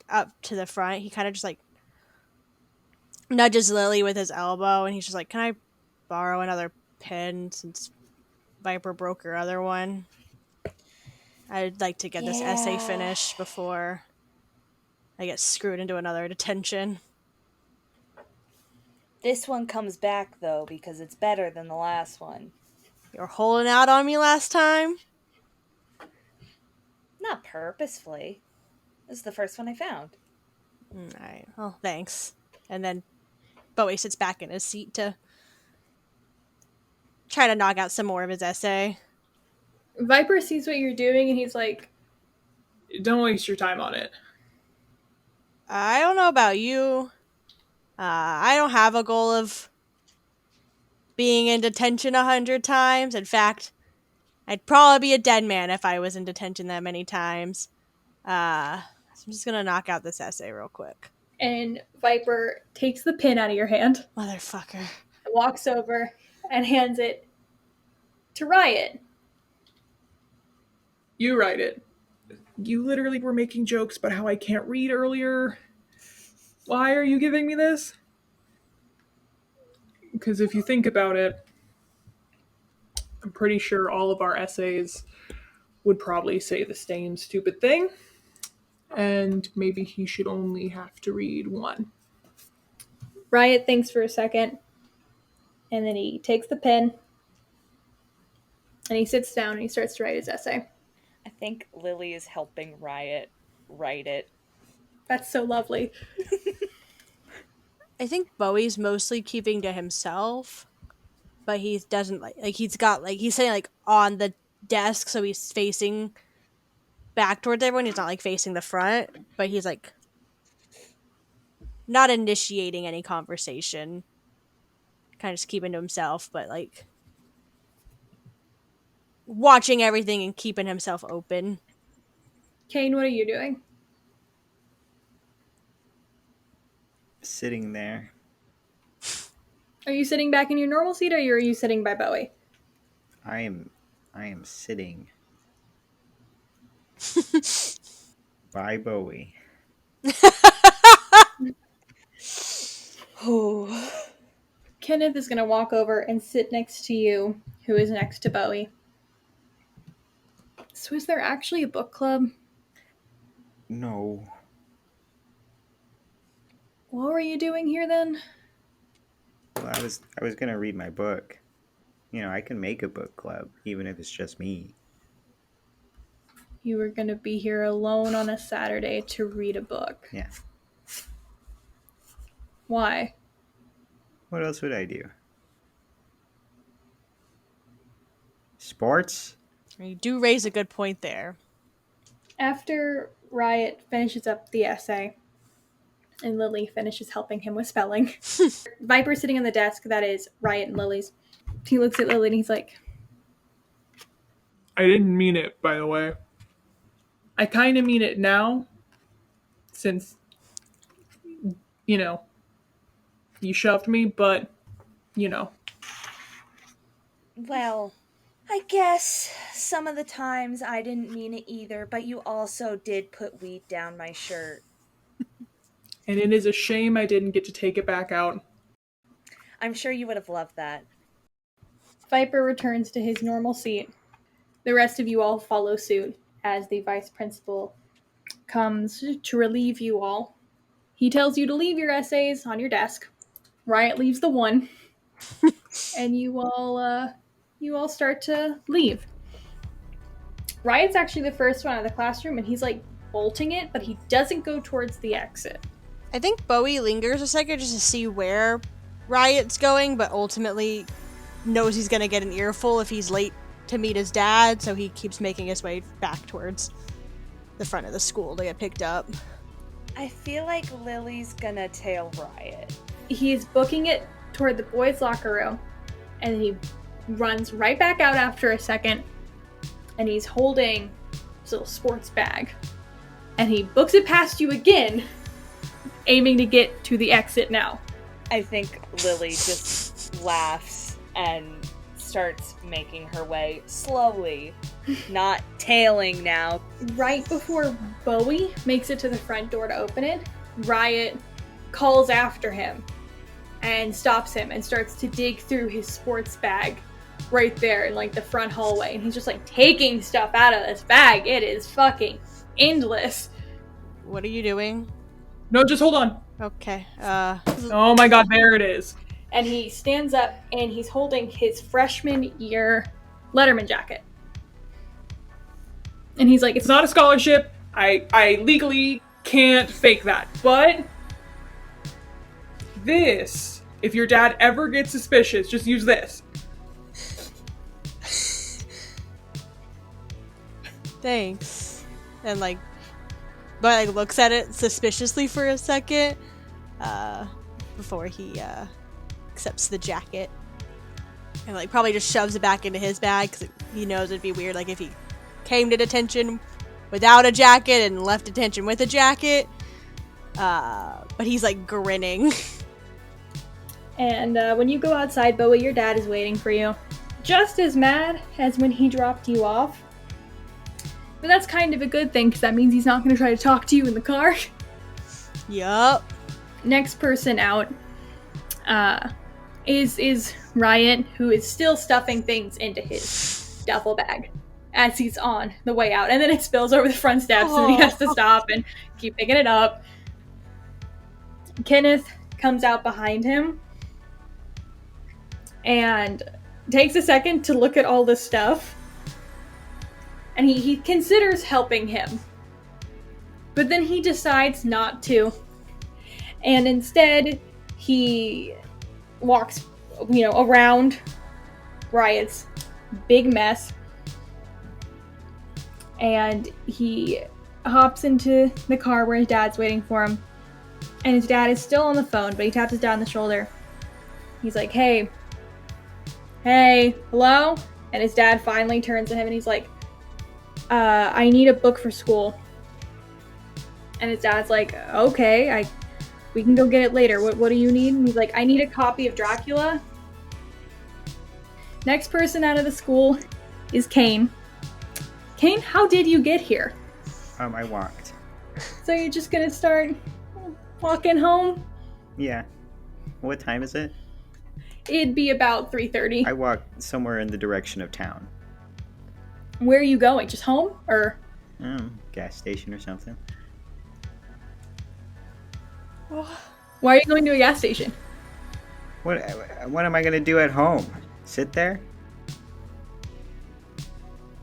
up to the front, he kind of just nudges Lily with his elbow, and he's just like, "Can I borrow another pen since Viper broke her other one? I'd like to get this essay finished before I get screwed into another detention." This one comes back, though, because it's better than the last one. You were holding out on me last time? Not purposefully. This is the first one I found. Alright, well, thanks. And then Bowie sits back in his seat to try to knock out some more of his essay. Viper sees what you're doing and he's like, don't waste your time on it. I don't know about you. I don't have a goal of being in detention 100 times. In fact, I'd probably be a dead man if I was in detention that many times. So I'm just gonna knock out this essay real quick. And Viper takes the pin out of your hand, Motherfucker. walks over, and hands it to Riot. You write it. You literally were making jokes about how I can't read earlier. Why are you giving me this? Because if you think about it, I'm pretty sure all of our essays would probably say the same stupid thing. And maybe he should only have to read one. Riot thinks for a second, and then he takes the pen, and he sits down and he starts to write his essay. I think Lily is helping Riot write it. That's so lovely. I think Bowie's mostly keeping to himself, but he doesn't he's sitting like on the desk, so he's facing back towards everyone. He's not like facing the front, but he's like not initiating any conversation, kind of just keeping to himself, but like watching everything and keeping himself open. Kane, what are you doing? Sitting there. Are you sitting back in your normal seat, or are you sitting by Bowie? I am sitting by Bowie. Kenneth is going to walk over and sit next to you, who is next to Bowie. So is there actually a book club? No. What were you doing here then? Well, I was gonna read my book. You know, I can make a book club, even if it's just me. You were going to be here alone on a Saturday to read a book. Yeah. Why? What else would I do? Sports? You do raise a good point there. After Riot finishes up the essay, and Lily finishes helping him with spelling, Viper's sitting on the desk that is Riot and Lily's. He looks at Lily and he's like, I didn't mean it, by the way. I kind of mean it now, since, you know, you shoved me, but, you know. Well, I guess some of the times I didn't mean it either, but you also did put weed down my shirt. And it is a shame I didn't get to take it back out. I'm sure you would have loved that. Viper returns to his normal seat. The rest of you all follow suit as the vice principal comes to relieve you all. He tells you to leave your essays on your desk. Riot leaves the one. And you all start to leave. Riot's actually the first one out of the classroom, and he's like bolting it, but he doesn't go towards the exit. I think Bowie lingers a second just to see where Riot's going, but ultimately knows he's gonna get an earful if he's late to meet his dad, so he keeps making his way back towards the front of the school to get picked up. I feel like Lily's gonna tail Riot. He's booking it toward the boys' locker room, and he runs right back out after a second, and he's holding his little sports bag. And he books it past you again, aiming to get to the exit now. I think Lily just laughs and starts making her way slowly, not tailing now. Right before Bowie makes it to the front door to open it, Riot calls after him and stops him and starts to dig through his sports bag right there in like the front hallway. And he's just like taking stuff out of this bag. It is fucking endless. What are you doing? No, just hold on. Okay, Oh my god, there it is. And he stands up and he's holding his freshman year Letterman jacket. And he's like, It's not a scholarship. I legally can't fake that. But this, if your dad ever gets suspicious, just use this. thanks. And but looks at it suspiciously for a second, before he accepts the jacket. And like probably just shoves it back into his bag because he knows it'd be weird like if he came to detention without a jacket and left detention with a jacket. But he's like grinning. And when you go outside, Bowie, your dad is waiting for you. Just as mad as when he dropped you off. But that's kind of a good thing because that means he's not going to try to talk to you in the car. Yup. Next person out is Riot, who is still stuffing things into his duffel bag as he's on the way out. And then it spills over the front steps and he has to stop and keep picking it up. Kenneth comes out behind him and takes a second to look at all the stuff. And he considers helping him. But then he decides not to. And instead, he walks, around Riot's big mess. And he hops into the car where his dad's waiting for him. And his dad is still on the phone, but he taps his dad on the shoulder. He's like, hey, hello? And his dad finally turns to him and he's like, I need a book for school. And his dad's like, okay, we can go get it later. What do you need? And he's like, I need a copy of Dracula. Next person out of the school is Kane. Kane, how did you get here? I walked. So you're just gonna start walking home? Yeah. What time is it? It'd be about 3:30. I walked somewhere in the direction of town. Where are you going? Just home? Or? Gas station or something. Why are you going to a gas station? What am I gonna do at home? Sit there?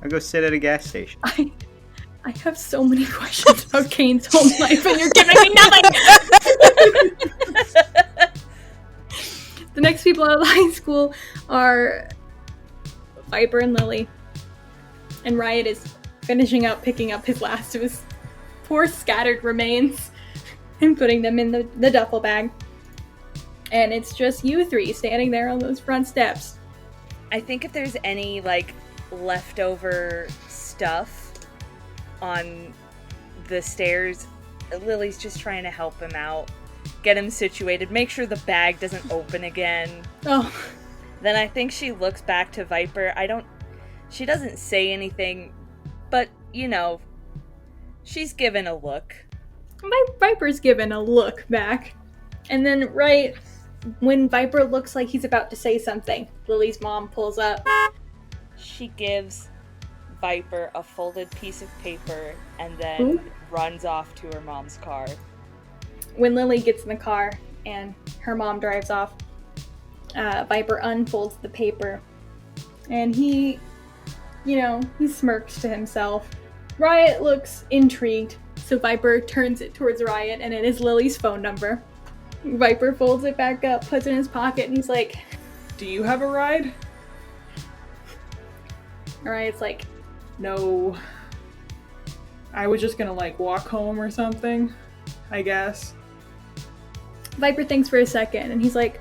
I'll go sit at a gas station. I have so many questions about Kane's home life and you're giving me nothing! The next people out of high school are Viper and Lily. And Riot is finishing up picking up his last of his poor scattered remains and putting them in the duffel bag. And it's just you three standing there on those front steps. I think if there's any, leftover stuff on the stairs, Lily's just trying to help him out. Get him situated. Make sure the bag doesn't open again. Oh. Then I think she looks back to Viper. She doesn't say anything, but, she's given a look. Viper's given a look back. And then right when Viper looks like he's about to say something, Lily's mom pulls up. She gives Viper a folded piece of paper and then runs off to her mom's car. When Lily gets in the car and her mom drives off, Viper unfolds the paper. And he smirks to himself. Riot looks intrigued, so Viper turns it towards Riot, and it is Lily's phone number. Viper folds it back up, puts it in his pocket, and he's like, Do you have a ride? Riot's like, No. I was just gonna walk home or something, I guess. Viper thinks for a second, and he's like,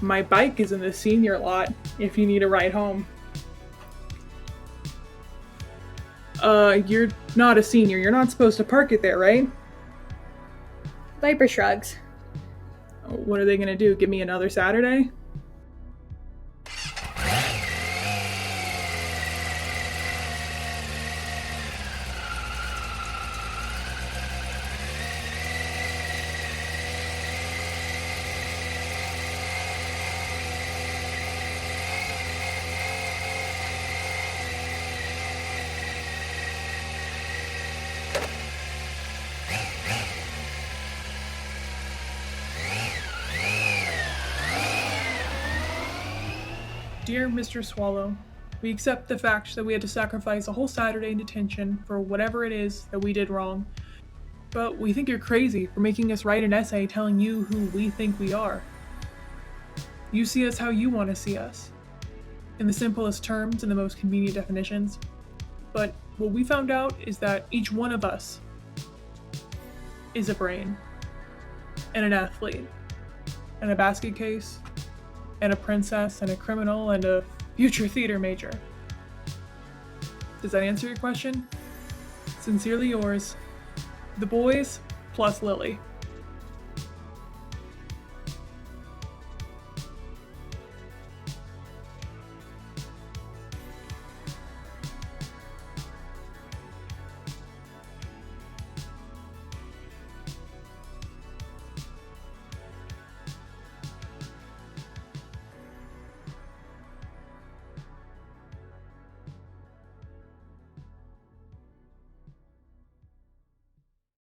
My bike is in the senior lot if you need a ride home. You're not a senior. You're not supposed to park it there, right? Viper shrugs. What are they gonna do? Give me another Saturday? Dear Mr. Swallow, we accept the fact that we had to sacrifice a whole Saturday in detention for whatever it is that we did wrong. But we think you're crazy for making us write an essay telling you who we think we are. You see us how you want to see us, in the simplest terms and the most convenient definitions. But what we found out is that each one of us is a brain, and an athlete, and a basket case, and a princess and a criminal and a future theater major. Does that answer your question? Sincerely yours, the boys plus Lily.